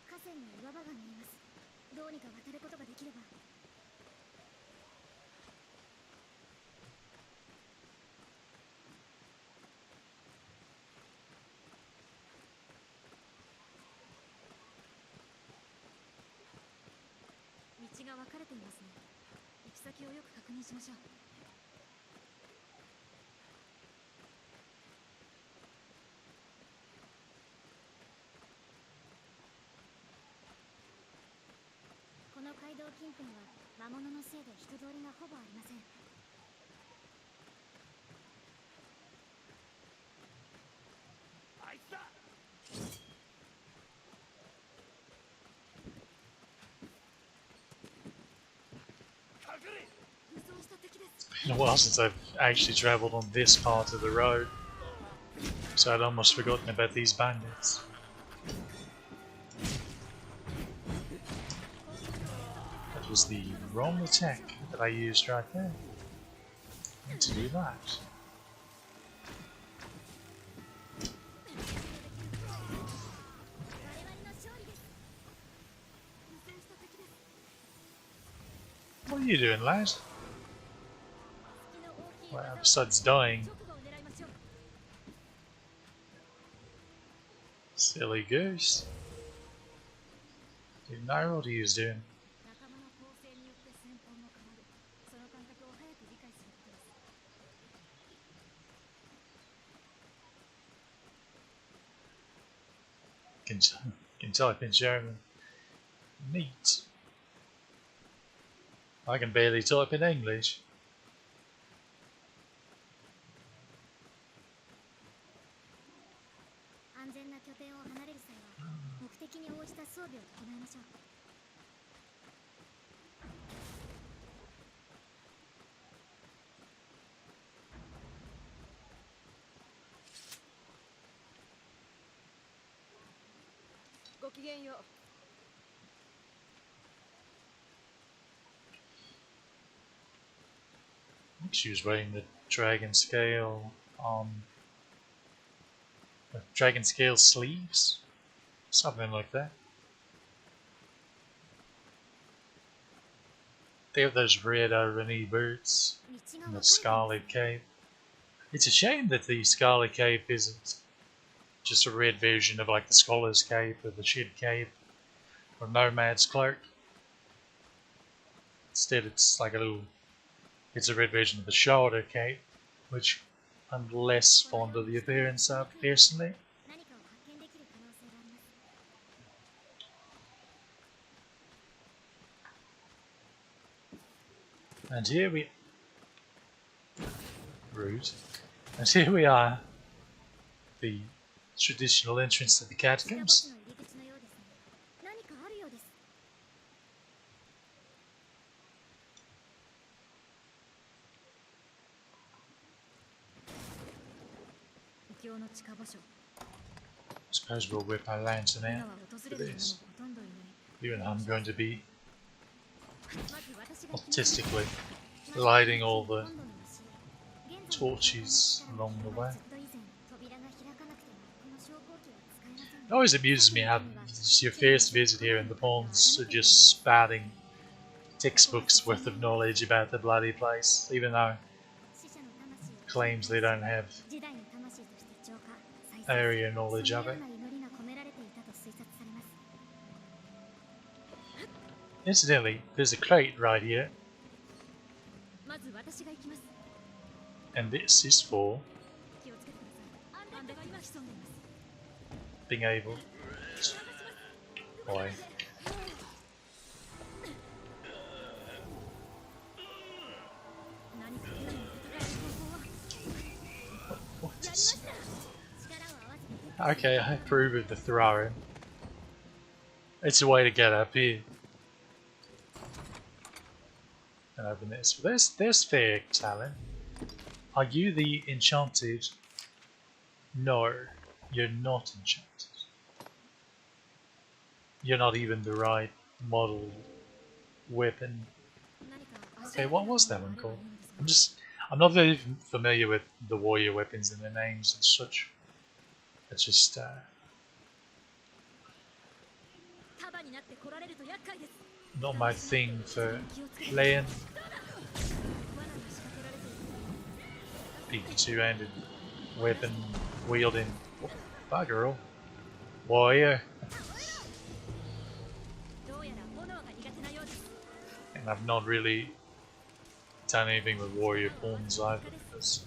河川に岩場が見えます。どうにか渡ることができれば。 道が分かれていますね。行き先をよく確認しましょう。この街道近辺は魔物のせいで人通りがほぼありません。
あいつだ。 隠れ。
武装した敵です。
It's been a while since I've actually travelled on this part of the road, so I'd almost forgotten about these bandits. That was the wrong attack that I used right there. I need to do that.
我々の勝利です。武装した敵です。
What are you doing, lad?
月の大きい
Well,
技を
besides dying,
直後を狙いましょう。
silly goose. Didn't know what he was doing.
仲間の構成によって戦法も変わる。その感覚を早く理解することです。
Can type in German. Neat. I can barely type in English.
安全な拠点を離れる際は目的に応じた装備を整えましょう。 ごきげんよう。
I think she was wearing the dragon scale dragon scale sleeves, something like that. They have those red irony boots
道が
and
分
the
かれています。
scarlet cape. It's a shame that the scarlet cape isn't just a red version of like the scholar's cape or the shed cape or nomad's cloak. Instead, it's like it's a red version of the shoulder cape, which I'm less fond of the appearance of personally.
何かを発見できる可能性があります。
And here we... Rude. And here we are. The traditional entrance to the
下墓地
catacombs.
の入り口のようですね。何かあるようです。異教の地下墓所。
I suppose we'll whip our lantern
今
out
は訪れ
for
る者も
this.
ほとんどいない。
Even I'm going to be
まず私が行きます。
artistically lighting all the
今度の虫。現在
torches along the way.
ちょっと以前扉が開かなくてこの昇降機は使えません。
It always amuses me how it's your first visit here and the pawns are just spouting textbooks worth of knowledge about the bloody place, even though
死者の魂を
claims they don't have
時代の魂として浄化、再生
area knowledge
そ
of
の
it.
ような祈りが込められていたと推察されます。
Incidentally, there's a crate right here,
まず私が行きます。
and this is for
気をつけてください。アンデッドが今潜んでいます。
being able Boy.
何か今の戦いの方法は
What
やりま
is...
した。力を合わせて
Okay, I approve of the throwing. It's a way to get up here. And open this. There's fair talent. Are you the enchanted? No, you're not enchanted. You're not even the right model weapon.
何か
Okay, what was that one called? I'm not very familiar with the warrior weapons and their names and such. It's just
束になって来られると厄介です。
not my thing for playing
罠が仕掛けられている。
big two-handed weapon wielding bugger all. Warrior.
どうやら炎が苦手なようです。
And I've not really done anything with warrior pawns either, because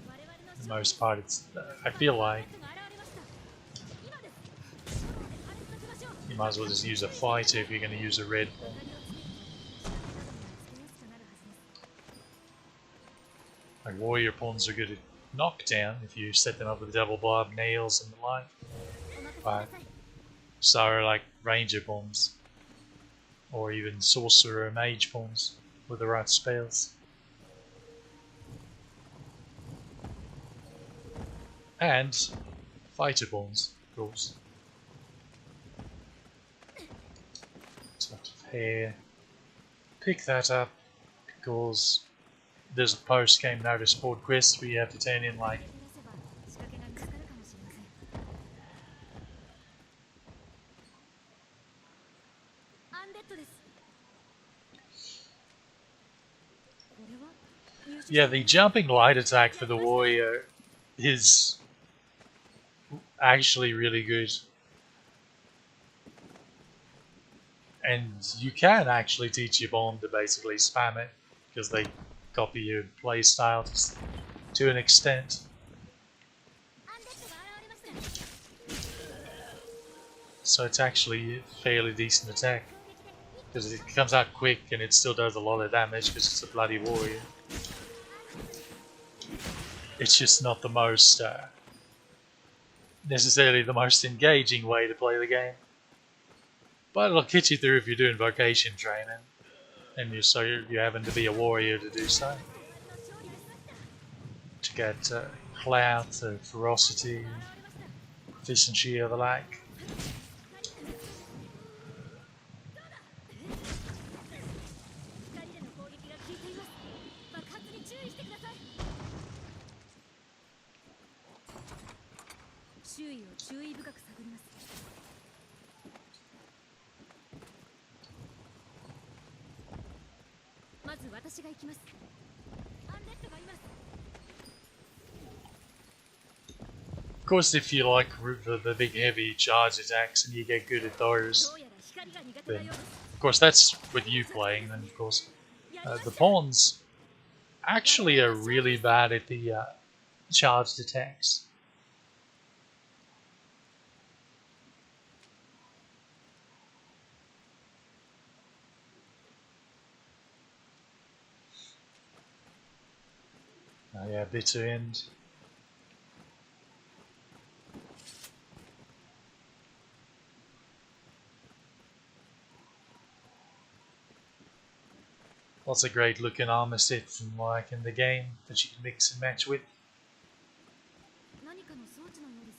我々の
for the most part it's I feel like
が現れました。今です。炎で破裂させましょう。
you might as well just use a fighter if you're going to use a red pawn.
明かりをつけると仕掛けなどにはつけやすくなるはずです。
Like warrior pawns are good at knockdown if you set them up with double barb nails and the like.
お任せく
But
ださい。
so are like ranger pawns, or even sorcerer or mage pawns with the right spells. And fighter pawns, of course. Sort of hair. Pick that up because there's a post-game notice board quest where you have to turn in like
手を照らせば仕掛けが見つかるかもしれません。アンデッドです。これは入手
yeah, the jumping light attack for the warrior is actually really good. And you can actually teach your pawn to basically spam it because they copy your playstyle to an extent.
アンデッドが現れました。
So it's actually a fairly decent attack because it comes out quick and it still does a lot of damage because it's a bloody warrior. It's just not the most necessarily the most engaging way to play the game, but it'll get you through if you're doing vocation training and you're having to be a warrior to do so, to get clout, ferocity, efficiency, or the like.
光での攻撃が効いています。爆発に注意してください。周囲を注意深く探ります。まず私が行きます。アンデッドがいます。
Of course, if you like the big heavy charge attacks and you get good at those,
どうやら光が苦手な
then
ようです。
of course that's with you playing. Then of course the pawns actually are really bad at the charged attacks. Oh yeah, bitter end. Lots of great looking armor sets from like in the game that you can mix and match with.
何かの装置のようで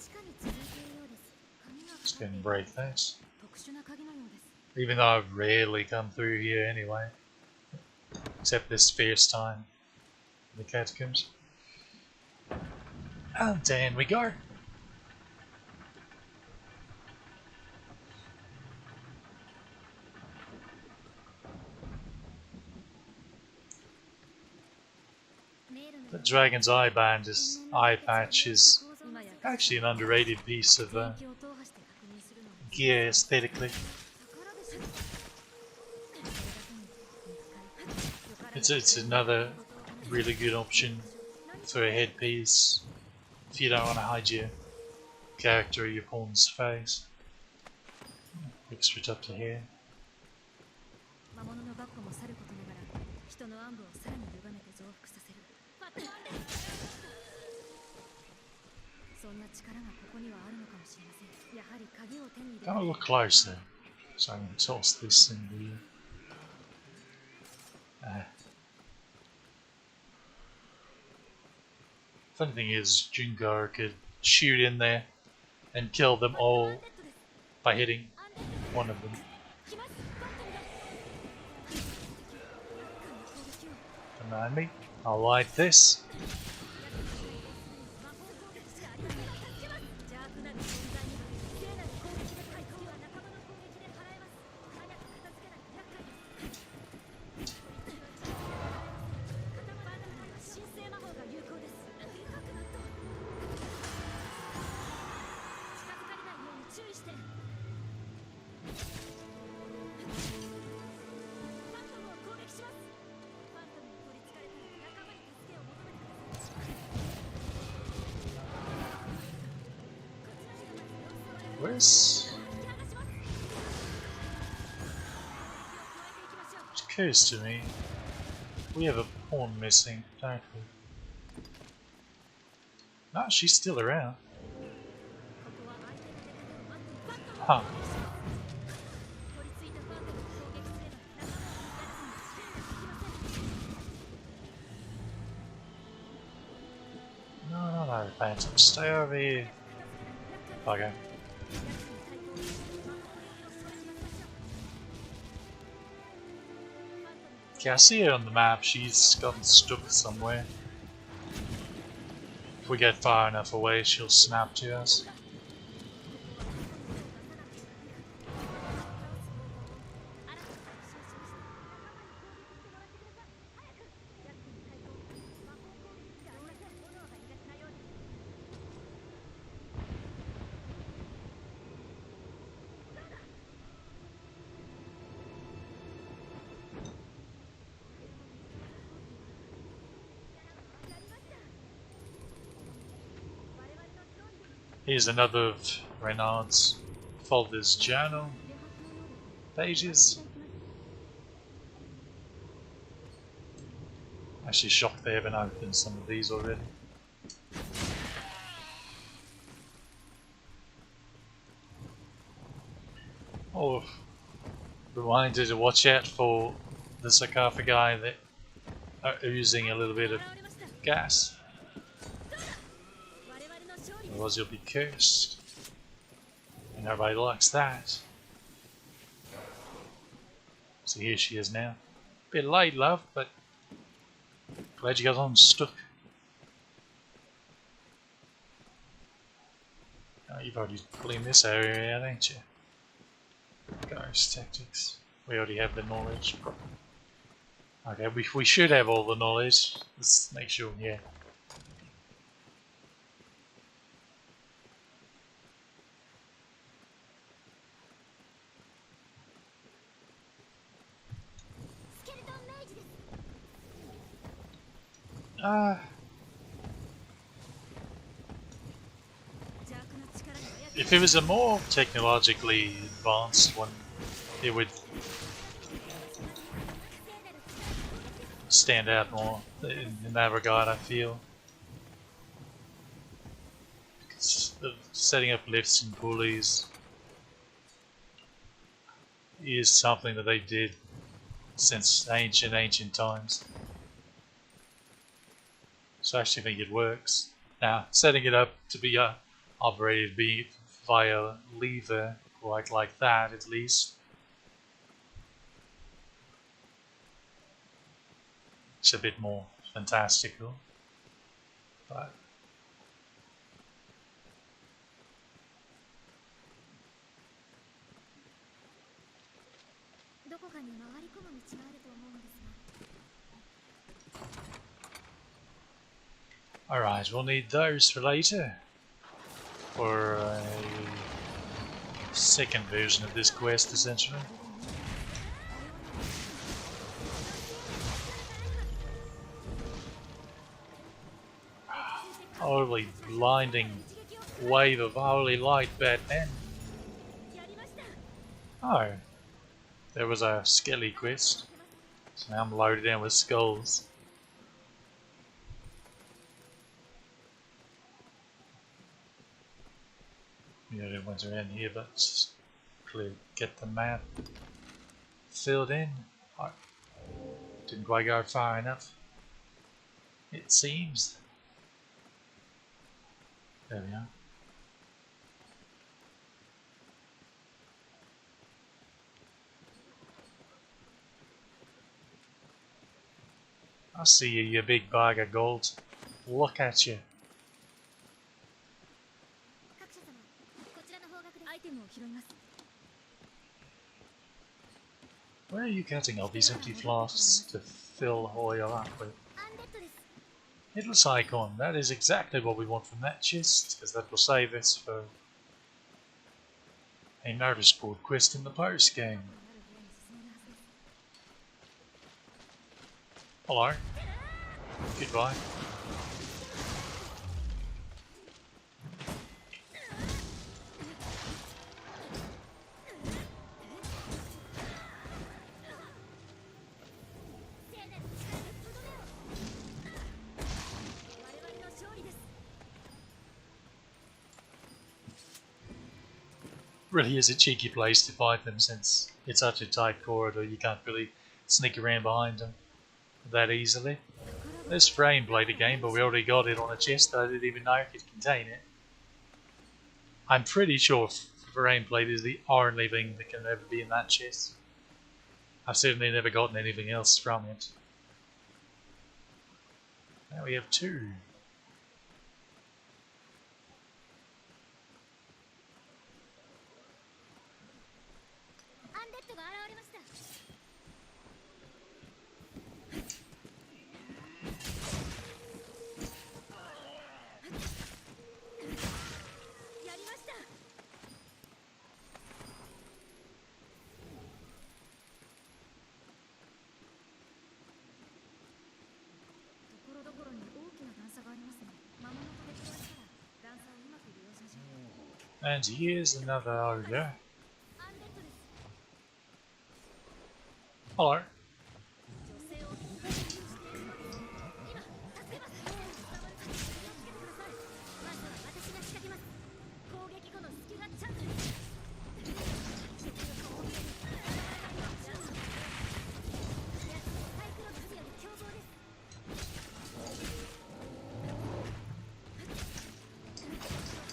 すが、地下に続いているようです。鍵がか
Just
かって
gonna
いる
break that.
特殊な鍵のようです。
Even though I've rarely come through here anyway. Except this first time. The catacombs. And down we go. The Dragon's Eye band is eye patch is actually an underrated piece of gear aesthetically. It's another really good option for a headpiece if you don't want to hide your character or your pawn's face. Extra up to here.
魔物のバッグもさることながら、人の暗部をさらに歪めて増幅させる。そんな力がここにはあるのかもしれません。やはり鍵を手に入れ
Gotta look close there. So I'm gonna toss this in the funny thing is, Jungar could shoot in there and kill them all by hitting one of them. Remind me, I'll light this. Where's... It occurs to me, we have a pawn missing, don't we? No, she's still around. Huh. No, Phantom, stay over here. Okay. Okay, I see her on the map. She's gotten stuck somewhere. If we get far enough away, she'll snap to us. Here's another of Renard's father's journal pages. Actually shocked they haven't opened some of these already. Oh, reminder to watch out for the sarcophagi that are oozing a little bit of gas. Otherwise you'll be cursed. And everybody likes that. So here she is now. Bit late, love, but glad you got unstuck. Oh, you've already cleaned this area out, ain't you? Ghost tactics. We already have the knowledge. Okay, we should have all the knowledge. Let's make sure, yeah. If it was a more technologically advanced one, it would stand out more in that regard, I feel. Setting up lifts and pulleys is something that they did since ancient times. So I actually think it works. Now, setting it up to be operated via lever, quite like that at least, it's a bit more fantastical. But alright, we'll need those for later. For a second version of this quest, essentially. Holy blinding wave of holy light, Batman. Oh, there was a skelly quest. So now I'm loaded down with skulls. Yeah, everyone's around here, but just get the map filled in. Oh, didn't quite go far enough, it seems. There we are. I see you, you big bag of gold. Look at you. Where are you getting all these empty flasks to fill oil up with? Hitless icon, that is exactly what we want from that chest, because that will save us for a notice board quest in the post game. Hello. Goodbye. Really is a cheeky place to fight them, since it's such a tight corridor you can't really sneak around behind them that easily. This frame played a game, but we already got it on a chest that I didn't even know it could contain it. I'm pretty sure frame plate is the only thing that can ever be in that chest. I've certainly never gotten anything else from it. Now we have two. And here's another ogre. Hello.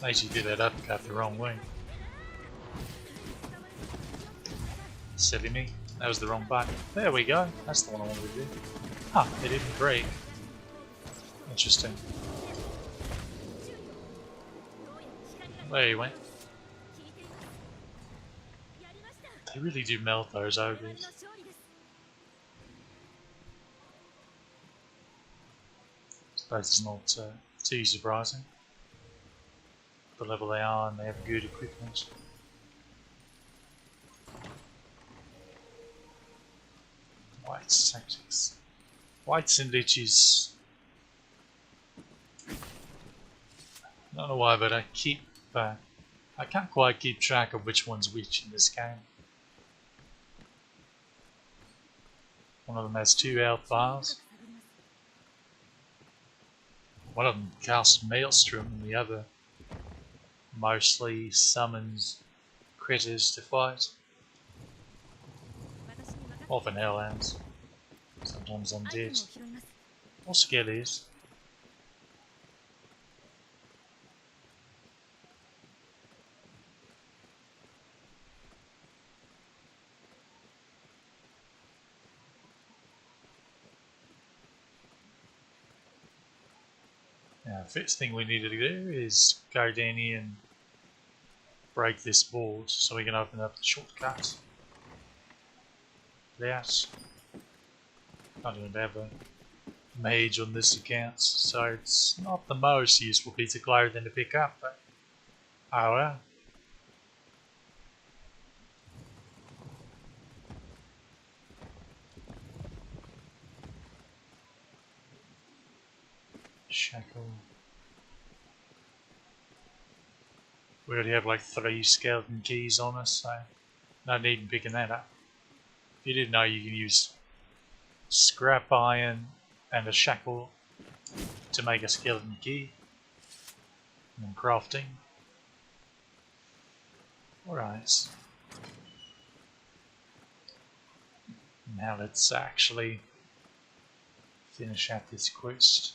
I actually did that uppercut the wrong way. Silly me. That was the wrong button. There we go. That's the one I wanted to do. Huh, it didn't break. Interesting. There you went. They really do melt those ogres. Suppose it's not too surprising. The level they are, and they have good equipment. White's tactics. Whites and liches. I don't know why, but I can't quite keep track of which one's which in this game. One of them has 2 health bars. One of them casts Maelstrom, and the other mostly summons critters to fight.
私に任せて
Often hellhounds, sometimes
アイテムを
undead,
拾います
or skellies. Now, the first thing we need to do is go down here and break this board so we can open up the shortcut. That. I don't have a mage on this account, so it's not the most useful piece of clothing to pick up, but oh well. Shackle. We already have like 3 skeleton keys on us, so no need in picking that up. If you didn't know, you can use scrap iron and a shackle to make a skeleton key. And then crafting. Alright. Now let's actually finish out this quest.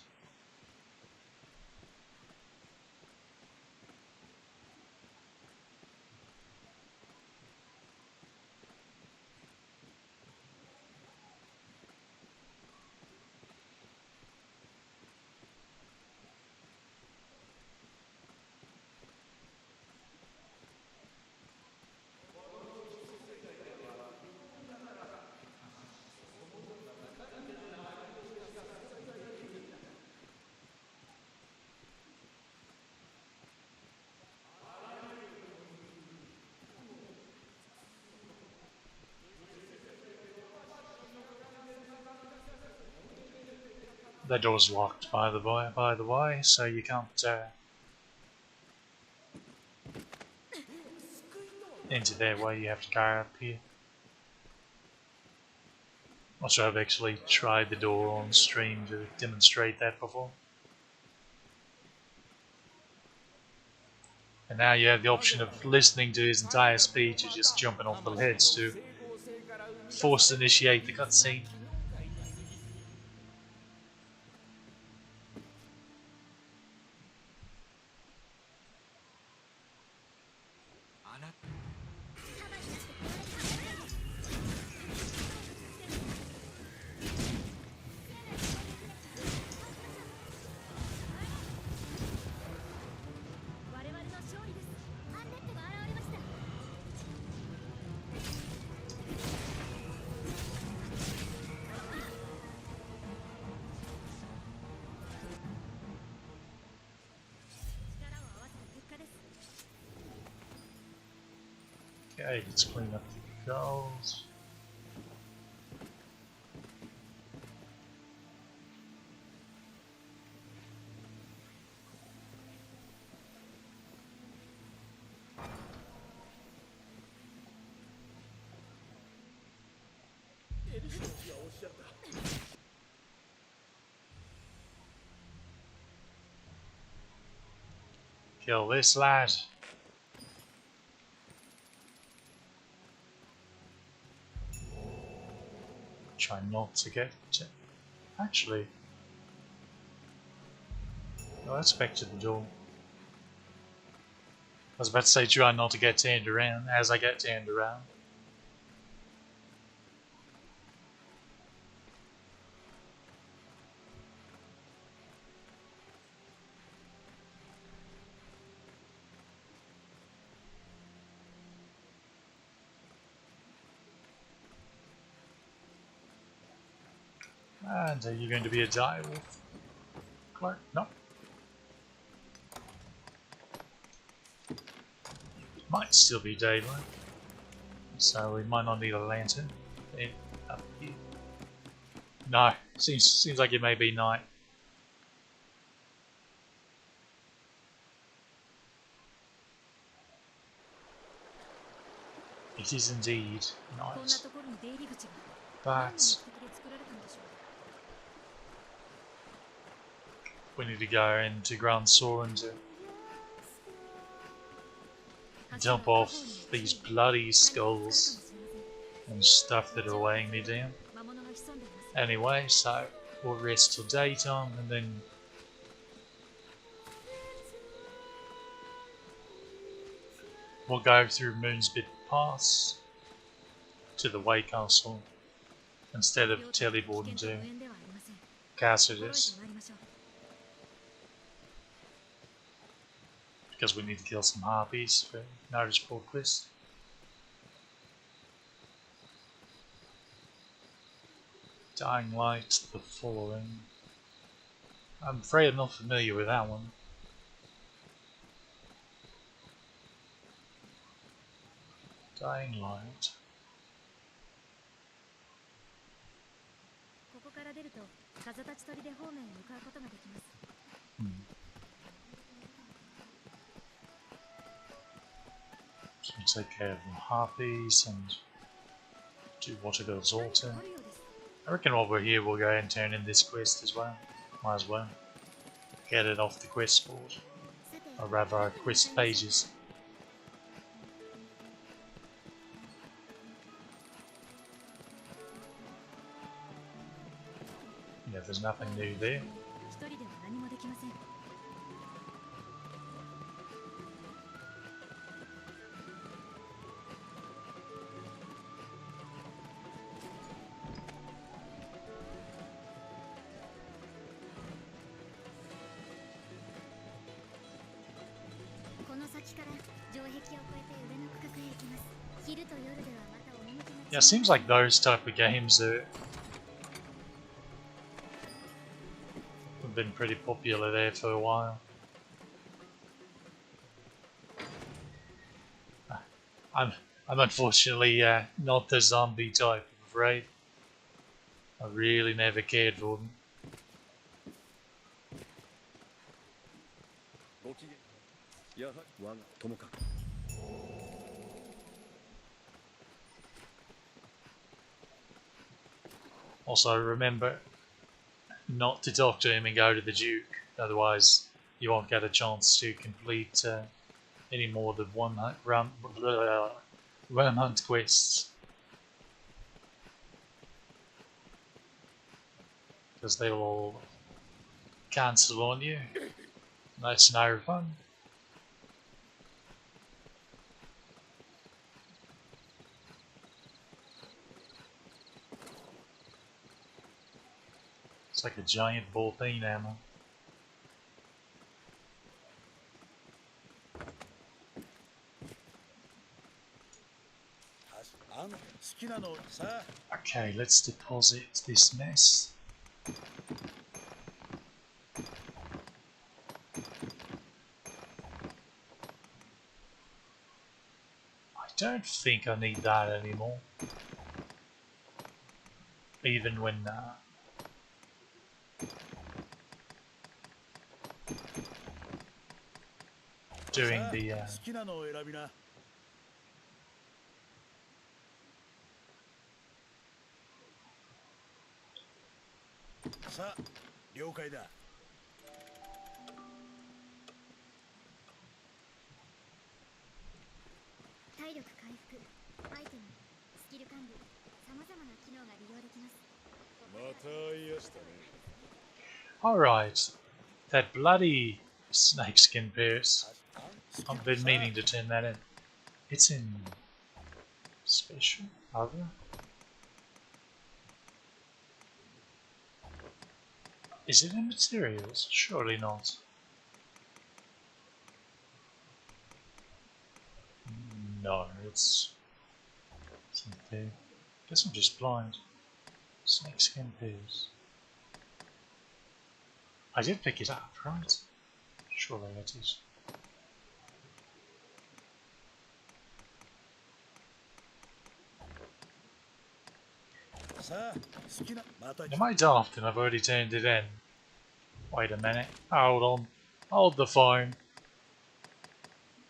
The door's locked, by the way, so you can't enter there while you have to go up here. Not sure I've actually tried the door on stream to demonstrate that before. And now you have the option of listening to his entire speech or just jumping off the ledge to force initiate the cutscene. Okay, let's clean up the goals. Kill this lad. Try not to get... Actually... Oh, that's back to the door. I was about to say try not to get turned around as I get turned around. And are you going to be a direwolf? Clark? No. Might still be daylight, so we might not need a lantern. Up here. No, seems like it may be night. It is indeed night, but We need to go into Grand Soren to dump off these bloody skulls and stuff that are weighing me down. Anyway, so we'll rest till daytime and then we'll go through Moonsbit Pass to the Way Castle instead of teleporting to Cassidy's, because we need to kill some harpies for noticeable quest. Dying Light, the following. I'm afraid I'm not familiar with that one. Dying Light. So we take care of the harpies and do Water Girl's altar. I reckon while we're here we'll go and turn in this quest as well. Might as well. Get it off the quest board. Or rather our quest pages. Yeah, there's nothing new there. Yeah, it seems like those type of games have been pretty popular there for a while. I'm unfortunately not the zombie type, I'm afraid. I really never cared for them. Also remember not to talk to him and go to the Duke, otherwise you won't get a chance to complete any more than one hunt quests. Because they will all cancel on you. That's no fun. It's like a giant ball peen ammo. Okay, let's deposit this mess. I don't think I need that anymore. Even when doing the Alright, that bloody snakeskin pierce. I've been meaning to turn that in. It's in special, other. Is it in materials? Surely not. No, it's something. Guess I'm just blind. Snakeskin pierce. I did pick it up, right? Surely it is. Am I daft and I've already turned it in? Wait a minute. Hold on. Hold the phone.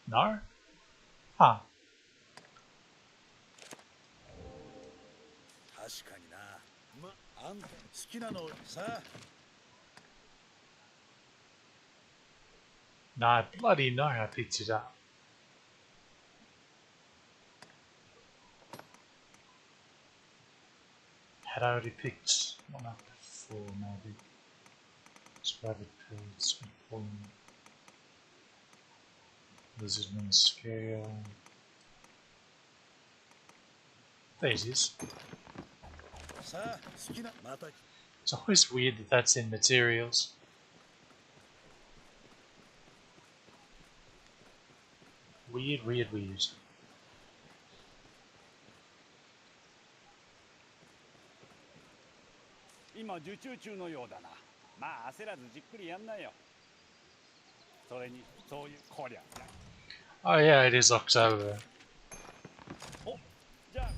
No? Huh. No, I bloody know I picked it up. Had I already picked one up before, maybe. Rabbit pills, lizardman scale. There it is. It's always weird that that's in materials. Weird, weird, weird.
今受注中のようだな。まあ焦らずじっくりやんなよ。それにそういうこりゃ。
Oh yeah, it is October.
お、じゃあ。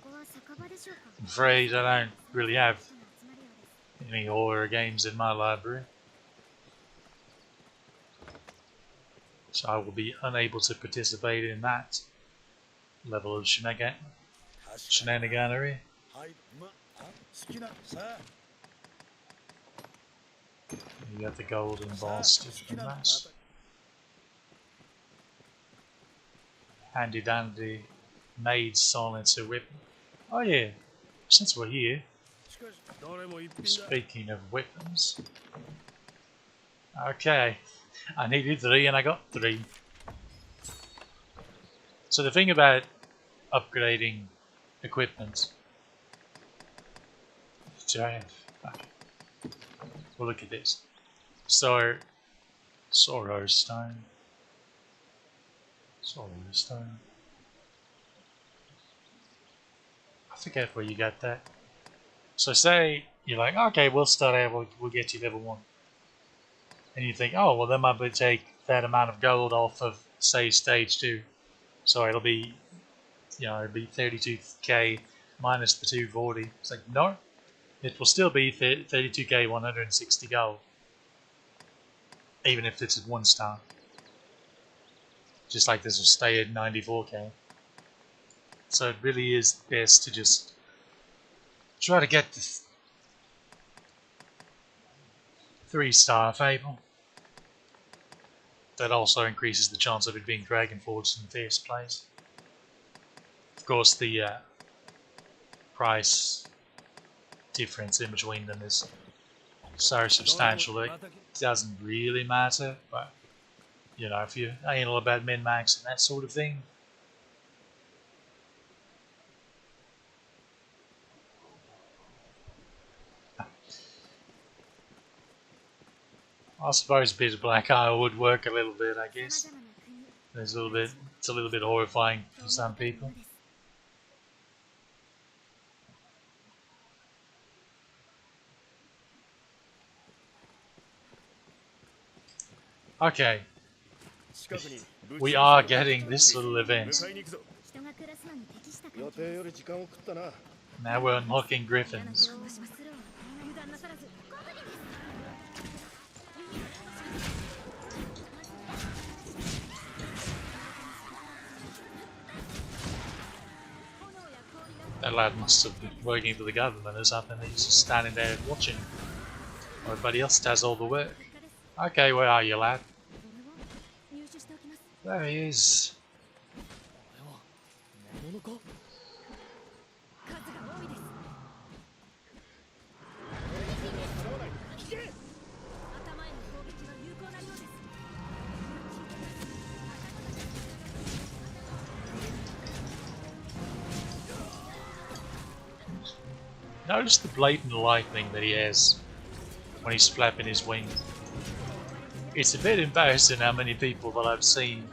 ここは酒場でしょうか。
I'm afraid I don't really have any horror games in my library, so I will be unable to participate in that level of shenaniganery. You got the golden ball stick from that. Handy dandy made silencer weapon. Oh yeah, since we're here, speaking of weapons. Okay, I needed 3 and I got 3. So the thing about upgrading equipment. Okay. Well, look at this. So, Sorrow Stone. I forget where you got that. So say you're like, okay, we'll start out, we'll get you level 1. And you think, oh, well, that might be take that amount of gold off of, say, stage 2. So it'll be, it'll be 32k minus the 240. It's like, no, it will still be 32k 160 gold. Even if it's at 1 star. Just like this will stay at 94k. So it really is best to just try to get the 3-star Fable. That also increases the chance of it being Dragon Forged in the first place. Of course, the price difference in between them is so substantial that it doesn't really matter, but if you're anal about min-max and that sort of thing, I suppose a bit of black eye would work a little bit, I guess. It's a little bit horrifying for some people. Okay. We are getting this little event. Now we're unlocking griffins. That lad must have been working for the government or something. He's just standing there watching. Everybody else does all the work. Okay, where are you, lad? There he is. Notice the blatant lightning that he has when he's flapping his wing. It's a bit embarrassing how many people that I've seen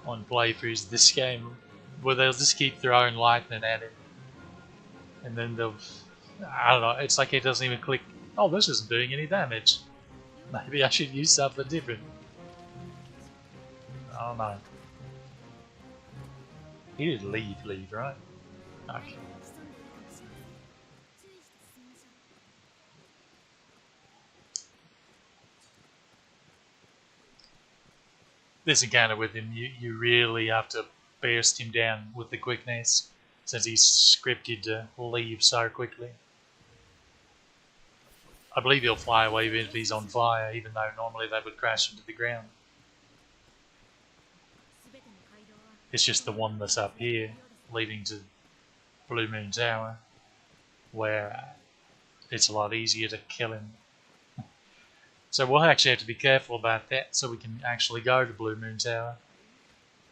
on playthroughs of this game where they'll just keep throwing lightning at him, and then I don't know, it's like it doesn't even click, oh, this isn't doing any damage. Maybe I should use something different. I don't know. He did leave, right? Okay. This encounter with him, you really have to burst him down with the quickness, since he's scripted to leave so quickly. I believe he'll fly away even if he's on fire, even though normally they would crash into the ground. It's just the one that's up here, leading to Blue Moon Tower, where it's a lot easier to kill him. So we'll actually have to be careful about that so we can actually go to Blue Moon Tower.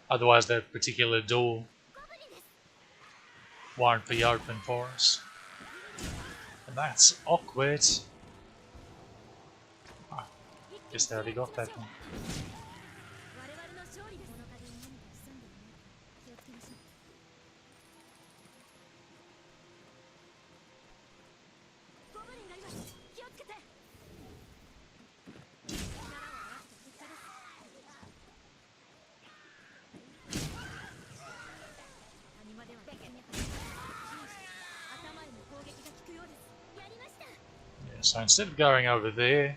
Otherwise that particular door won't be open for us. And that's awkward. Oh, guess they already got that one. Yeah, so instead of going over there,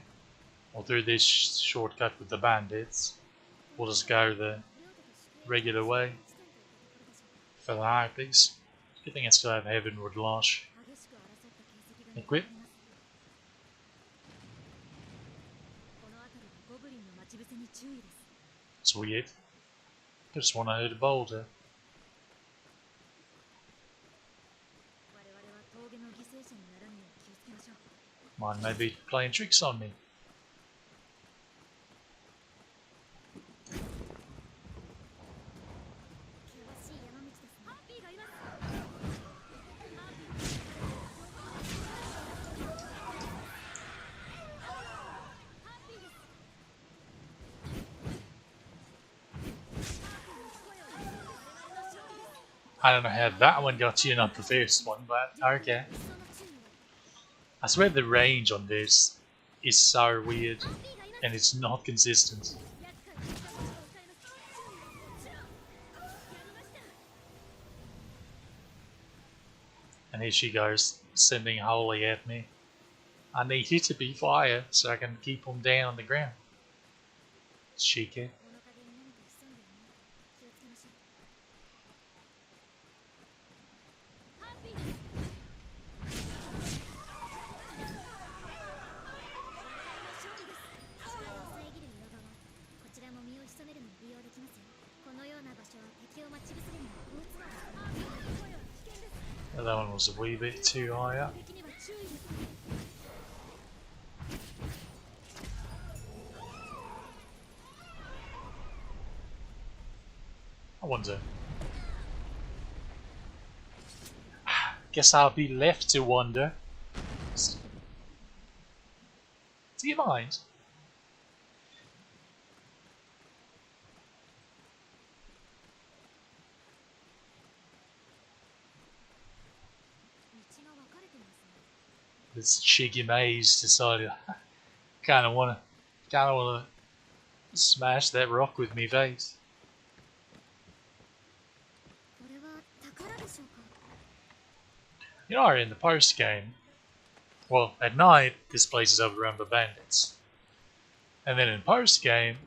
or through this shortcut with the bandits, we'll just go the regular way for the harpies. Good thing I still have Heavenward Lash. Equip. Sweet. Just want to hit a boulder. Mine may be playing tricks on me. I don't know how that one got you, not the first one, but okay. I swear the range on this is so weird, and it's not consistent. And here she goes, sending holy at me. I need it to be fire so I can keep them down on the ground. Cheeky. That one was a wee bit too high up. I wonder. Guess I'll be left to wonder. Do you mind? This cheeky maze decided kind of wanna smash that rock with me face. You know, in the post game, well, at night this place is overrun by bandits, and then in post game,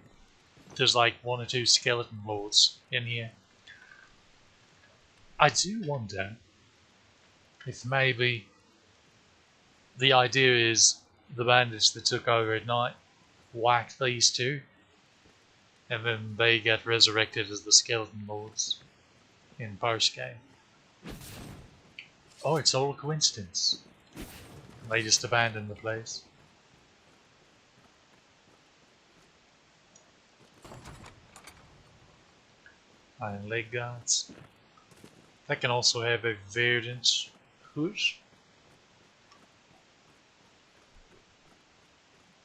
there's like 1 or 2 skeleton lords in here. I do wonder if maybe the idea is the bandits that took over at night whack these two, and then they get resurrected as the skeleton lords in post game. Oh, it's all a coincidence. They just abandoned the place. Iron leg guards. That can also have a verdant hood,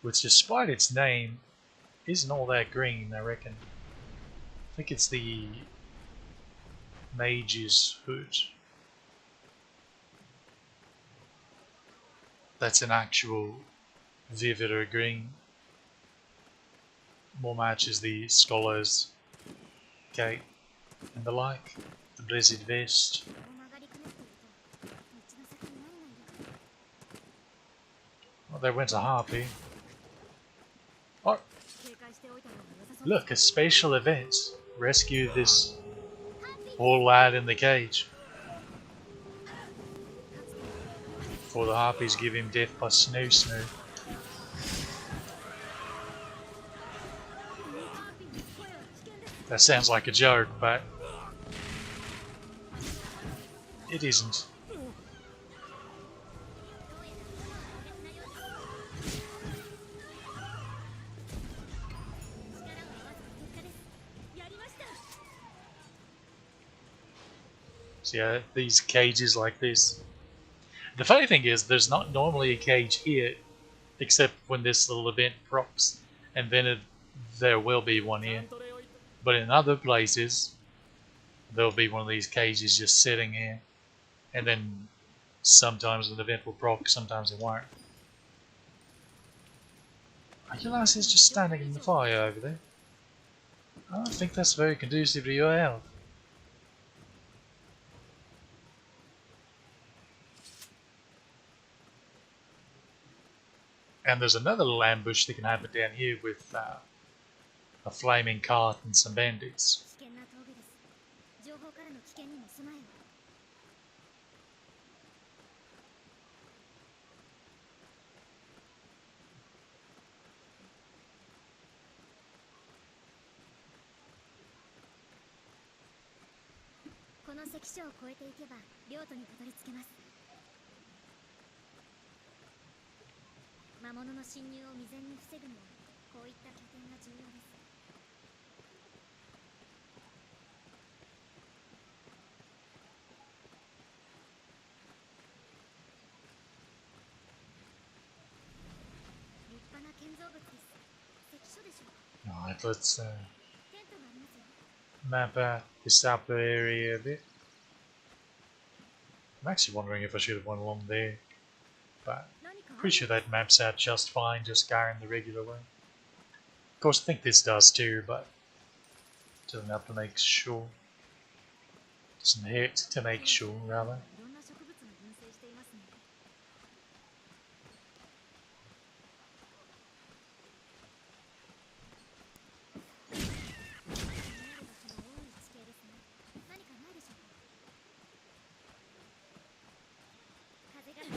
which, despite its name, isn't all that green, I reckon. I think it's the Mage's hood. That's an actual vivider green. More matches the Scholar's Gate and the like. The Blizzard Vest. Well, there went a harpy. Oh! Look, a special event. Rescue this poor lad in the cage. Before the harpies give him death by snoo snoo. That sounds like a joke, but it isn't. So yeah, these cages like this. The funny thing is, there's not normally a cage here, except when this little event procs, and then there will be one here. But in other places, there'll be one of these cages just sitting here, and then sometimes an event will proc, sometimes it won't. Are you lasses just standing in the fire over there? I don't think that's very conducive to your health. And there's another little ambush that can happen down here with a flaming cart and some bandits.
危険な峠です。情報からの危険にも備えを。この関所を越えていけば領土にたどり着けます。魔物の侵入を未然に防ぐにはこういった拠点が重要です。立派な建造物です。関所でしょうか。
Alright, let's
テントがありますよ。
map out this upper area a bit. I'm actually wondering if I should have went along there, but
何かある
pretty sure that maps out just fine, just going the regular way. Of course, I think this does too, but doesn't have to make sure. Doesn't hurt to make sure, rather.
いろんな植物が群生していますね。何かないでしょうか。風が 意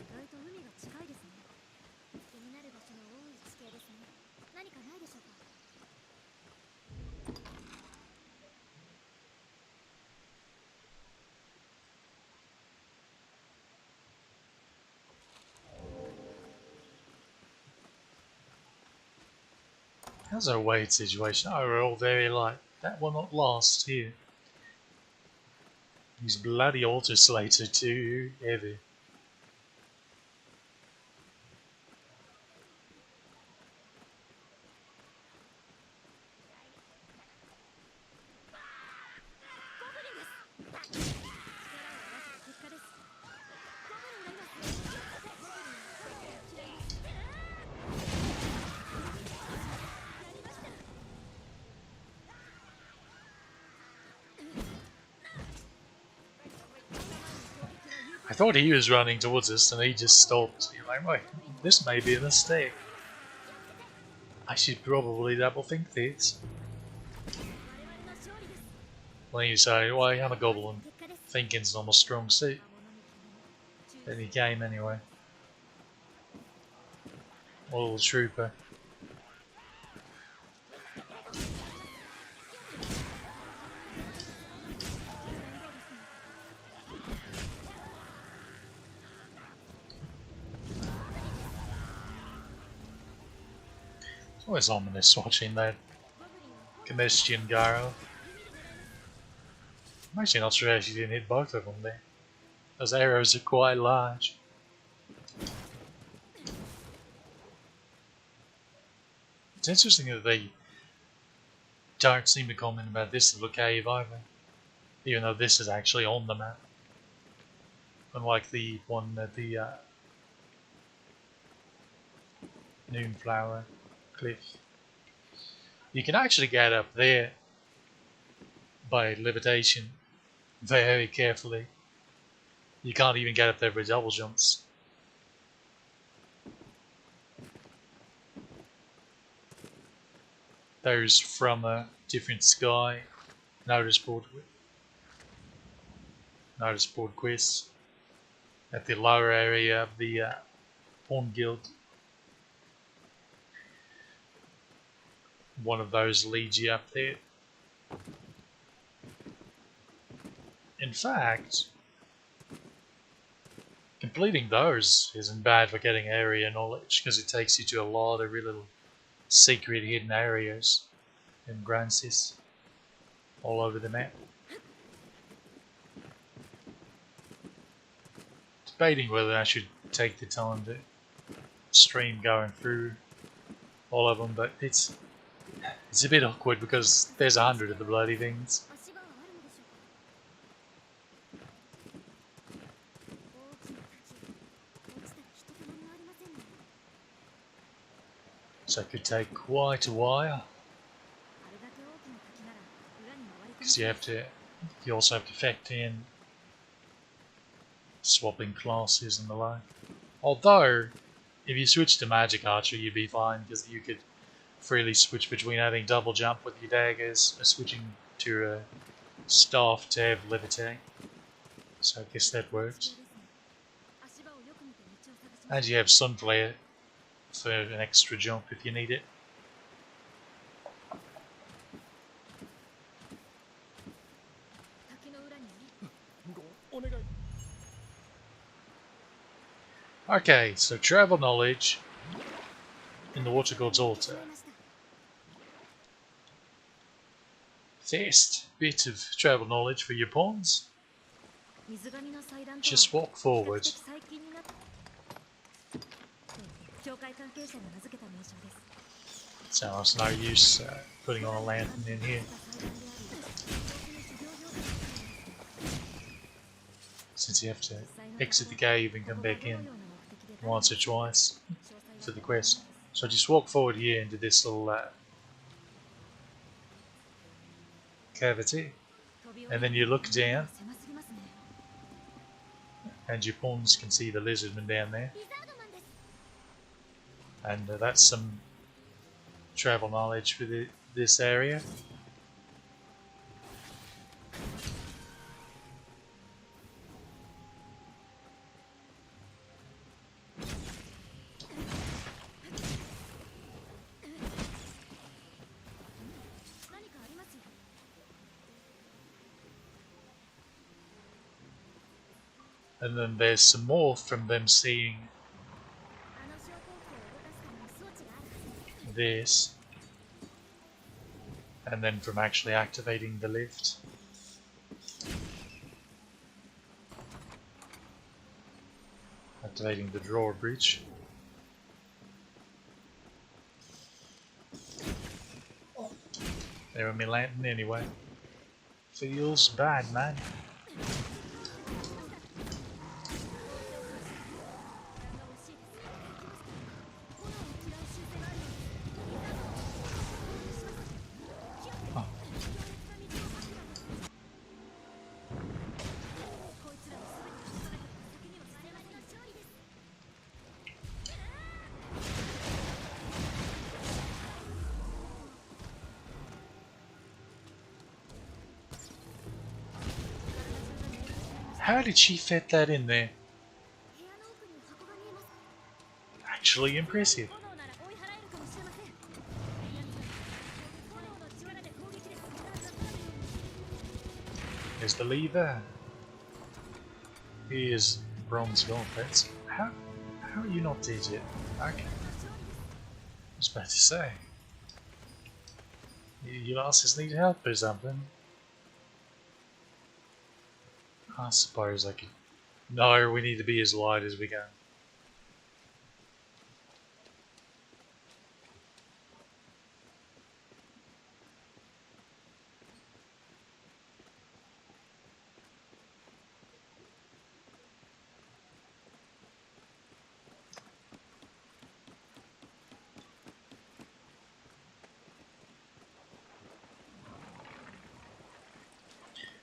外と海が近いですね。気になる場所の多い地形ですね。何かないでしょうか。
How's our weight situation? Oh, we're all very light. That will not last here. These bloody altar slates are too heavy. I thought he was running towards us and he just stopped. You're like, wait, this may be a mistake. I should probably double think this. When you say, well, I'm a goblin, thinking's not my strong suit. Then he came anyway. Little trooper. It's always ominous watching that combustion gyro. I'm actually not sure how she didn't hit both of them there. Those arrows are quite large. It's interesting that they don't seem to comment about this little cave either, even though this is actually on the map. Unlike the one at the Noonflower Cliff. You can actually get up there by levitation very carefully. You can't even get up there by double jumps. those from a different sky notice board quiz at the lower area of the Pawn Guild. One of those leads you up there. In fact, completing those isn't bad for getting area knowledge because it takes you to a lot of really little secret hidden areas in Grancis all over the map. Debating whether I should take the time to stream going through all of them, but it's a bit awkward because there's 100 of the bloody things.
足場はあるのでしょうか。大きな滝、落ちたらひとたまりもありませんね。
So it could take quite a while
あれだけ大きな滝なら裏に回り込
because
む。
you also have to factor in swapping classes and the like. Although, if you switch to Magic Archer, you'd be fine because you could freely switch between having double jump with your daggers or switching to a staff to have levitate. So I guess that works.
足場をよく見て道を探します。
And you have Sunflare for an extra jump if you need it.
滝の裏に
お願い。
Okay, so travel knowledge in the Water God's
聞
Altar.
こえました。
First bit of travel knowledge for your pawns.
水上の祭壇とは
Just walk
比較
forward.
的最近になった教会関係者が名付けた名称です。
So it's no use putting on a lantern in here. Since you have to exit the cave and come back in once or twice for the quest. So just walk forward here into this little cavity, and then you look down, and your pawns can see the lizardman down there. And that's some travel knowledge for this area. And then there's some more from them seeing this, and then from actually activating the lift. Activating the drawbridge. There went my lantern anyway. Feels bad, man. How did she fit that in there? Actually impressive. There's the lever. Here's bronze gauntlets. How are you not dead yet? Okay. I was about to say. You lasses need help or something. I suppose I could. No, we need to be as light as we can.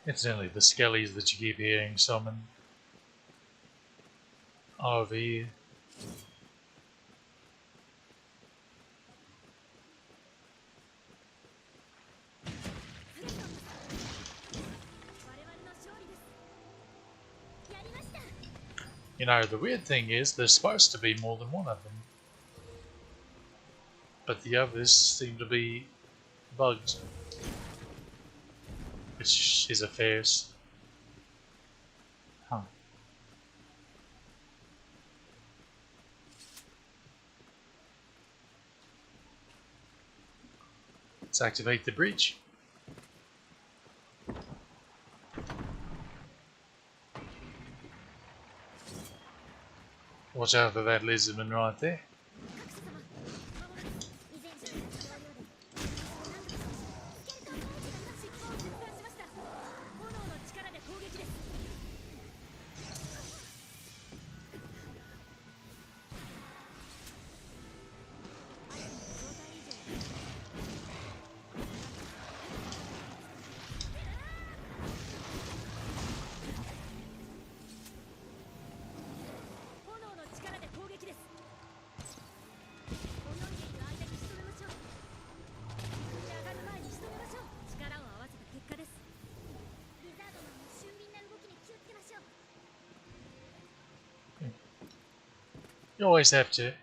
Incidentally, the skellies that you keep hearing summon are over here. You know, the weird thing is there's supposed to be more than one of them. But the others seem to be bugged. Which is affairs. Huh. Let's activate the bridge. Watch out for that lizardman right there. 'You always have to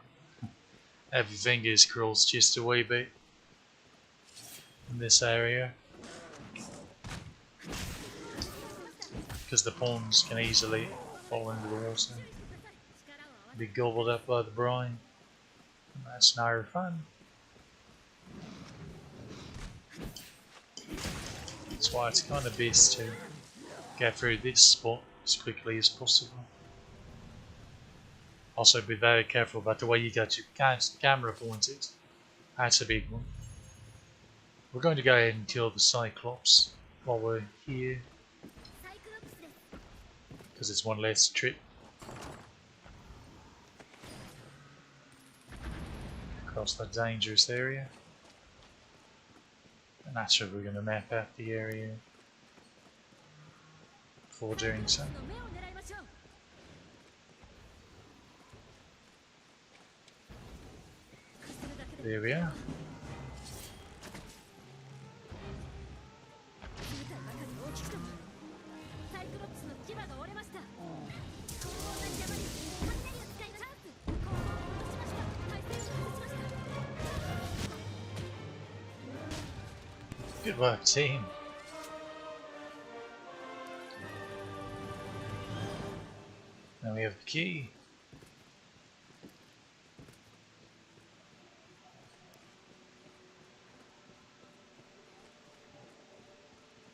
have your fingers crossed just a wee bit in this area, because the pawns can easily fall into the water, be gobbled up by the brine, and that's no fun. That's why it's kind of best to get through this spot as quickly as possible. Also be very careful about the way you got your camera pointed. That's a big one. We're going to go ahead and kill the Cyclops while we're here, because it's one less trip across that dangerous area. And naturally we're going to map out the area before doing so. There we are. Good work, team. Now we have the key.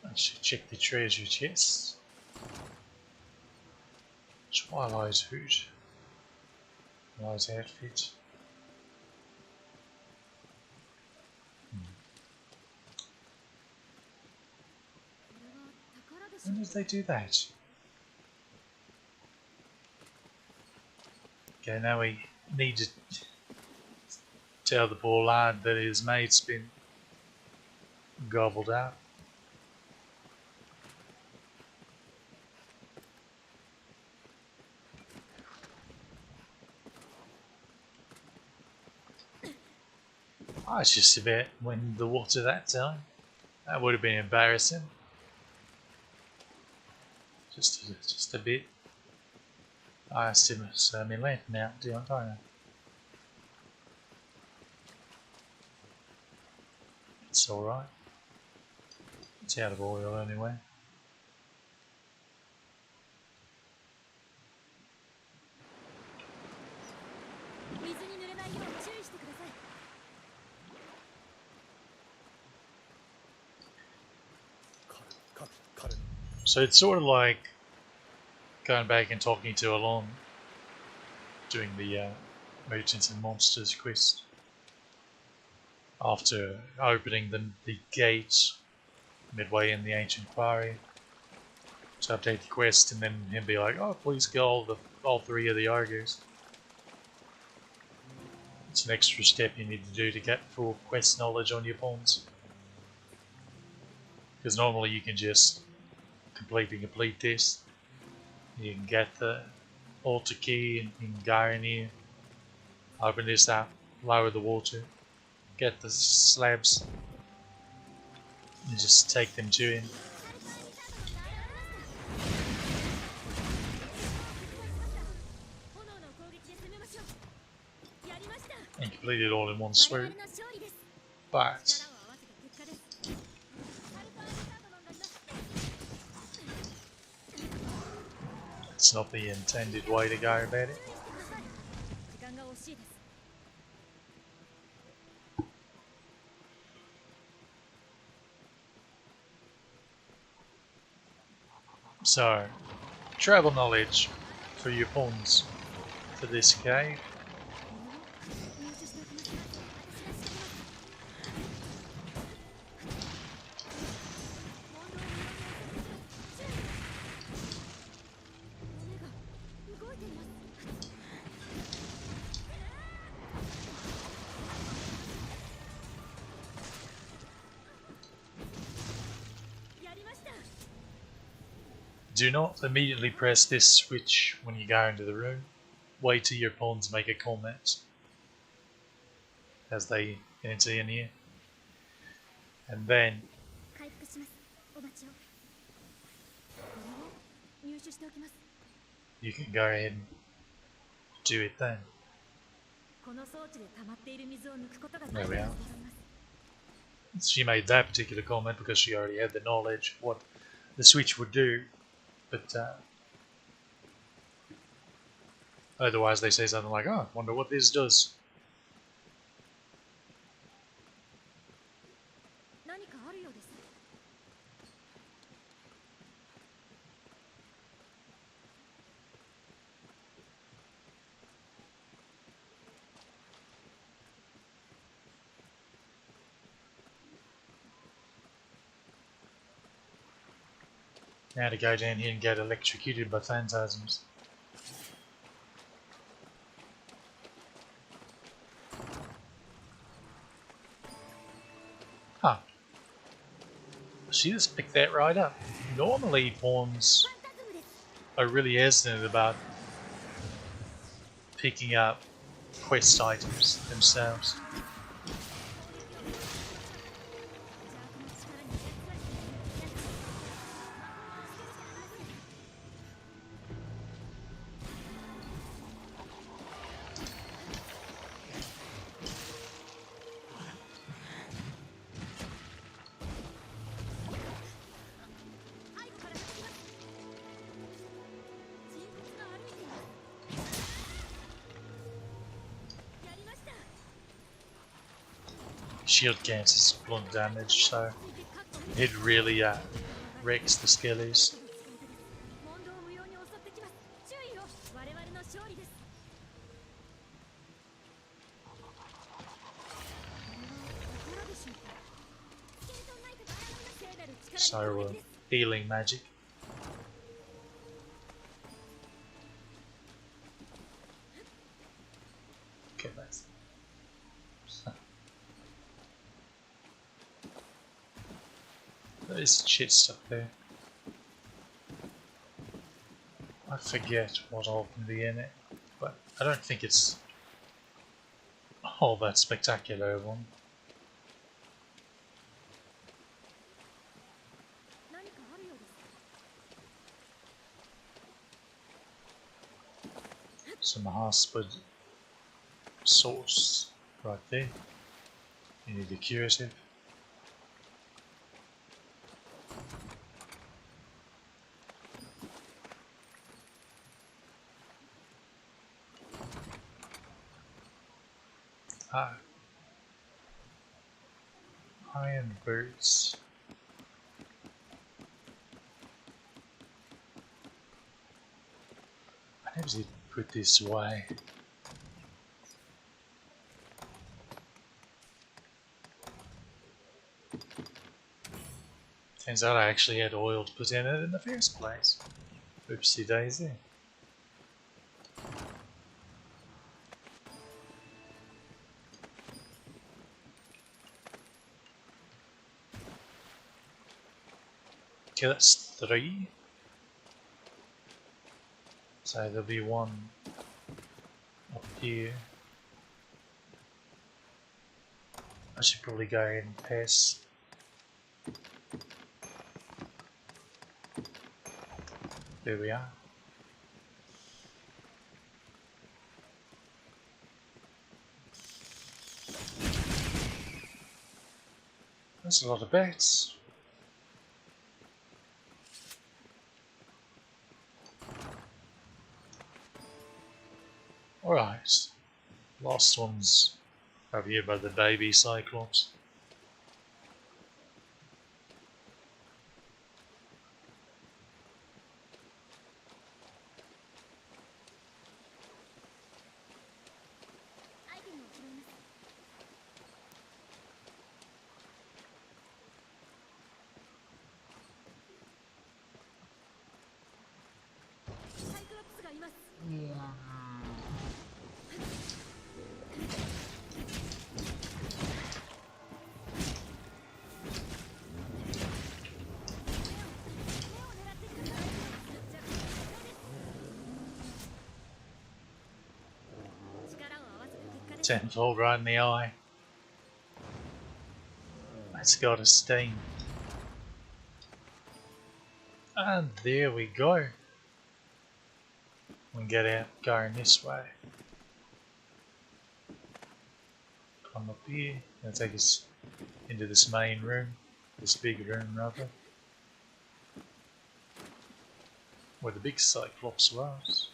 I should check the treasure chest. Twilight hood. Twilight outfit. When did they do that? Okay, now we need to tell the poor lad that his mate's been gobbled out. I was just about in the water that time. That would have been embarrassing. Just a bit. I still my lamp now, don't I? It's alright. It's out of oil anyway. So it's sort of like going back and talking to Alon, doing the Mutants and Monsters quest. After opening the gates midway in the Ancient Quarry to update the quest, and then him be like, "Oh, please kill all three of the Argos." It's an extra step you need to do to get full quest knowledge on your pawns. Because normally you can just complete this. You can get the altar key and you can go in here, open this up, lower the water, get the slabs, and just take them to him. and complete it all in one
我々
swoop.
の勝利です。
But
力を合わせた結果です。アルファースタートのなります。
it's not the intended way to go about it.
注意してください。時間が惜しいです。
So, travel knowledge for your pawns for this cave.
入手しておきます。私が仕掛けます。問答無用に注意。骨が動いています。 やりました。
Do not immediately press this switch when you go into the room. Wait till your pawns make a comment as they enter in here. And then
回復します。お待ちを。これを入手しておきます。
you can go ahead and do it then.
この装置で溜まっている水を抜くことが
There we
で
are.
きます。
She made that particular comment because she already had the knowledge of what the switch would do. But otherwise they say something like, oh, I wonder what this does.
何かあるようです。
Now to go down here and get electrocuted by phantasms. Huh. She just picked that right up. Normally pawns
ファンタズムです。
are really hesitant about picking up quest items themselves.
邪悪の力に操られているんですね。 背後から叩きます。人骨が歩いています。やりました。
Shield cancels blunt damage, so it really wrecks the skellies.
問答無用に襲ってきます。注意を。我々の勝利です。これは心でしょうか。スケルトンナイフが聖なる力
So
に攻撃です。
healing magic. Okay, that's there's shit stuff there. I forget what all can be in it, but I don't think it's all that spectacular one.
何かあるようです。
Some Harspud sauce right there. You need a curative. Ah. Iron boots. I never did put this away. Turns out I actually had oil to put in it in the first place. Oopsie daisy. Okay, that's 3. So there'll be one up here. I should probably go ahead and pass. There we are. That's a lot of bets. Alright. Last one's over here by the baby Cyclops. Tenfold right in the eye. That's got a sting. And there we go. We can get out going this way. Come up here. Gonna take us into this main room. This big room rather. Where the big Cyclops was.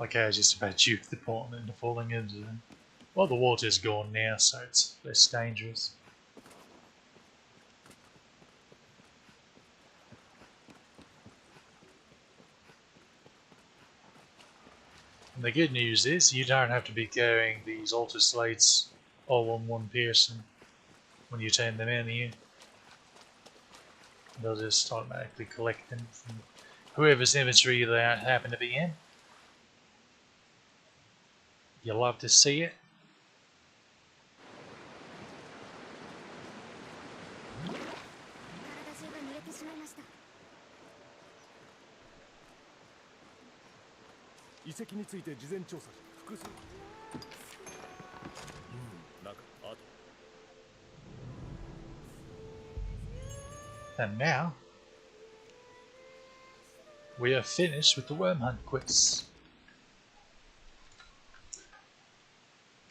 Okay, I just about juked the portal into falling into them. Well, the water's gone now, so it's less dangerous. And the good news is you don't have to be carrying these altar slates all on one person when you turn them in here. They'll just automatically collect them from whoever's inventory they happen to be in. You love to see it. And now we are finished with the worm hunt quest.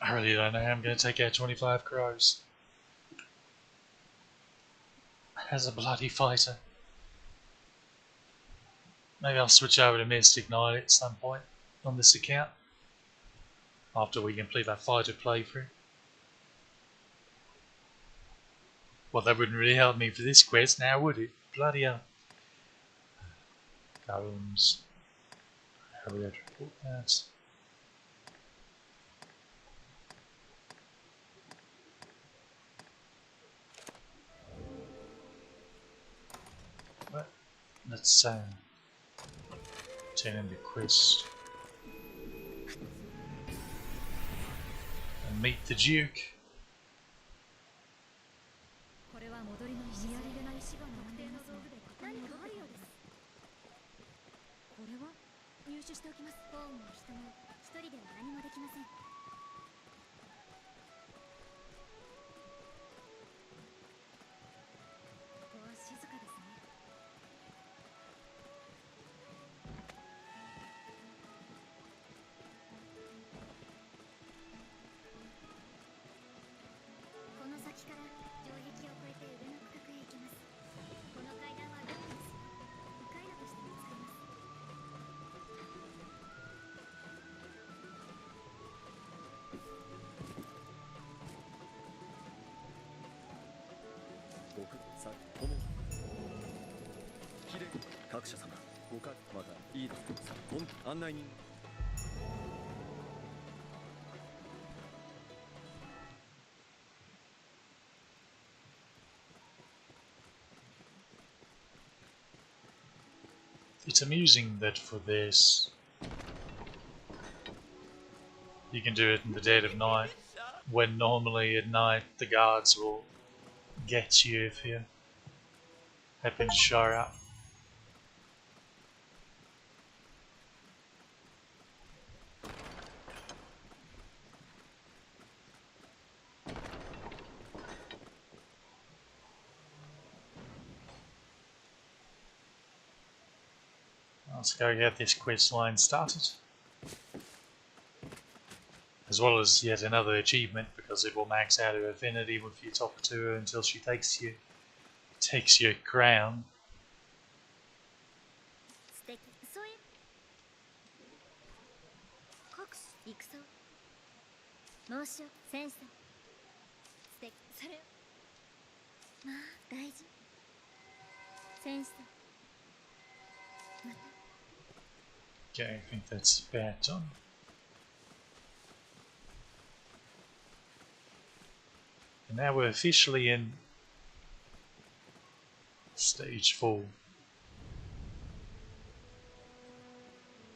I really don't know how I'm going to take out 25 crows. As a bloody fighter. Maybe I'll switch over to Mystic Knight at some point on this account. After we complete that fighter playthrough. Well, that wouldn't really help me for this quest now, would it? Bloody hell. Golems. How we have to report that? Let's turn in the quest and meet the Duke.
これは戻りの石やりげない石が特定の道具で何かあるようです。これは入手しておきます。ポーンも人も一人では何もできません。ここは静かですね。この先から城壁を越えて上の区画へ行きます。この階段はロープです。迂回路としても使えます。
僕さともきれい各社様ごかまたいいですか本案内人
It's amusing that for this you can do it in the dead of night, when normally at night the guards will get you if you happen to show up. Let's go get this quest line started. As well as yet another achievement, because it will max out her affinity if you talk to her until she takes your crown.
素敵そういう国士戦を申しよ戦士さん素敵それをまあ大事戦士さんまた
Okay, I think that's about done. And now we're officially in stage 4.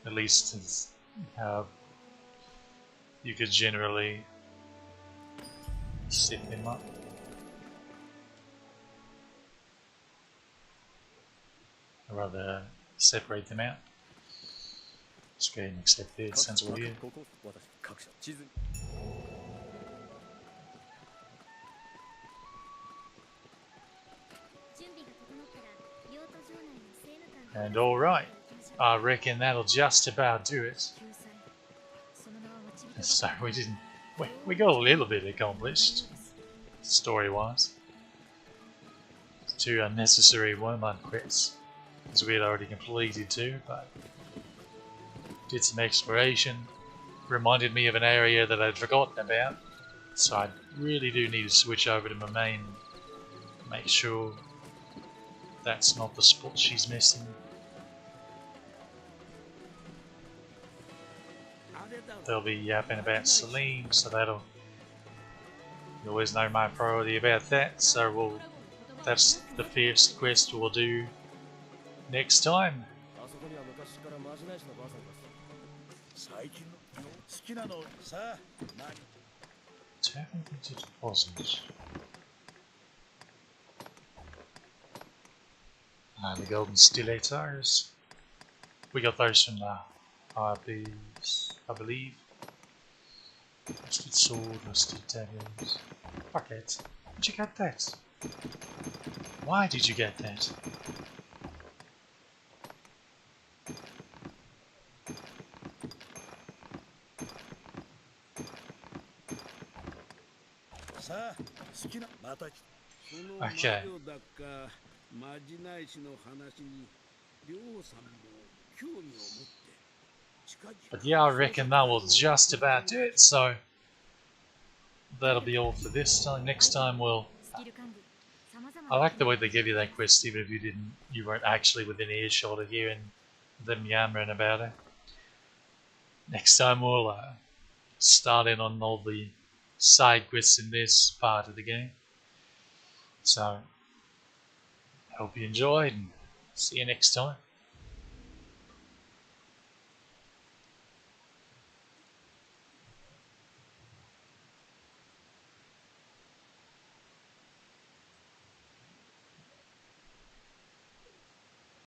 At least as how you could generally set them up. Or rather, separate them out. Let's go ahead and accept the sensible here.
ここ私各社地図に
準備が整ったら用途場内の政務官
And alright, I reckon that'll just about do it.
救済その名は待ち人
So we didn't. We got a little bit accomplished, story-wise. 2 unnecessary one-month quests, as we had already completed 2, but did some exploration. Reminded me of an area that I'd forgotten about, so I really do need to switch over to my main. Make sure that's not the spot she's missing. They'll be yapping about Celine, so that'll. You always know my priority about that, so that's the first quest we'll do next time.
あそこには昔からまじないしのばあさんが
最近の好きなのさあ何
Technically it wasn't. The golden stilettos. We got those from the harpies, I believe. Rusted sword, rusted daggers. Fuck it. Where'd you get that? Why did you get that? Okay. But yeah, I reckon that will just about do it, so that'll be all for this time. Next time we'll...
スキル管理様々
I like the way they give you that quest even if you weren't actually within earshot of hearing them yammering about it. Next time we'll start in on all the side quests in this part of the game. So, hope you enjoyed and see you next time.